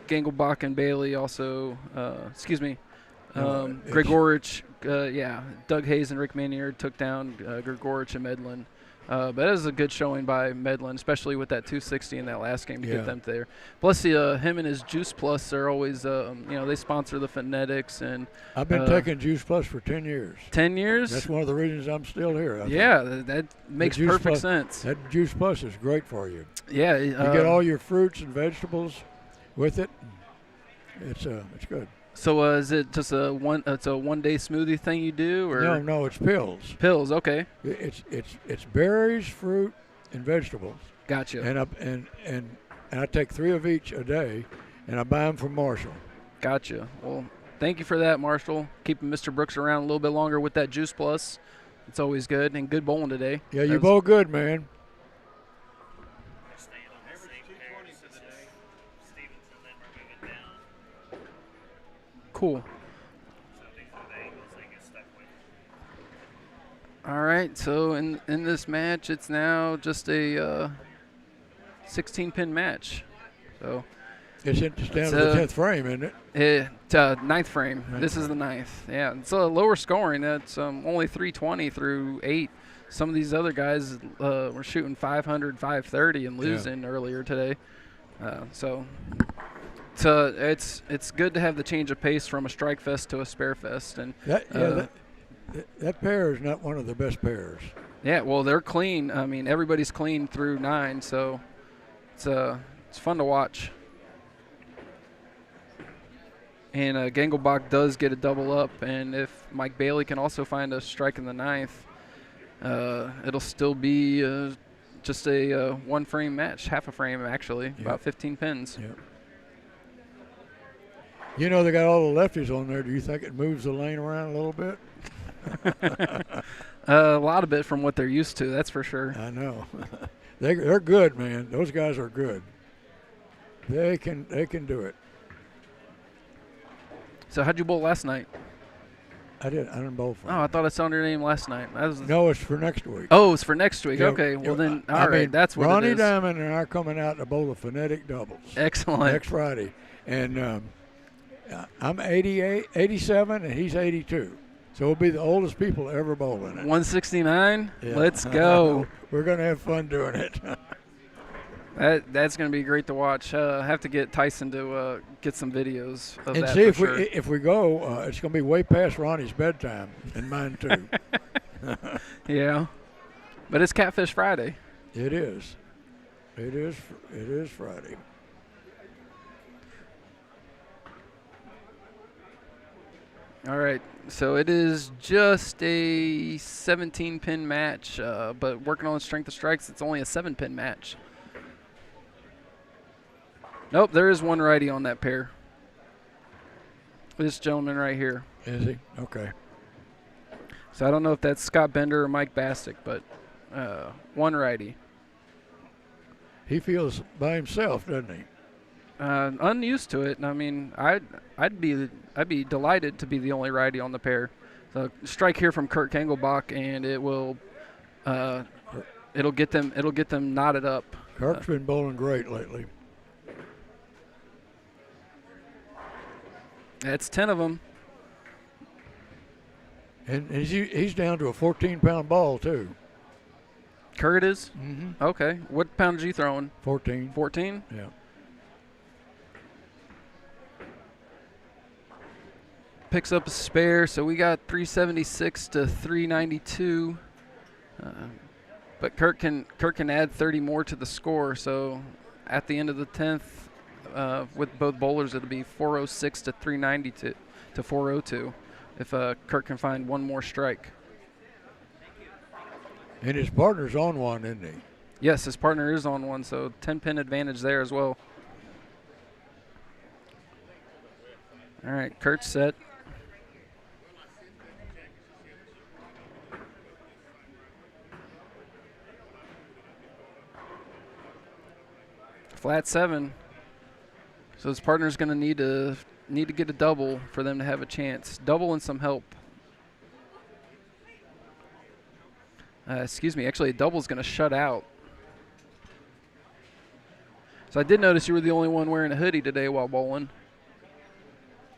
Gangelbach and Bailey also. Grigorich. Doug Hayes and Rick Manier took down Grigorich and Medlin But it was a good showing by Medlin, especially with that 260 in that last game to Yeah. get them there. Plus, him and his Juice Plus are always, they sponsor the Phonetics. And I've been taking Juice Plus for 10 years. 10 years? That's one of the reasons I'm still here. I Yeah, think. that makes Juice perfect Plus- sense. That Juice Plus is great for you. Yeah. You get all your fruits and vegetables with it. It's good. So is it just it's a one-day smoothie thing you do, or No, it's pills. pills? Okay, It's berries, fruit, and vegetables. gotcha. And I take 3 of each a day, and I buy them from Marshall. Gotcha. Well, thank you for that, Marshall. Keeping Mr. Brooks around a little bit longer with that Juice Plus. It's always good, and good bowling today. Yeah, you That was- both good, man. Staying on the same pair as Stevens, and then we're moving down. Cool. So these are the angles they get stuck with. All right, so in this match, it's now just a 16-pin match. So It's down It's, to the 10th frame, isn't it? ninth frame. This is the ninth. Yeah, it's a lower scoring. That's only 320 through 8. Some of these other guys were shooting 500, 530 and losing earlier today. So it's good to have the change of pace from a strike fest to a spare fest. And That pair is not one of the best pairs. yeah, well, they're clean. I mean, everybody's clean through 9, so it's fun to watch. And Gengelbach does get a double up, and if Mike Bailey can also find a strike in the 9th, it'll still be just a one-frame match, half a frame actually, about 15 pins. Yeah. You know, they got all the lefties on there. Do you think it moves the lane around a little bit? A lot of it from what they're used to, that's for sure. I know. They're good, man. Those guys are good. They can do it. So how'd you bowl last night? I didn't bowl for Oh, I thought I saw your name last night. No, it's for next week. Oh, it's for next week. Yeah, Okay, well then, I all right, mean, that's what Ronnie it is. Diamond and I are coming out to bowl the phonetic doubles Excellent. next Friday. And I'm 87, and he's 82. So we'll be the oldest people ever bowling it. 169. Yeah. Let's go. We're going to have fun doing it. That's going to be great to watch. I have to get Tyson to get some videos of And that see for if we go, it's going to be way past Ronnie's bedtime and mine too. Yeah, but it's Catfish Friday. It is. It is Friday. All right, so it is just a 17-pin match, but working on strength of strikes, it's only a 7-pin match. Nope, there is one righty on that pair. This gentleman right here. Is he? Okay. So I don't know if that's Scott Bender or Mike Bastick, but one righty. He feels by himself, doesn't he? Unused to it. I mean, I'd be delighted to be the only righty on the pair. So strike here from Kurt Kengelbach, and it'll get them knotted up. Kirk's been bowling great lately. That's 10 of them. And he's down to a 14-pound ball too. Kurt is? Mm-hmm. Okay. What pound are you throwing? 14. 14? Yeah. Picks up a spare, so we got 376 to 392. But Kurt can add 30 more to the score, so at the end of the 10th, with both bowlers, it'll be 406 to 392 to 402 if Kurt can find one more strike. And his partner's on one, isn't he? Yes, his partner is on one, so 10-pin advantage there as well. All right, Kurt's set. Flat 7. So his partner's going to need to get a double for them to have a chance. Double and some help. Excuse me. Actually, a double's going to shut out. So I did notice you were the only one wearing a hoodie today while bowling.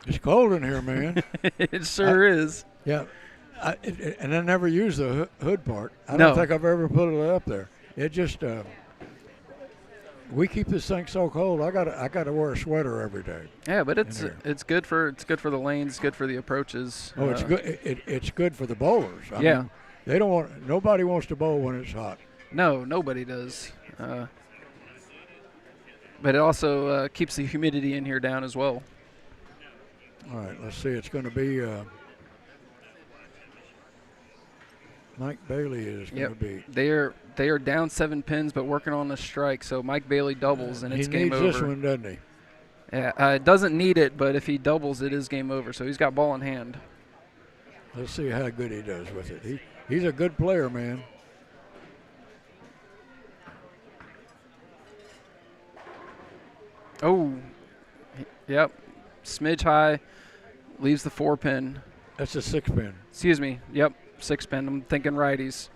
It's cold in here, man. It sure is. Yeah. And I never use the hood part. I No. don't think I've ever put it up there. It just we keep this thing so cold. I gotta wear a sweater every day. Yeah, but it's here. good for the lanes, it's good for the approaches. Oh, it's good. It's good for the bowlers. I Yeah. mean, they don't want. Nobody wants to bowl when it's hot. No, nobody does. But it also keeps the humidity in here down as well. All right, let's see. It's going to be Mike Bailey is going to be. They are down 7 pins, but working on the strike. So Mike Bailey doubles, and it's game over. He needs this one, doesn't he? Yeah, it doesn't need it, but if he doubles, it is game over. So he's got ball in hand. Let's see how good he does with it. He's a good player, man. Oh, yep. Smidge high, leaves the 4 pin. That's a 6 pin. Excuse me. Yep, 6 pin. I'm thinking righties.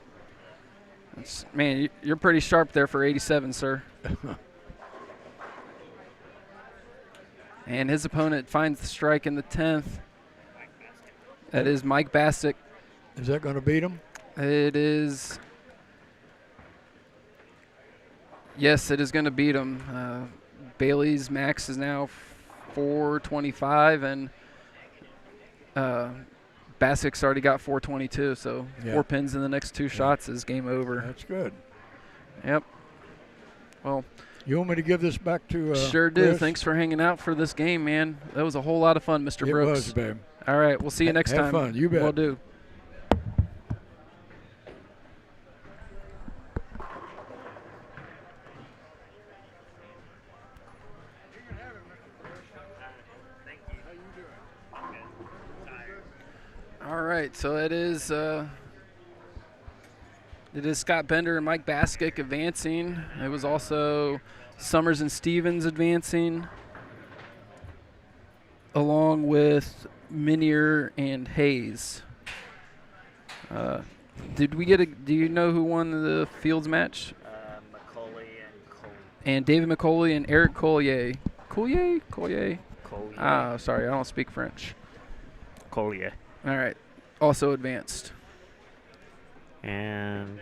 Man, you're pretty sharp there for 87, sir. And his opponent finds the strike in the 10th. That is Mike Bassick. Is that going to beat him? It is. Yes, it is going to beat him. Bailey's max is now 425, and Bassick's already got 422. So 4 pins in the next 2 shots is game over. That's good. Yep. Well, you want me to give this back to sure do. Chris? Thanks for hanging out for this game, man. That was a whole lot of fun, Mr. It Brooks. was, babe. All right, we'll see you next Have time. fun. You bet. Will do. All right, so it is Scott Bender and Mike Baskick advancing. It was also Summers and Stevens advancing, along with Minier and Hayes. Do you know who won the Fields match? McCauley and Cole. And David McCauley and Eric Collier. Collier? Collier. Ah, sorry, I don't speak French. Collier. All right, also advanced. And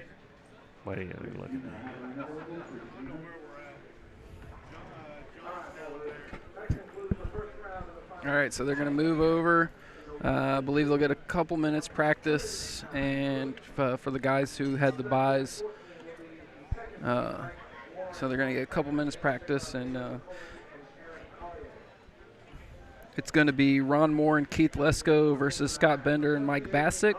what are you looking at? All right, so they're going to move over. I believe they'll get a couple minutes practice, and for the guys who had the buys. So they're going to get a couple minutes practice, and it's going to be Ron Moore and Keith Lesko versus Scott Bender and Mike Bassick.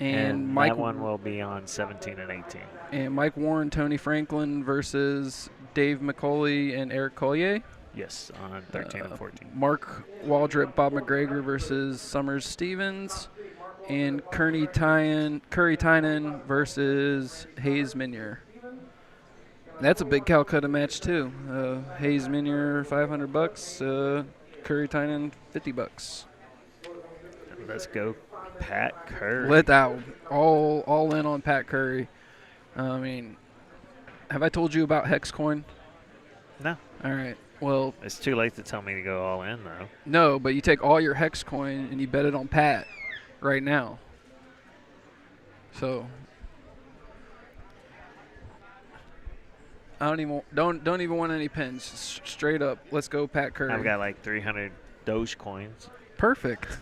And Mike, that one will be on 17 and 18. And Mike Warren, Tony Franklin versus Dave McCauley and Eric Collier. Yes, on 13 and 14. Mark Waldrip, Bob McGregor versus Summers Stevens. And Curry Tynan versus Hayes Minier. That's a big Calcutta match too. Hayes Minier $500, Curry Tynan $50. Let's go, Pat Curry. Let out all in on Pat Curry. I mean, have I told you about Hex Coin? No. All right. Well, It's too late to tell me to go all in, though. no, but you take all your Hex Coin and you bet it on Pat right now. So I don't even want any pins. Straight up, let's go Pat Curry. I've got like 300 Doge coins. Perfect.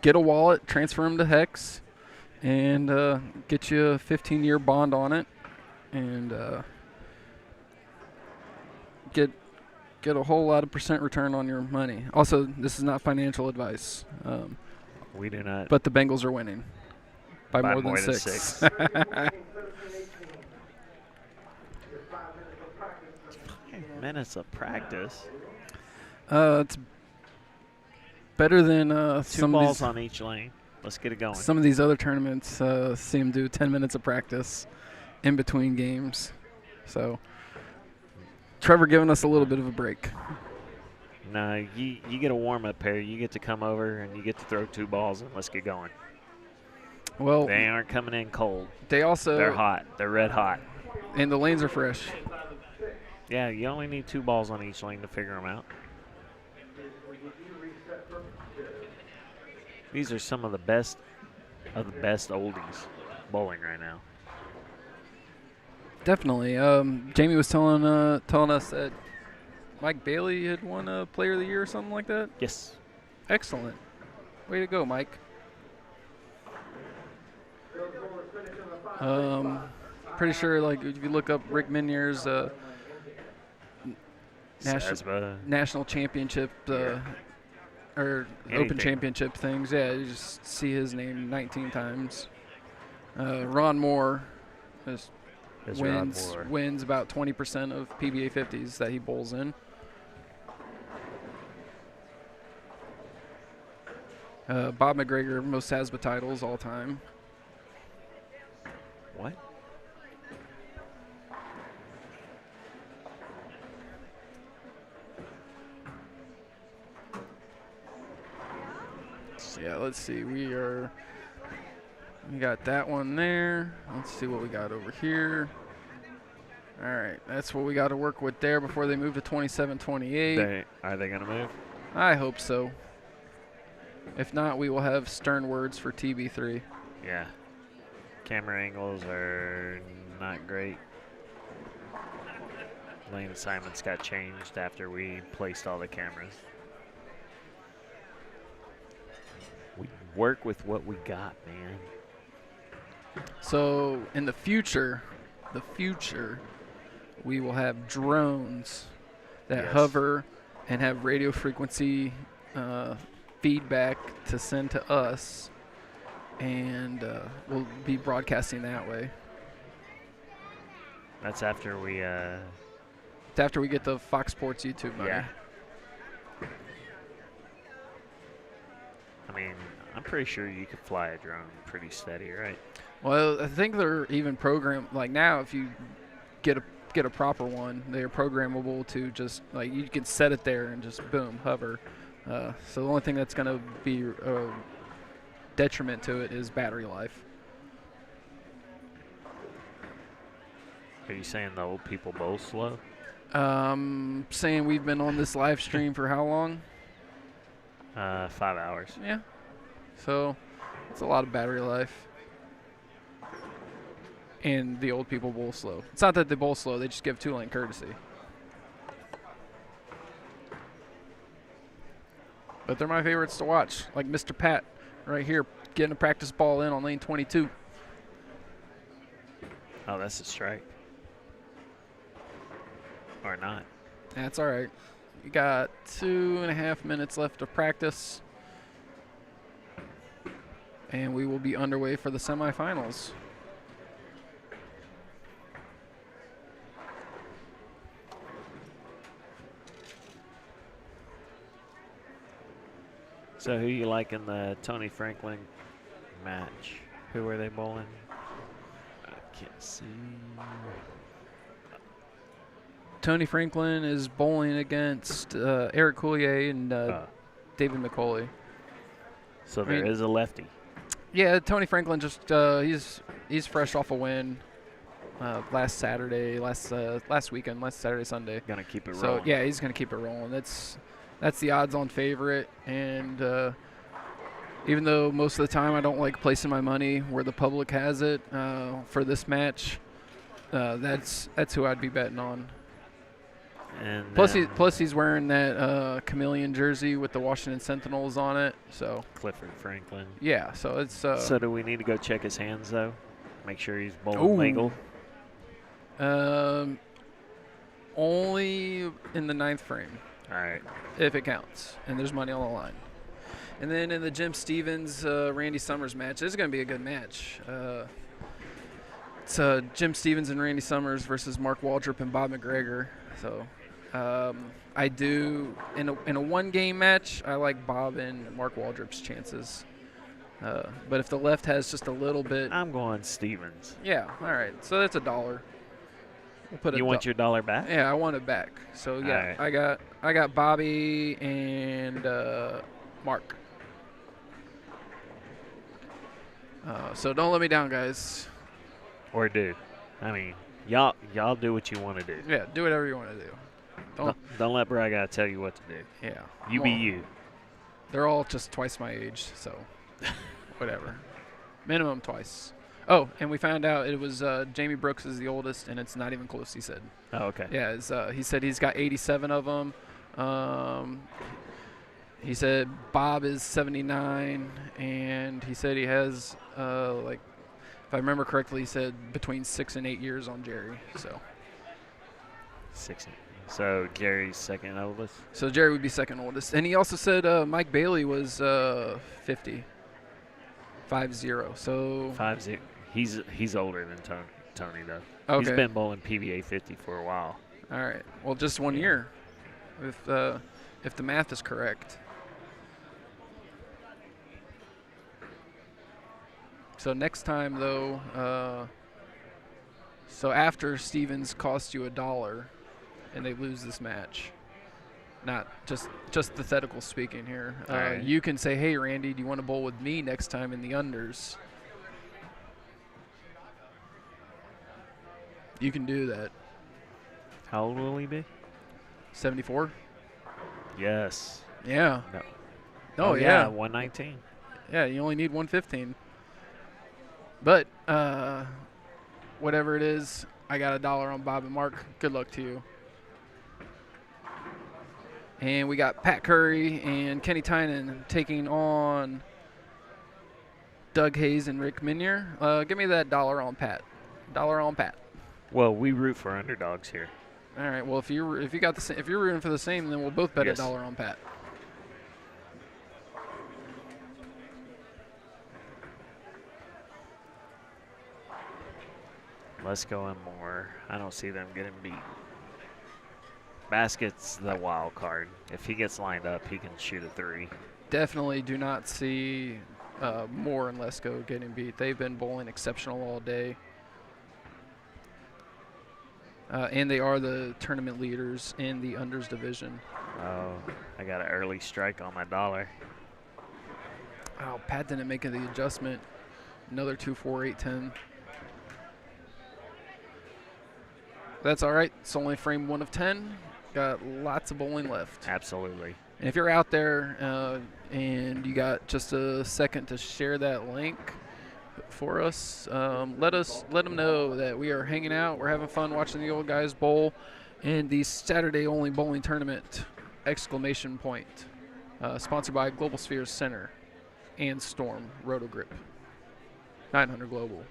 Get a wallet, transfer them to Hex, and get you a 15-year bond on it, and get a whole lot of percent return on your money. Also, this is not financial advice. We do not. But the Bengals are winning by more than 6. 5 minutes of practice. It's better than 2 some balls of on each lane. Let's get it going. some of these other tournaments. See them do 10 minutes of practice in between games. So Trevor giving us a little bit of a break. No, you get a warm-up pair. You get to come over and you get to throw 2 balls and let's get going. Well, They aren't coming in cold. they also They're hot. They're red hot. and the lanes are fresh. Yeah, you only need 2 balls on each lane to figure them out. These are some of the best oldies bowling right now. Definitely. Jamie was telling us that Mike Bailey had won a Player of the Year or something like that. Yes. Excellent. Way to go, Mike. Pretty sure, like, if you look up Rick Minier's SASBA. national championship or Anything. open championship things, yeah, you just see his name 19 times. Ron Moore Is Rod Moore. wins about 20% of PBA 50s that he bowls in. Bob McGregor, most SASBA titles all time. What? So yeah, let's see. We got that one there. Let's see what we got over here. All right, that's what we got to work with there before they move to 27-28. Are they going to move? I hope so. If not, we will have stern words for TB3. Yeah. Camera angles are not great. Lane assignments got changed after we placed all the cameras. We work with what we got, man. So in the future, we will have drones that Yes. hover and have radio frequency feedback to send to us, and we'll be broadcasting that way. That's after we, It's after we get the Fox Sports YouTube money. yeah. I mean, I'm pretty sure you could fly a drone pretty steady, right? Well, I think they're even programmed. Like now, if you get a proper one, they're programmable to just like you can set it there and just boom hover. So the only thing that's going to be a detriment to it is battery life. Are you saying the old people bowl slow? Saying we've been on this live stream for how long? 5 hours. Yeah. So it's a lot of battery life. And the old people bowl slow. It's not that they bowl slow, they just give two-lane courtesy. But they're my favorites to watch. Like Mr. Pat right here getting a practice ball in on lane 22. Oh, that's a strike. Or not. That's all right. We got 2.5 minutes left of practice. And we will be underway for the semifinals. So who you like in the Tony Franklin match? Who were they bowling? I can't see. Tony Franklin is bowling against Eric Coulier and David McCauley. So there is a lefty. Yeah, Tony Franklin just he's fresh off a win last Saturday, last weekend, last Saturday, Sunday. Gonna keep it So rolling. yeah, he's gonna keep it rolling. That's the odds-on favorite, and even though most of the time I don't like placing my money where the public has it for this match, that's who I'd be betting on. And Plus he's wearing that chameleon jersey with the Washington Sentinels on it. So Clifford Franklin. yeah, so it's So do we need to go check his hands though? Make sure he's bowling Ooh. legal. Only in the 9th frame. All right. If it counts, and there's money on the line. And then in the Jim Stevens, Randy Summers match, this is going to be a good match. It's Jim Stevens and Randy Summers versus Mark Waldrip and Bob McGregor. So I do, in a one-game match, I like Bob and Mark Waldrip's chances. But if the left has just a little bit, I'm going Stevens. yeah, all right. So that's $1. We'll put You want your $1 back? Yeah, I want it back. So yeah, Alright. I got Bobby and Mark. So don't let me down, guys. Or do? I mean, y'all do what you want to do. Yeah, do whatever you want to do. Don't let Braga tell you what to do. Yeah. You be you. They're all just twice my age, so whatever. Minimum twice. Oh, and we found out it was Jamie Brooks is the oldest, and it's not even close, he said. Oh, okay. Yeah, he said he's got 87 of them. He said Bob is 79, and he said he has, if I remember correctly, he said between 6 and 8 years on Jerry. So Jerry's second oldest. So Jerry would be second oldest. And he also said Mike Bailey was 50. 5-0. So 5-0. He's older than Tony though. Okay. He's been bowling PBA 50 for a while. All right. Well, just 1 year, if the math is correct. So next time though, so after Stevens costs you $1 and they lose this match, not just hypothetical speaking here, right. you can say, hey Randy, do you want to bowl with me next time in the unders? You can do that. How old will he be? 74? Yes. Yeah. No. Oh, yeah. 119. Yeah, you only need 115. But whatever it is, I got $1 on Bob and Mark. Good luck to you. And we got Pat Curry and Kenny Tynan taking on Doug Hayes and Rick Minier. Give me that $1 on Pat. $1 on Pat. Well, we root for underdogs here. All right. Well, if you're rooting for the same, then we'll both bet Yes. $1 on Pat. Let's go in more. I don't see them getting beat. Basket's the wild card. If he gets lined up, he can shoot a 3. Definitely do not see Moore and Lesko getting beat. They've been bowling exceptional all day. And they are the tournament leaders in the unders division. Oh, I got an early strike on my $1. Oh, Pat didn't make the adjustment. Another 2, 4, 8, 10. That's all right. It's only frame 1 of 10. Got lots of bowling left. Absolutely. And if you're out there and you got just a second to share that link for us, let them know that we are hanging out. We're having fun watching the old guys bowl in the Saturday only bowling tournament! Exclamation point. Sponsored by Global Spheres Center and Storm Rotogrip. 900 Global.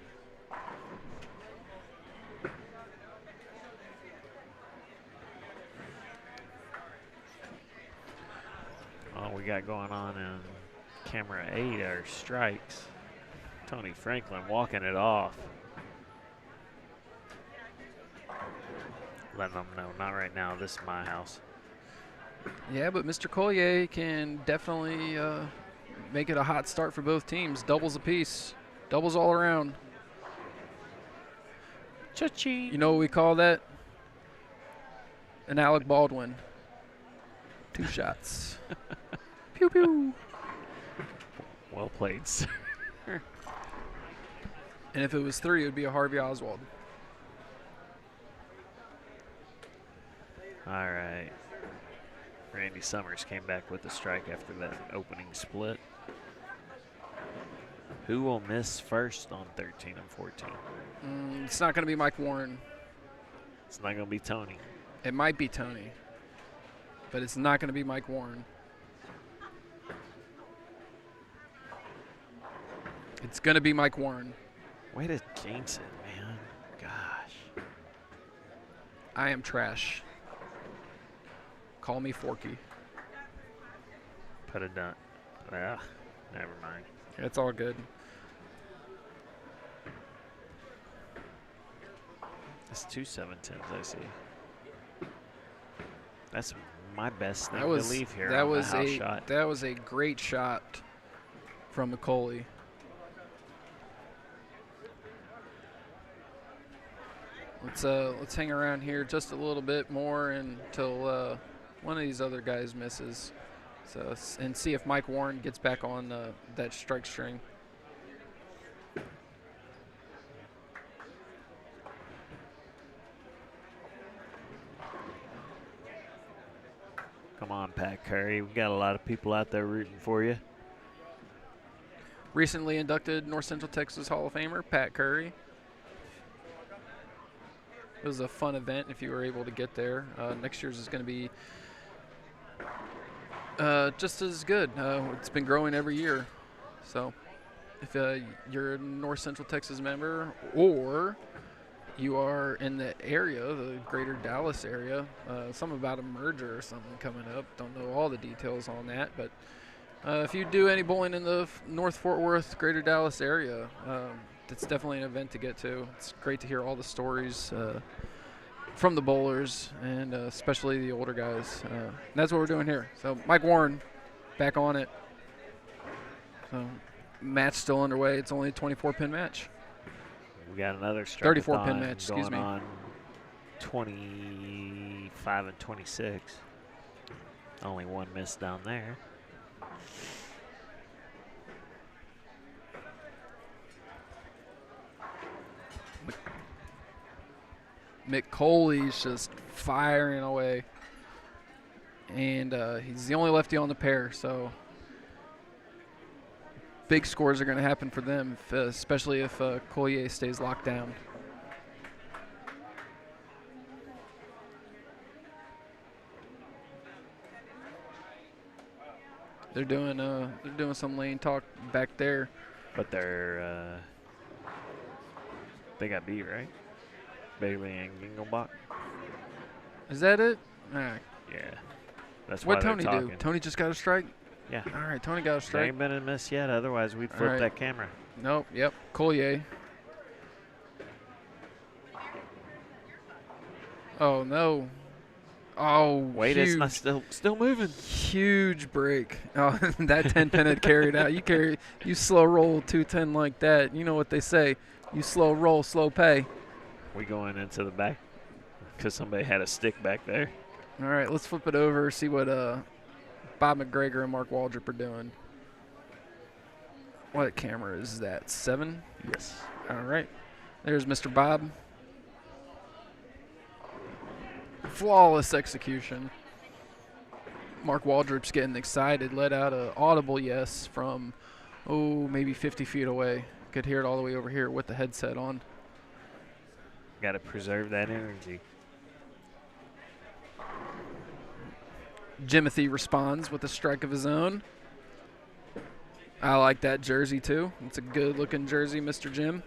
All we got going on in camera 8 are strikes. Tony Franklin walking it off. Letting them know, not right now, this is my house. Yeah, but Mr. Collier can definitely make it a hot start for both teams. Doubles apiece. Doubles all around. Cha-ching. You know what we call that? An Alec Baldwin. 2 shots. Pew, pew. Well played, sir. And if it was 3, it would be a Harvey Oswald. All right. Randy Summers came back with a strike after that opening split. Who will miss first on 13 and 14? It's not going to be Mike Warren. It's not going to be Tony. It might be Tony, but it's not going to be Mike Warren. It's going to be Mike Warren. Way to jinx it, man. Gosh. I am trash. Call me Forky. Put it done. Ah, never mind. It's all good. It's 2 7-10s, I see. That's my best thing That was to leave here that on was the house a shot. that was a great shot from McCauley. Let's hang around here just a little bit more until one of these other guys misses. So and see if Mike Warren gets back on that strike string. Come on, Pat Curry. We got a lot of people out there rooting for you. Recently inducted North Central Texas Hall of Famer, Pat Curry. It was a fun event if you were able to get there. Next year's is going to be just as good. It's been growing every year. So if you're a North Central Texas member or you are in the area, the greater Dallas area, something about a merger or something coming up. Don't know all the details on that, but if you do any bowling in the North Fort Worth, greater Dallas area, it's definitely an event to get to. It's great to hear all the stories from the bowlers and especially the older guys. And that's what we're doing here. So Mike Warren back on it. So match still underway. It's only a 24-pin match. We got another 34-pin match, excuse going me. on 25 and 26. Only one miss down there. Mick Coley's just firing away. And he's the only lefty on the pair, so big scores are going to happen for them, especially if Collier stays locked down. They're doing some lane talk back there. But they got beat, right? Bailey and Gingelbach. Is that it? All right. Yeah. That's What'd why Tony they're do? talking. Tony just got a strike? Yeah. All right, Tony got a There strike. ain't been a miss yet. Otherwise, we'd flip right. that camera. Nope, yep, Collier. Oh, no. Oh, Wait, huge, it's not still moving. huge break. Oh, that 10-pin had carried out. You slow roll 210 like that. You know what they say. You slow roll, slow pay. We going into the back because somebody had a stick back there. All right, let's flip it over, see what Bob McGregor and Mark Waldrip are doing. What camera is that? 7? Yes. All right. There's Mr. Bob. Flawless execution. Mark Waldrip's getting excited. Let out an audible yes from, maybe 50 feet away. Could hear it all the way over here with the headset on. Got to preserve that energy. Jimothy responds with a strike of his own. I like that jersey, too. It's a good-looking jersey, Mr. Jim.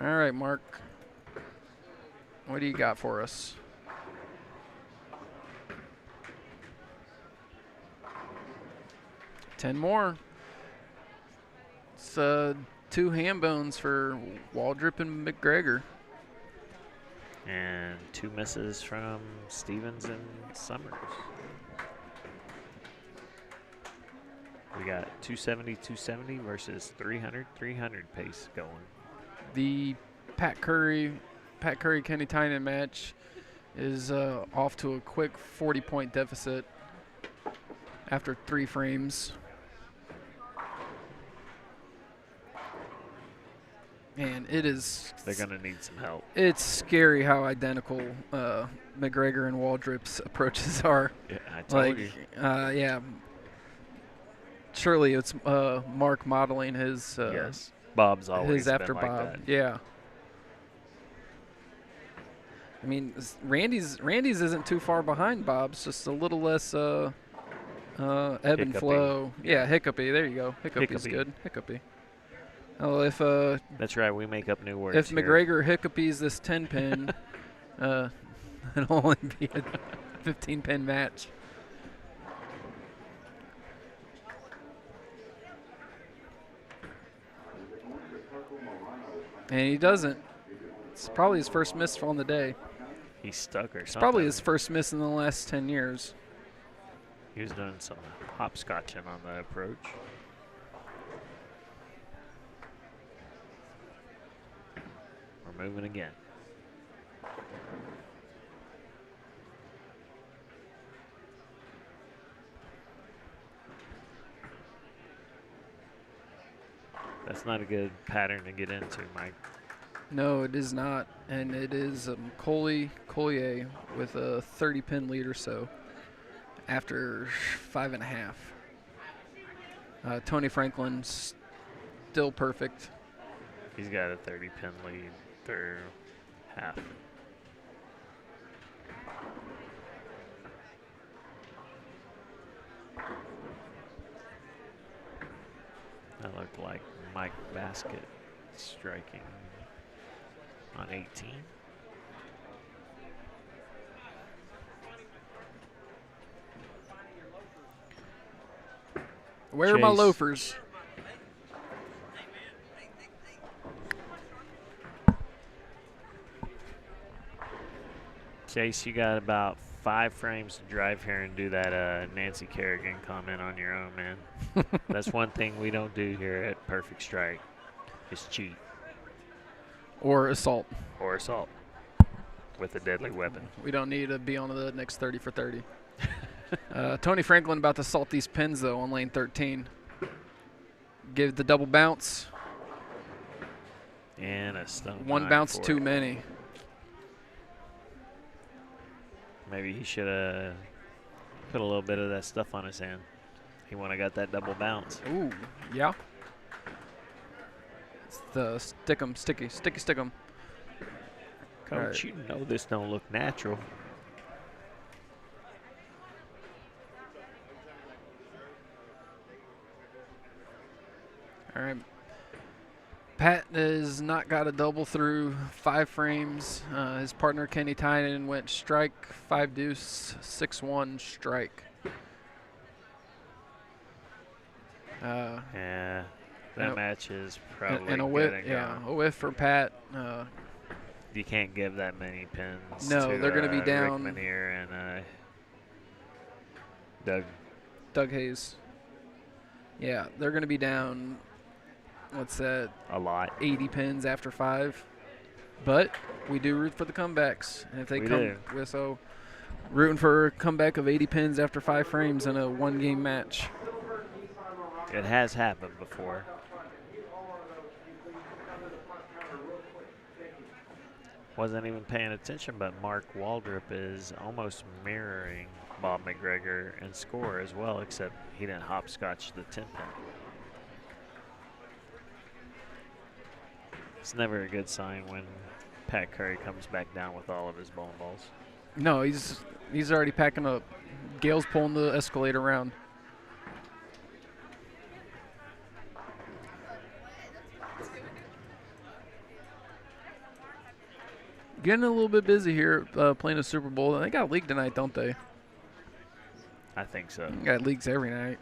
All right, Mark. What do you got for us? Ten more. It's 2 ham bones for Waldrip and McGregor. And 2 misses from Stevens and Summers. We got 270, 270 versus 300, 300 pace going. The Pat Curry Kenny Tynan match is off to a quick 40-point deficit after 3 frames. And it is. They're going to need some help. It's scary how identical McGregor and Waldrip's approaches are. Yeah, I told you. Yeah. Surely it's Mark modeling his. Yes. Bob's always his after been like Bob. that. Yeah. I mean, Randy's isn't too far behind Bob's, just a little less ebb and Hiccupy. flow. Yeah, hiccupy. There you go. Hiccupy's Hiccupy. good. Hiccupy. Oh, if That's right. We make up new words. if here. McGregor hiccupy's this 10-pin, it'll only be a 15-pin match. And he doesn't. It's probably his first miss on the day. He's stuck or It's something. probably his first miss in the last 10 years. He was doing some hopscotching on the approach. We're moving again. That's not a good pattern to get into, Mike. No, it is not, and it is Collier with a 30-pin lead or so after 5.5. Tony Franklin's still perfect. He's got a 30-pin lead through half. That looked like Mike Basket striking on 18. Where are my Chase. loafers? Chase, you got about 5 frames to drive here and do that Nancy Kerrigan comment on your own, man. That's one thing we don't do here at Perfect Strike is cheat Or assault. or assault with a deadly weapon. We don't need to be on the next 30 for 30. Tony Franklin about to salt these pins, though, on lane 13. Give the double bounce. And a stone. One bounce too many. Maybe he should have put a little bit of that stuff on his hand. He would have got that double bounce. Ooh, yeah. It's the stick'em, sticky stick'em. Coach, Right. you know this don't look natural. All right. Pat has not got a double through 5 frames. His partner Kenny Tynan went strike, 5 deuce, 6-1 strike. Yeah, that and a- match is probably and a good whiff, and yeah, gone. a whiff for Pat. You can't give that many pins. No, to, they're gonna be Rick down. Manier and Doug. Doug Hayes. Yeah, they're going to be down, what's that, A lot. 80 pins after 5. But we do root for the comebacks. And if they We come, so rooting for a comeback of 80 pins after 5 frames in a 1-game match. It has happened before. Wasn't even paying attention, but Mark Waldrip is almost mirroring Bob McGregor in score as well, except he didn't hopscotch the 10 pin. It's never a good sign when Pat Curry comes back down with all of his bowling balls. No, he's already packing up. Gale's pulling the escalator around. Getting a little bit busy here playing a Super Bowl. They got a league tonight, don't they? I think so. They got leagues every night.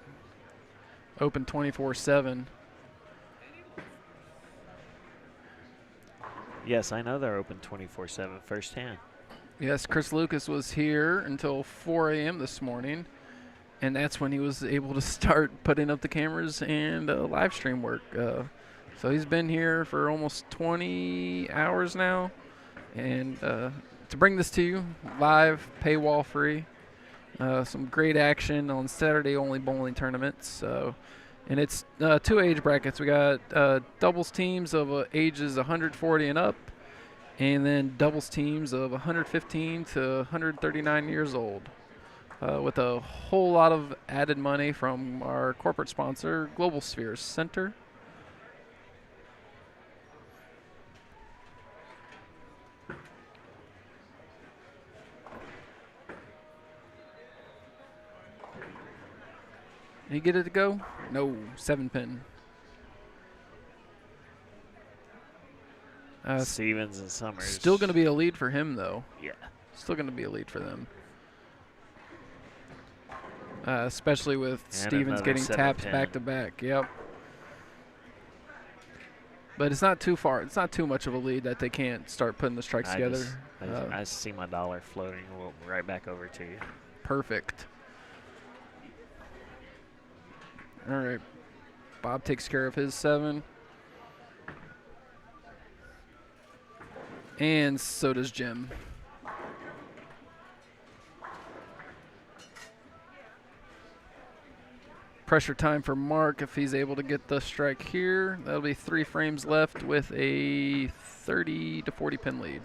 Open 24/7. Yes, I know they're open 24/7 firsthand. Yes, Chris Lucas was here until 4 a.m. this morning, and that's when he was able to start putting up the cameras and live stream work. So he's been here for almost 20 hours now, and to bring this to you live, paywall free, some great action on Saturday-only bowling tournaments. And it's 2 age brackets. We got doubles teams of ages 140 and up, and then doubles teams of 115 to 139 years old, with a whole lot of added money from our corporate sponsor, Global Spheres Center. Did he get it to go? No, 7 pin. Stevens and Summers. Still going to be a lead for him, though. Yeah. Still going to be a lead for them. Especially with Stevens another getting 7 tapped pin. back to back. Yep. But it's not too far. It's not too much of a lead that they can't start putting the strikes together. I see my dollar floating right back over to you. Perfect. All right. Bob takes care of his 7. And so does Jim. pressure time for Mark if he's able to get the strike here. That'll be 3 frames left with a 30 to 40 pin lead.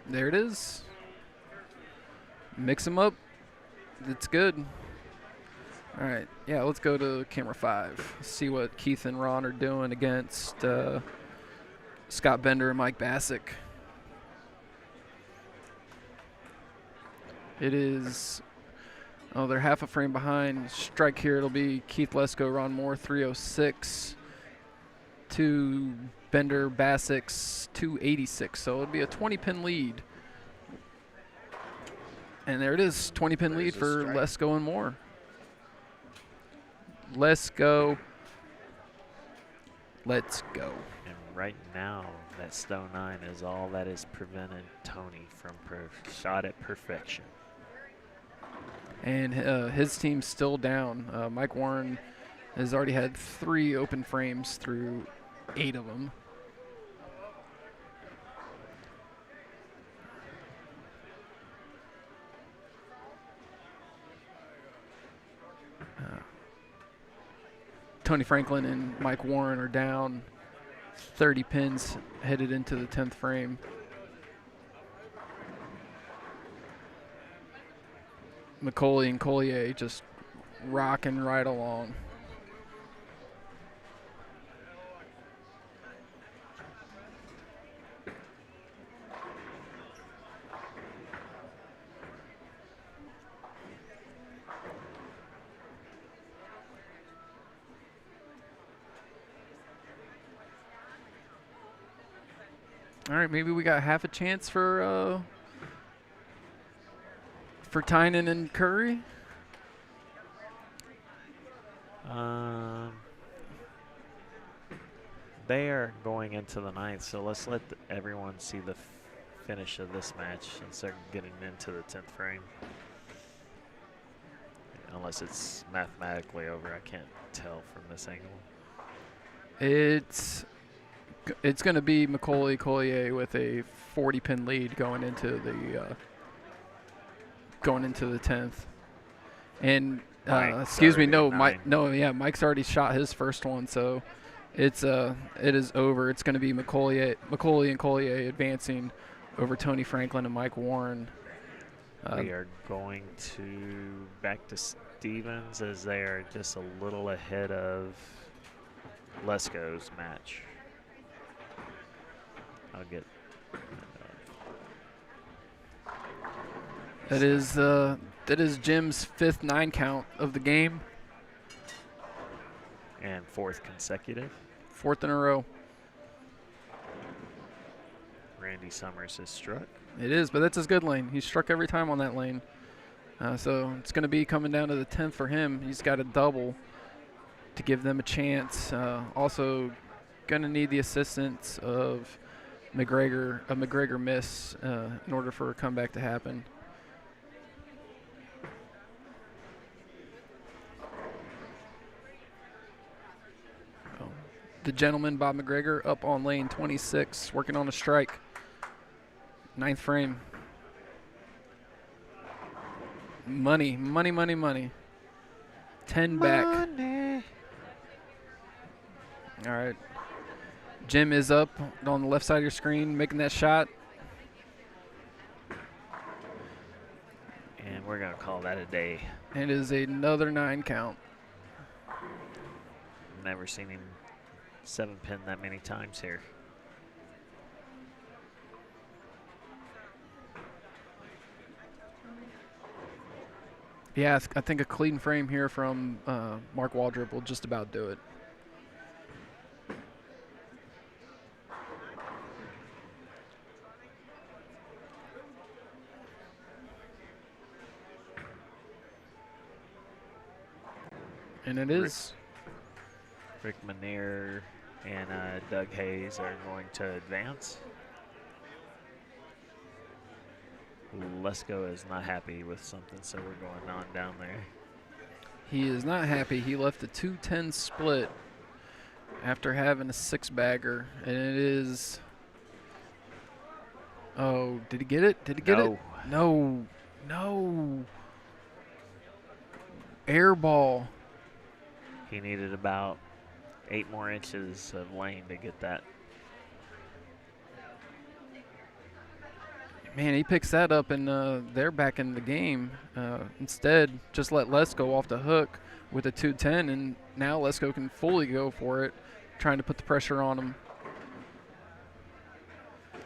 There it is. Mix them up. It's good. All right, yeah, let's go to camera 5. See what Keith and Ron are doing against Scott Bender and Mike Bassick. It is, oh, they're half a frame behind. Strike here, it'll be Keith Lesko, Ron Moore, 306 to Bender, Bassick's 286. So it'll be a 20-pin lead. And there it is, 20-pin lead for Lesko and Moore. Let's go. Let's go. And right now, that Stone 9 is all that has prevented Tony from shot at perfection. And his team's still down. Mike Warren has already had 3 open frames through 8 of them. Tony Franklin and Mike Warren are down 30 pins headed into the 10th frame. McCauley and Collier just rocking right along. All right, maybe we got half a chance for Tynan and Curry. They are going into the 9th, so let's let everyone see the finish of this match and start getting into the 10th frame. Unless it's mathematically over, I can't tell from this angle. It's going to be McCauley Collier with a 40-pin lead going into the 10th. And excuse me, no, Mike's already shot his first one, so it is over. It's going to be McCauley and Collier advancing over Tony Franklin and Mike Warren. We are going back to Stevens as they are just a little ahead of Lesko's match. I'll get that is Jim's 5th 9 count of the game. And 4th consecutive. 4th in a row. Randy Summers has struck. It is, but that's his good lane. He struck every time on that lane. So it's going to be coming down to the 10th for him. He's got a double to give them a chance. Also going to need the assistance of a McGregor miss in order for a comeback to happen. The gentleman, Bob McGregor, up on lane 26, working on a strike. 9th frame. Money. 10 back. Money. All right. Jim is up on the left side of your screen, making that shot. And we're going to call that a day. And it is another 9 count. Never seen him 7-pin that many times here. Yeah, I think a clean frame here from Mark Waldrip will just about do it. And it is. Rick Manier and Doug Hayes are going to advance. Lesko is not happy with something, so we're going on down there. He is not happy. He left a 2-10 split after having a 6-bagger, and it is Oh, did he get it? Did he get No. it? No. No. Air ball. He needed about 8 more inches of lane to get that. Man, he picks that up, and they're back in the game. Instead, just let Lesko off the hook with a 210, and now Lesko can fully go for it, trying to put the pressure on him.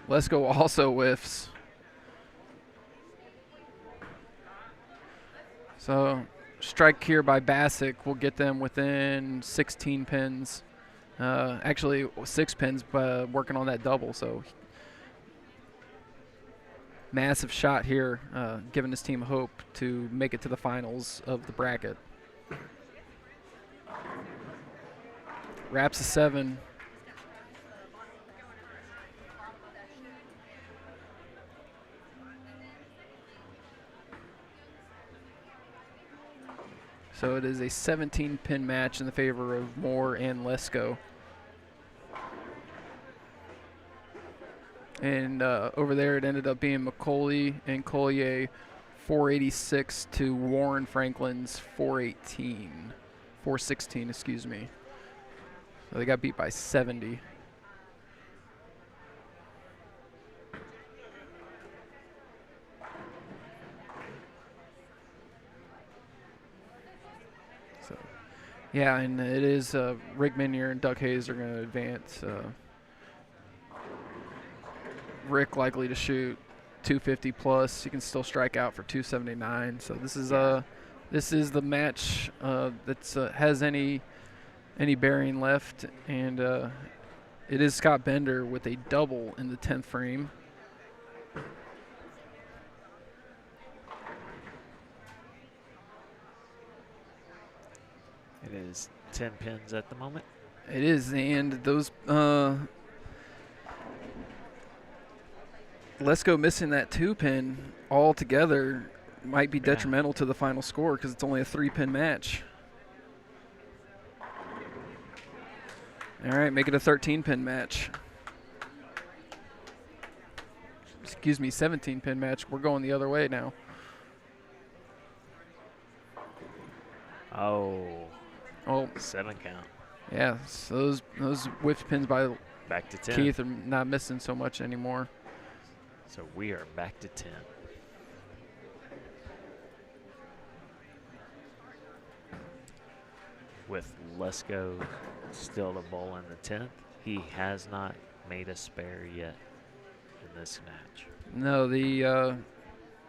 Lesko also whiffs. So, strike here by Bassick will get them within 16 pins. Actually, 6 pins, working on that double. So, massive shot here, giving his team hope to make it to the finals of the bracket. Wraps a 7. So it is a 17-pin match in the favor of Moore and Lesko. And over there it ended up being McCauley and Collier 486 to Warren Franklin's 416, excuse me. So they got beat by 70. So, yeah, and it is Rick Minier and Doug Hayes are going to advance. Rick likely to shoot 250 plus. He can still strike out for 279. So this is the match that has any bearing left, and it is Scott Bender with a double in the 10th frame. It is 10 pins at the moment. It is, and those Lesko missing that 2-pin altogether might be detrimental to the final score because it's only a 3-pin match. All right, make it a 13-pin match. Excuse me, 17-pin match. We're going the other way now. Oh, Oh, 7 count. yeah, so those whiffed pins by Back to 10. Keith are not missing so much anymore. So we are back to 10. With Lesko still to bowl in the 10th, he has not made a spare yet in this match. No, the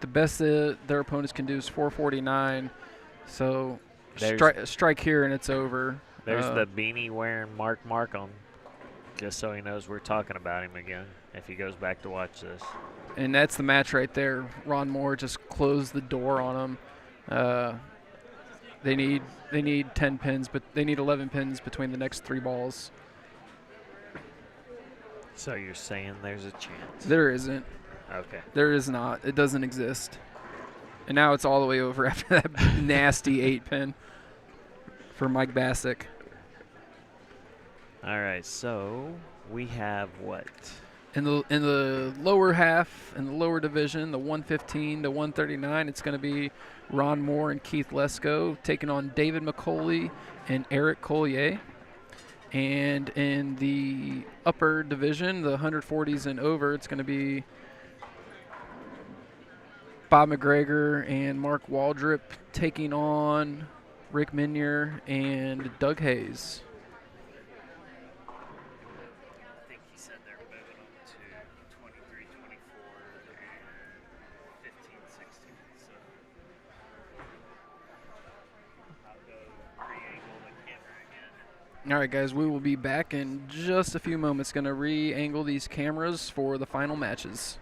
best that their opponents can do is 449. So strike here and it's over. There's the beanie wearing Mark on, just so he knows we're talking about him again if he goes back to watch this. And that's the match right there. Ron Moore just closed the door on him. They need 10 pins, but they need 11 pins between the next 3 balls. So you're saying there's a chance? There isn't. Okay. There is not. It doesn't exist. And now it's all the way over after that nasty 8-pin for Mike Bassick. All right, so we have what? In the lower half, in the lower division, the 115 to 139, it's going to be Ron Moore and Keith Lesko taking on David McCauley and Eric Collier. And in the upper division, the 140s and over, it's going to be Bob McGregor and Mark Waldrip taking on Rick Minier and Doug Hayes. I think he said they're moving on to 23, 24, and 15, 16. So I'll go re-angle the camera again. All right, guys, we will be back in just a few moments. Going to re-angle these cameras for the final matches.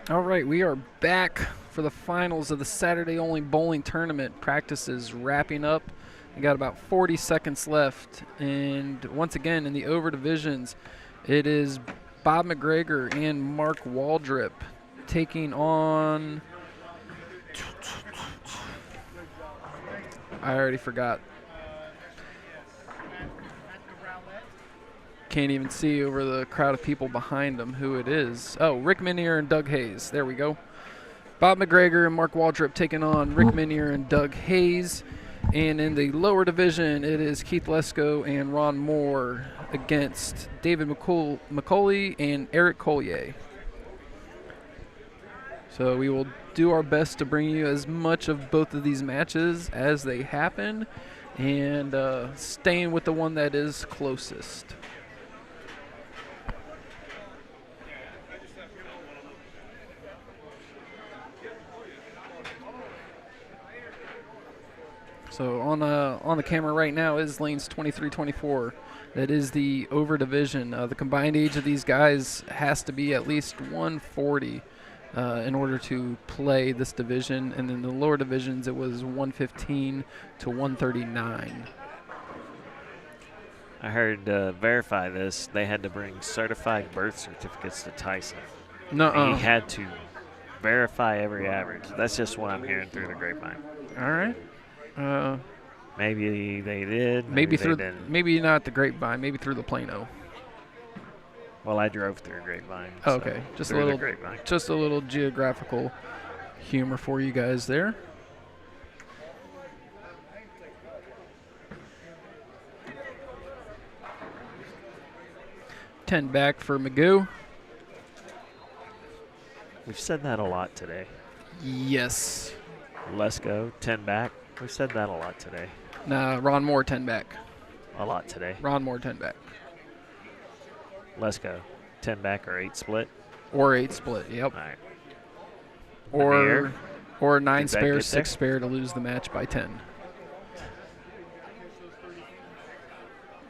All right, we are back for the finals of the Saturday-only bowling tournament. Practice is wrapping up. We got about 40 seconds left. And once again, in the over divisions, it is Bob McGregor and Mark Waldrip taking on... I already forgot. Can't even see over the crowd of people behind them who it is. Oh, Rick Minier and Doug Hayes. There we go. Bob McGregor and Mark Waldrip taking on Rick Minier and Doug Hayes. And in the lower division, it is Keith Lesko and Ron Moore against David McCauley and Eric Collier. So we will do our best to bring you as much of both of these matches as they happen, and staying with the one that is closest. So on the camera right now is lanes 23-24. That is the over division. The combined age of these guys has to be at least 140 in order to play this division. And in the lower divisions, it was 115 to 139. I heard verify this. They had to bring certified birth certificates to Tyson. Nuh-uh. He had to verify every average. That's just what I'm hearing through the grapevine. All right. Maybe they did. Maybe they through didn't. maybe not the grapevine. Maybe through the Plano. Well, I drove through grapevine. Oh, so okay, just a through the little, grapevine. just a little geographical humor for you guys there. Ten back for Magoo. We've said that a lot today. Yes. Let's go. 10 back. We've said that a lot today. Nah, Ron Moore 10 back. A lot today. Ron Moore 10 back. Let's go. 10 back or 8 split. Or 8 split, yep. All right. Or 9 Did that spare, get 6 there? spare to lose the match by 10.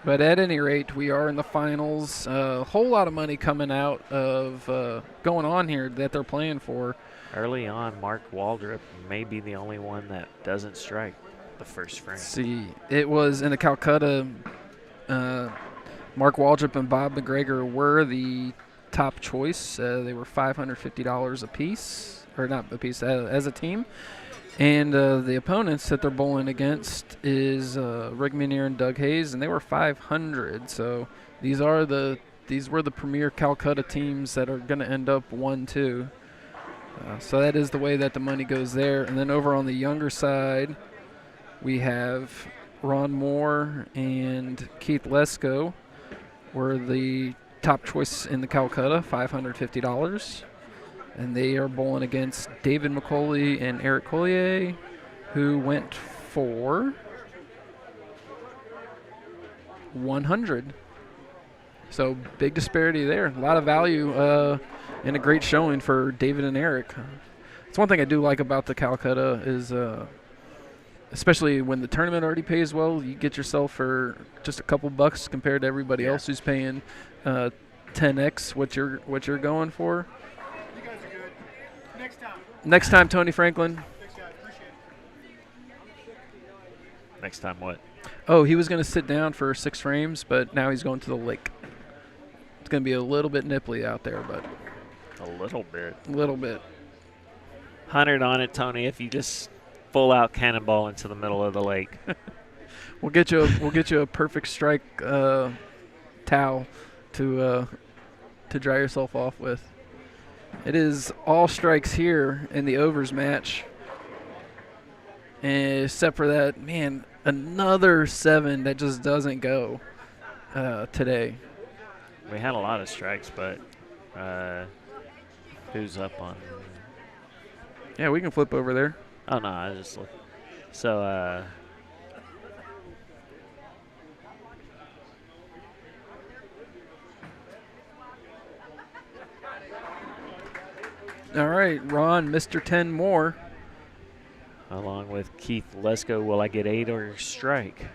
But at any rate, we are in the finals. A whole lot of money coming out of going on here that they're playing for. Early on, Mark Waldrip may be the only one that doesn't strike the first frame. See, it was in the Calcutta. Mark Waldrip and Bob McGregor were the top choice. They were $550 a piece, or not a piece, as a team. And the opponents that they're bowling against is Rick Minier and Doug Hayes, and they were $500. So these were the premier Calcutta teams that are going to end up 1-2. So that is the way that the money goes there. And then over on the younger side, we have Ron Moore and Keith Lesko were the top choice in the Calcutta, $550. And they are bowling against David McCauley and Eric Collier, who went for 100. So big disparity there. A lot of value and a great showing for David and Eric. It's one thing I do like about the Calcutta is, especially when the tournament already pays well, you get yourself for just a couple bucks compared to everybody else who's paying 10x what you're going for. You guys are good. Next time, Tony Franklin. Thanks, guys. Appreciate it. Next time what? Oh, he was going to sit down for 6 frames, but now he's going to the lake. It's going to be a little bit nipply out there, but A little bit. a little bit. 100 on it, Tony, if you just full out cannonball into the middle of the lake. We'll get you a perfect strike towel to dry yourself off with. It is all strikes here in the overs match. And except for that, man, another 7 that just doesn't go today. We had a lot of strikes, but who's up on? Yeah, we can flip over there. Oh, no, I just looked. So, All right, Ron, Mr. 10 more. along with Keith Lesko, will I get 8 or strike?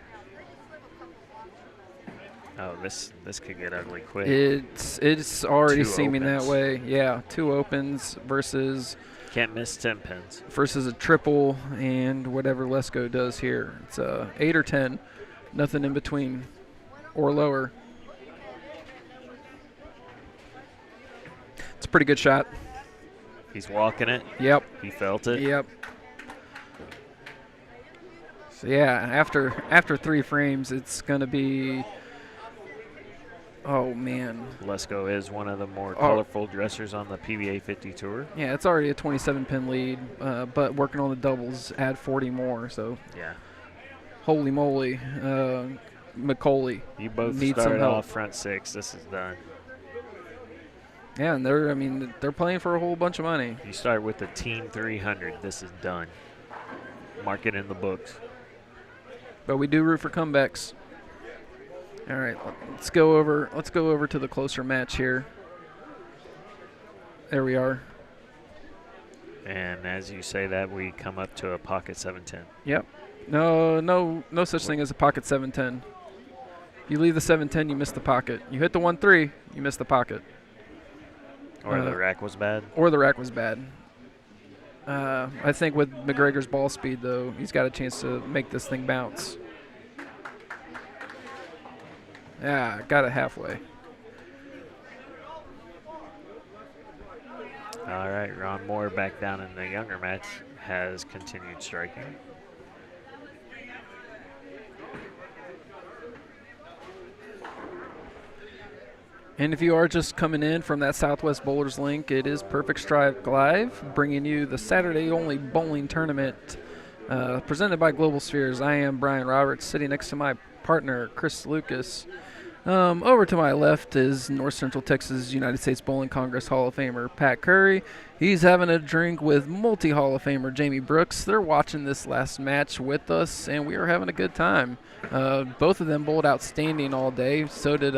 Oh, this could get ugly quick. It's already Two seeming opens. that way. Yeah, 2 opens versus Can't miss 10 pins. a triple and whatever Lesko does here. It's 8 or 10, nothing in between or lower. It's a pretty good shot. He's walking it. Yep. He felt it. Yep. So yeah, after 3 frames, it's gonna be. Oh man. Lesko is one of the more colorful dressers on the PBA 50 Tour. Yeah, it's already a 27-pin lead, but working on the doubles, add 40 more. So Yeah. holy moly, McCauley. You both Need some started help. off front 6. This is done. Yeah, and they're playing for a whole bunch of money. You start with the Team 300. This is done. Mark it in the books. But we do root for comebacks. All right, let's go over to the closer match here. There we are. And as you say that, we come up to a pocket 710. Yep. No such thing as a pocket 710. If you leave the 710, you miss the pocket. You hit the 1-3, you miss the pocket. Or the rack was bad. Or the rack was bad. I think with McGregor's ball speed, though, he's got a chance to make this thing bounce. Yeah, got it halfway. All right, Ron Moore back down in the younger match has continued striking. And if you are just coming in from that Southwest Bowlers link, it is Perfect Strike Live, bringing you the Saturday-only bowling tournament presented by Global Spheres. I am Brian Roberts, sitting next to my partner, Chris Lucas. Over to my left is North Central Texas United States Bowling Congress Hall of Famer Pat Curry. He's having a drink with multi-Hall of Famer Jamie Brooks. They're watching this last match with us, and we are having a good time. Both of them bowled outstanding all day. So did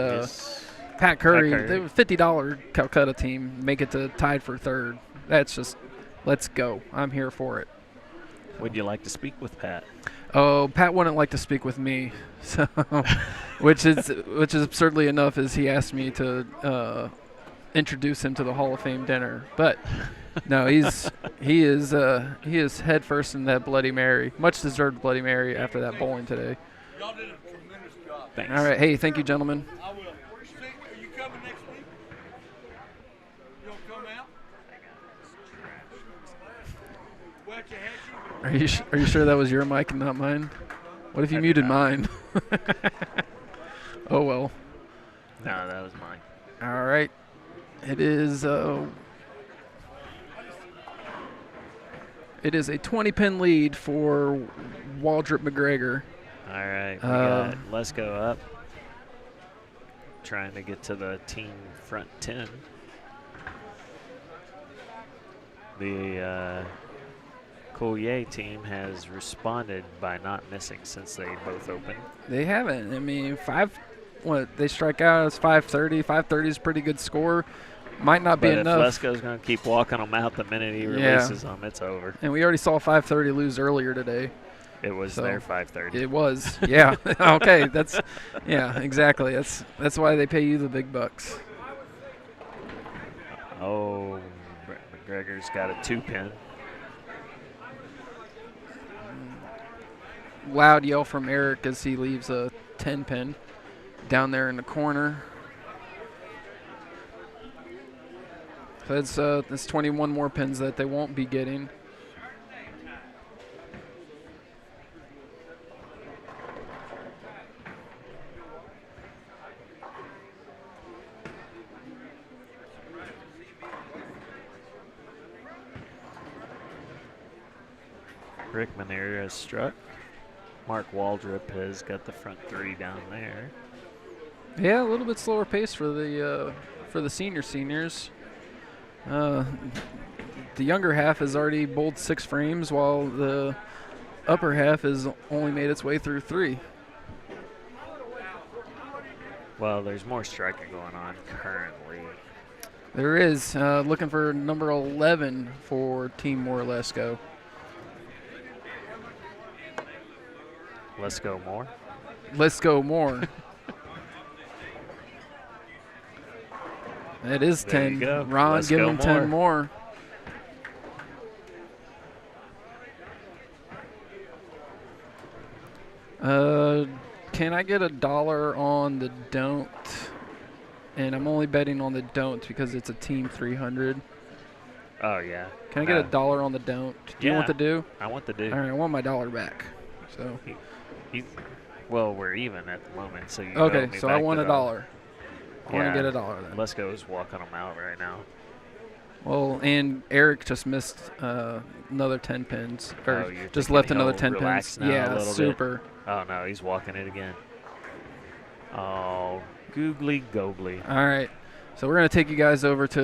Pat Curry. The $50 Calcutta team make it to tied for 3rd. That's just, let's go. I'm here for it. Would you like to speak with Pat? Oh, Pat wouldn't like to speak with me, so which is absurdly enough, as he asked me to introduce him to the Hall of Fame dinner. But no, he is head first in that Bloody Mary, much deserved Bloody Mary after that bowling today. Y'all did a tremendous job. Thanks. All right, hey, thank you, gentlemen. I will. Steve, are you coming next week? You gonna come out? Waxahachie? Are you sure that was your mic and not mine? What if you muted mine? Oh well. No, that was mine. All right. It is a 20-pin lead for Waldrip McGregor. All right, we got Lesko up, trying to get to the team front 10. The Collier team has responded by not missing since they both opened. They haven't. I mean, they strike out as 530. 530 is a pretty good score. Might not be But enough. if Lesko's going to keep walking them out the minute he releases them, it's over. And we already saw 530 lose earlier today. It was their 530. It was. Yeah. Okay. Yeah, exactly. That's why they pay you the big bucks. Oh, McGregor's got a 2-pin. Loud yell from Eric as he leaves a 10-pin down there in the corner. So that's 21 more pins that they won't be getting. Rick Manera has struck. Mark Waldrip has got the front 3 down there. Yeah, a little bit slower pace for the seniors. The younger half has already bowled 6 frames, while the upper half has only made its way through 3. Well, there's more striking going on currently. There is. Looking for number 11 for Team Lesko. Let's go more. Let's go more. It is There 10. you go. Ron, Let's give go him 10 more. Can I get $1 on the don't? And I'm only betting on the don't because it's a team 300. Oh, yeah. Can I get $1 on the don't? Do you want Yeah. the do? I want the do. All right, I want my $1 back. So Well, we're even at the moment, so you okay, owe me so back I want the $1. I want Yeah. to get $1 then. Lesko's walking them out right now. Well, and Eric just missed another 10 pins, or Oh, you're just thinking left another he'll 10 relax pins. now a Yeah, little bit? super. Oh, no, he's walking it again. Oh, googly googly. All right, so we're gonna take you guys over to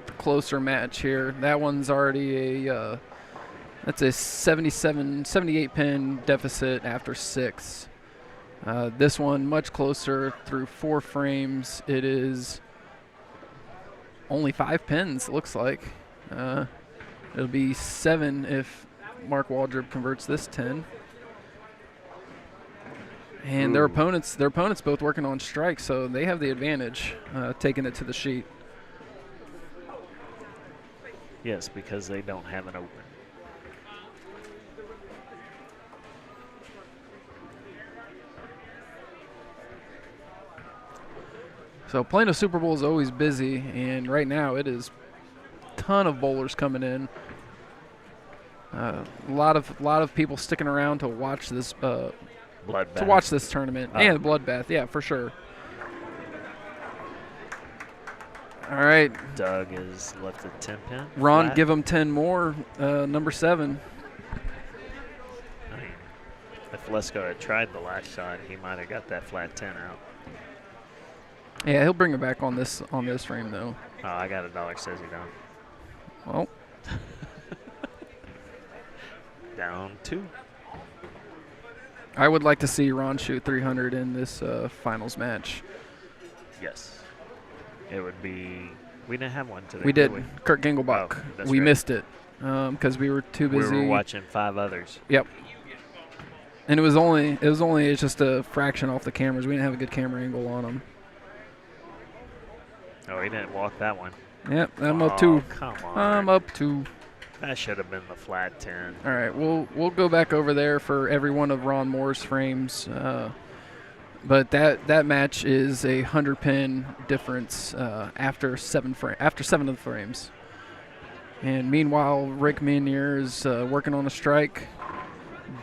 the closer match here. That one's already a that's a 78 pin deficit after 6. This one much closer through 4 frames. It is only 5 pins, it looks like. It'll be 7 if Mark Waldrip converts this 10. And their opponents both working on strikes, so they have the advantage, taking it to the sheet. Yes, because they don't have an open. So Plano Super Bowl is always busy, and right now it is a ton of bowlers coming in. A lot of people sticking around to watch this Bloodbath. to watch this tournament Oh. and bloodbath. Yeah, for sure. All right, Doug is left at 10 pin. Ron, flat. give him 10 more. Number 7. I mean, if Lesko had tried the last shot, he might have got that flat 10 out. Yeah, he'll bring it back on this frame though. Oh, I got $1, says he don't. Well, Down 2. I would like to see Ron shoot 300 in this finals match. Yes. It would be. We didn't have one today. We did. We? Kurt Gengelbach. Oh, that's We right. missed it because we were too busy. We were watching 5 others. Yep. And it was only just a fraction off the cameras. We didn't have a good camera angle on them. Oh, he didn't walk that one. Yep, I'm Oh, up 2. Come on. I'm up 2. That should have been the flat 10. All right, we'll go back over there for every one of Ron Moore's frames. But that match is a 100 pin difference after 7 of the frames. And meanwhile, Rick Manier is working on a strike,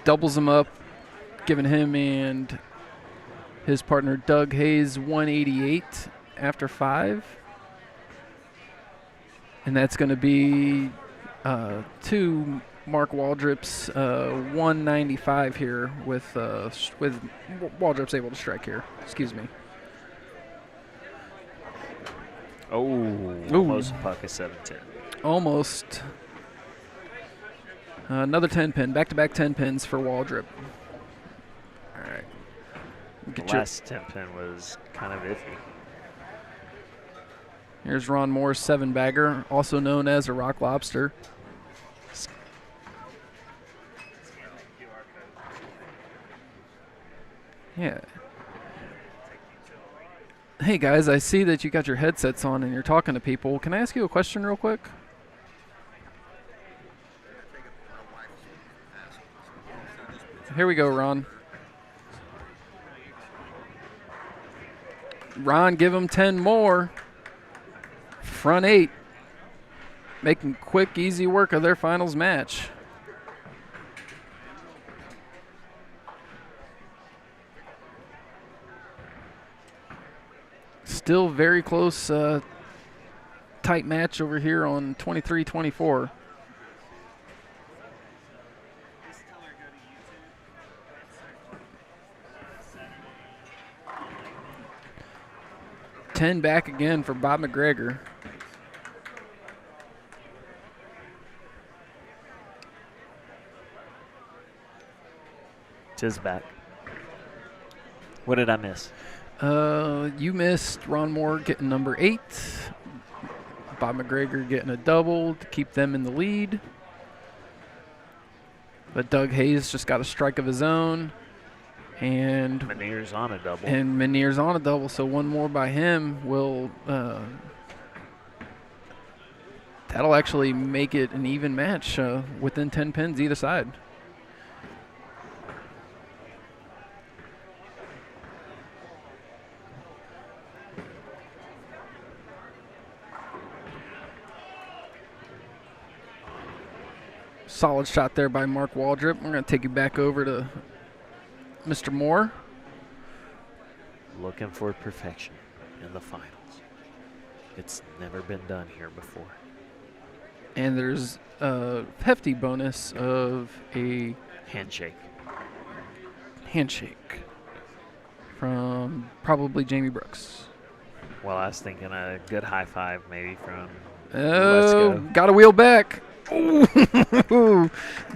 doubles him up, giving him and his partner Doug Hayes 188 after 5. And that's going to be to Mark Waldrip's 195 here with Waldrip's able to strike here. Excuse me. Oh, almost puck is 7-10. Almost. Another 10 pin, back-to-back 10 pins for Waldrip. All right. The last 10 pin was kind of iffy. Here's Ron Moore's 7-bagger, also known as a rock lobster. Yeah. Hey guys, I see that you got your headsets on and you're talking to people. Can I ask you a question real quick? Here we go, Ron. Ron, give him 10 more. Front 8. Making quick, easy work of their finals match. Still very close, tight match over here on 23-24. Ten back again for Bob McGregor. Tis back. What did I miss? You missed Ron Moore getting number 8. Bob McGregor getting a double to keep them in the lead. But Doug Hayes just got a strike of his own. And Meniere's on a double. And Meniere's on a double, so one more by him will that'll actually make it an even match within 10 pins either side. Solid shot there by Mark Waldrip. We're going to take you back over to Mr. Moore. Looking for perfection in the finals. It's never been done here before. And there's a hefty bonus of a Handshake. handshake from probably Jamie Brooks. Well, I was thinking a good high five maybe from Oh, Lesko. got a wheel back. Ooh.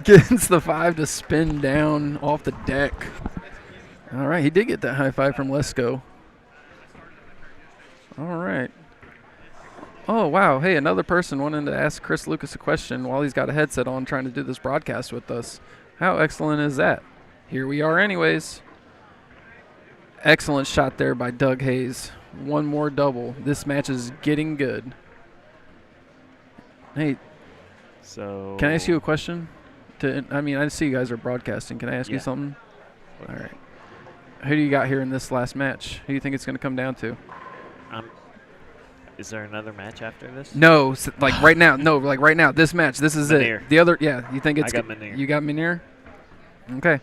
Gets the 5 to spin down off the deck. All right, he did get that high five from Lesko. All right. Oh, wow. Hey, another person wanted to ask Chris Lucas a question while he's got a headset on trying to do this broadcast with us. How excellent is that? Here we are anyways. Excellent shot there by Doug Hayes. One more double. This match is getting good. Hey, So can I ask you a question? I see you guys are broadcasting. Can I ask you Yeah. something? All right. Who do you got here in this last match? Who do you think it's going to come down to? Is there another match after this? No, like right now. No, like right now. This match. This is Meniere. it. The other, yeah. You think it's? I got Meniere. You got Meniere? Okay.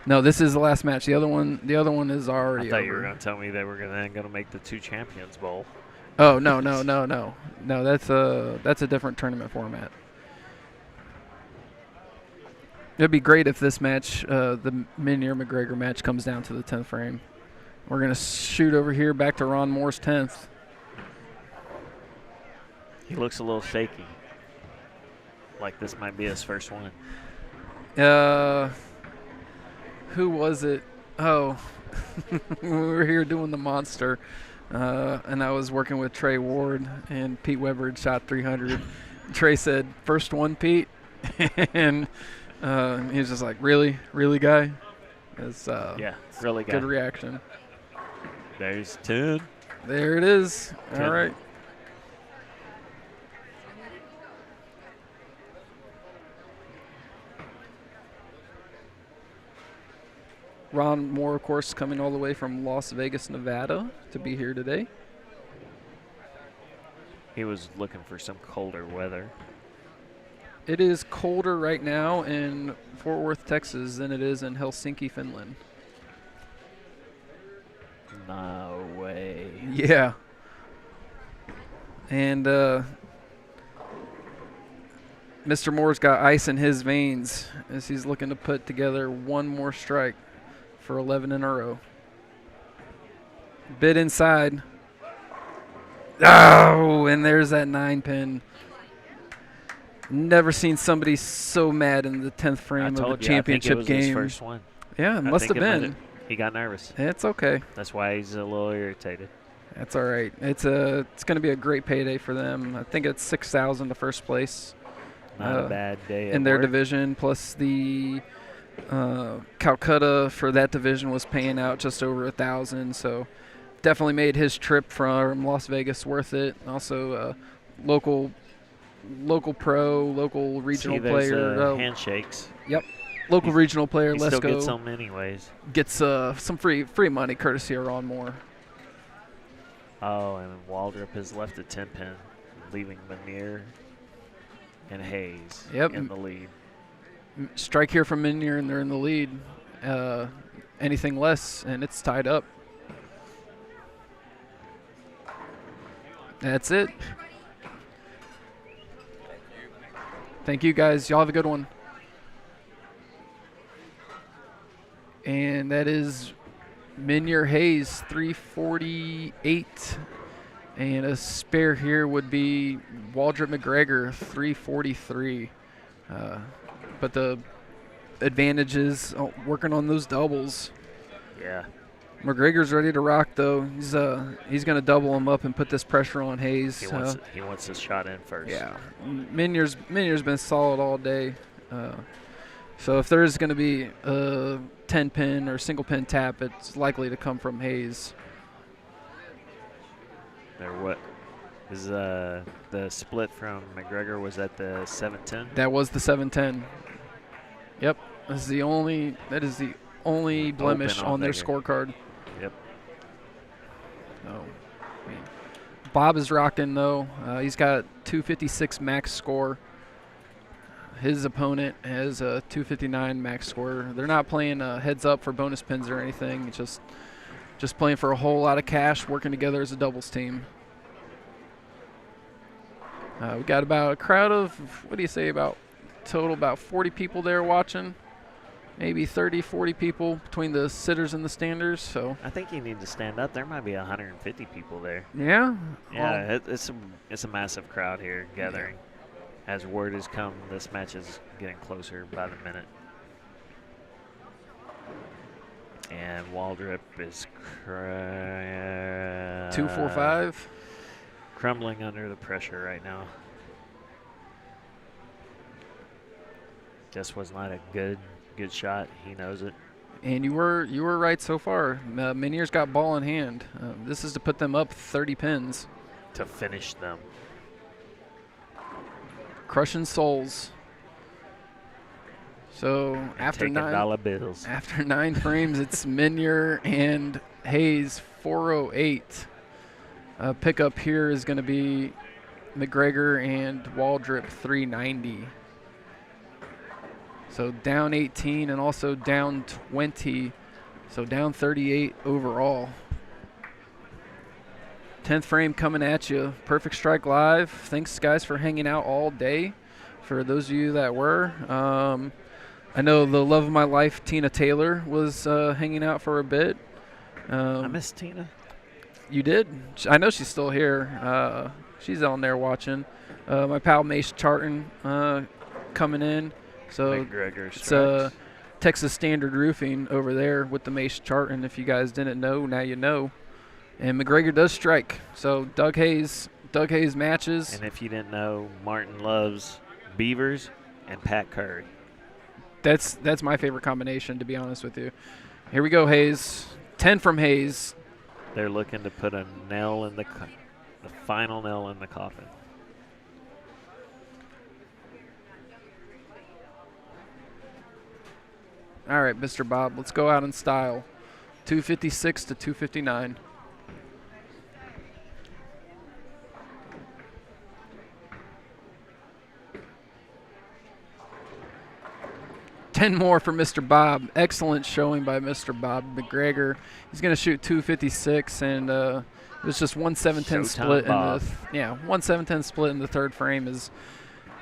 No, this is the last match. The other one is already I thought over. you were going to tell me they were going to make the 2 Champions Bowl. Oh no. No, that's a different tournament format. It'd be great if this match, the Meniere-McGregor match, comes down to the 10th frame. We're going to shoot over here back to Ron Moore's 10th. He looks a little shaky. Like this might be his first one. Who was it? Oh, we were here doing the monster, and I was working with Trey Ward, and Pete Weber had shot 300. Trey said, "First one, Pete," and he was just like, "Really, guy?" It's Yeah, really good good. reaction. There's 10. There it is. 10. All right. Ron Moore, of course, coming all the way from Las Vegas, Nevada to be here today. He was looking for some colder weather. It is colder right now in Fort Worth, Texas than it is in Helsinki, Finland. No way. Yeah. And Mr. Moore's got ice in his veins as he's looking to put together one more strike for 11 in a row. Bit inside. Oh, and there's that 9-pin. Never seen somebody so mad in the 10th frame of a championship I think it was game. his first one. Yeah, it I must think have been. He got nervous. It's okay. That's why he's a little irritated. That's all right. It's going to be a great payday for them. I think it's $6,000 to first place Not a bad day in at their work. division. Plus the Calcutta for that division was paying out just over $1,000. So definitely made his trip from Las Vegas worth it. Also, local pro, local regional See, there's, player. handshakes. Yep. Local regional player. He Let's still go. gets some anyways. Gets some free money courtesy of Ron Moore. Oh, and Waldrip has left a 10-pin, leaving Meniere and Hayes Yep. in the lead. Strike here from Meniere, and they're in the lead. Anything less, and it's tied up. That's it. Thank you, guys. Y'all have a good one. And that is Meniere Hayes, 348. And a spare here would be Waldrip McGregor, 343. But the advantage is working on those doubles. Yeah. McGregor's ready to rock, though. He's going to double him up and put this pressure on Hayes. He wants his shot in first. Yeah, Meniere's been solid all day. So if there's going to be a 10-pin or single-pin tap, it's likely to come from Hayes. There, what is the split from McGregor? Was that the 7-10? That was the 7-10. Yep, that is the only blemish Open on their there. scorecard. Yep. So, I mean, Bob is rocking though. He's got 256 max score. His opponent has a 259 max score. They're not playing heads up for bonus pins or anything. It's just playing for a whole lot of cash, working together as a doubles team. We got about a crowd of, what do you say, about 40 people there watching. Maybe 30, 40 people between the sitters and the standers. So I think you need to stand up. There might be 150 people there. yeah, Yeah, it's a massive crowd here gathering. As word has come, this match is getting closer by the minute. And Waldrip is 245. Crumbling under the pressure right now. Just was not a good shot. He knows it. And you were right so far. Minier's got ball in hand. This is to put them up 30 pins. To finish them. Crushing souls. So after Taking nine dollar bills. After 9 frames, it's Minier and Hayes 408. Pickup here is going to be McGregor and Waldrip 390. So down 18 and also down 20. So down 38 overall. 10th frame coming at you. Perfect Strike Live. Thanks, guys, for hanging out all day. For those of you that were. I know the love of my life, Tina Taylor, was hanging out for a bit. I miss Tina. You did? I know she's still here. She's on there watching. My pal Mace Charton coming in. So McGregor it's Texas Standard Roofing over there with the Mace Charton. If you guys didn't know, now you know. And McGregor does strike. So Doug Hayes matches. And if you didn't know, Martin loves Beavers and Pat Curry. That's my favorite combination, to be honest with you. Here we go, Hayes. 10 from Hayes. They're looking to put a nail in the final nail in the coffin. All right, Mr. Bob, let's go out in style. 256 to 259. Ten more for Mr. Bob. Excellent showing by Mr. Bob McGregor. He's going to shoot 256, and it was just 1-7-10 split in Bob. the 1-7-10 split in the third frame is.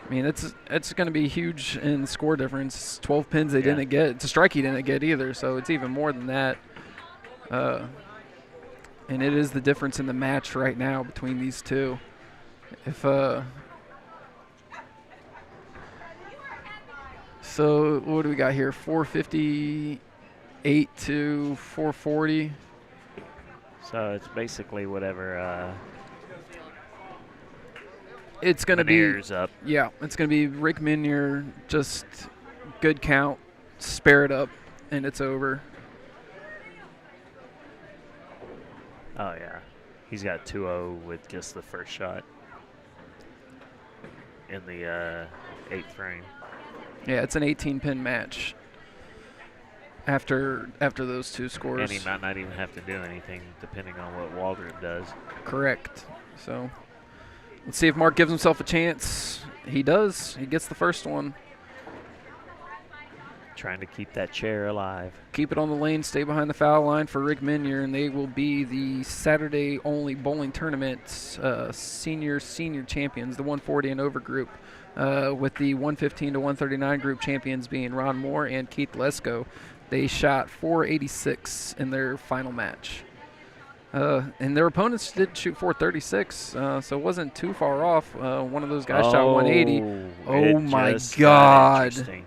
I mean, it's going to be huge in score difference. 12 pins they didn't get. It's a strike he didn't get either, so it's even more than that. And it is the difference in the match right now between these two. So what do we got here? 458 to 440. So it's basically whatever. It's going to be Minier's up. Yeah, it's going to be Rick Minier, just good count, spare it up, and it's over. Oh yeah, he's got 2-0 with just the first shot in the 8th frame. Yeah, it's an 18-pin match after those two scores. And he might not even have to do anything depending on what Waldrip does. Correct. So let's see if Mark gives himself a chance. He does. He gets the first one. Trying to keep that chair alive. Keep it on the lane, stay behind the foul line for Rick Minier, and they will be the Saturday-only bowling tournament senior champions, the 140 and over group, with the 115 to 139 group champions being Ron Moore and Keith Lesko. They shot 486 in their final match. And their opponents did shoot 436, so it wasn't too far off. One of those guys shot 180. Oh, my God.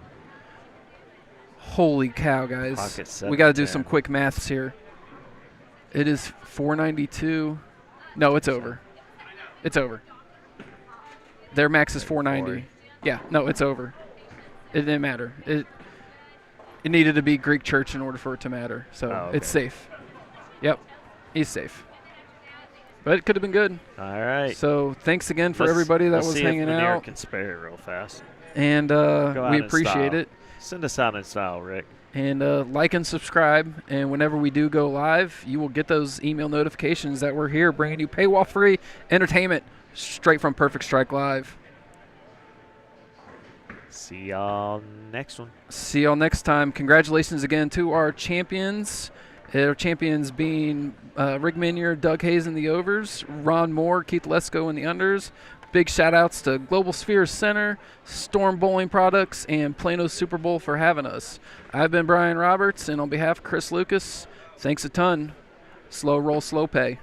Holy cow, guys. We got to do some quick maths here. It is 492. No, it's over. It's over. Their max is 490. Yeah, no, it's over. It didn't matter. it needed to be Greek church in order for it to matter. So okay. it's safe. Yep, he's safe. But it could have been good. All right. So thanks again for everybody that let's was see hanging if Manir out. can spare it real fast. And out we in appreciate style. it. Send us out in style, Rick. And like and subscribe. And whenever we do go live, you will get those email notifications that we're here bringing you paywall-free entertainment straight from Perfect Strike Live. See y'all next one. See y'all next time. Congratulations again to our champions. Our champions being Rick Minier, Doug Hayes in the overs, Ron Moore, Keith Lesko in the unders. Big shout-outs to Global Spheres Center, Storm Bowling Products, and Plano Super Bowl for having us. I've been Brian Roberts, and on behalf of Chris Lucas, thanks a ton. Slow roll, slow pay.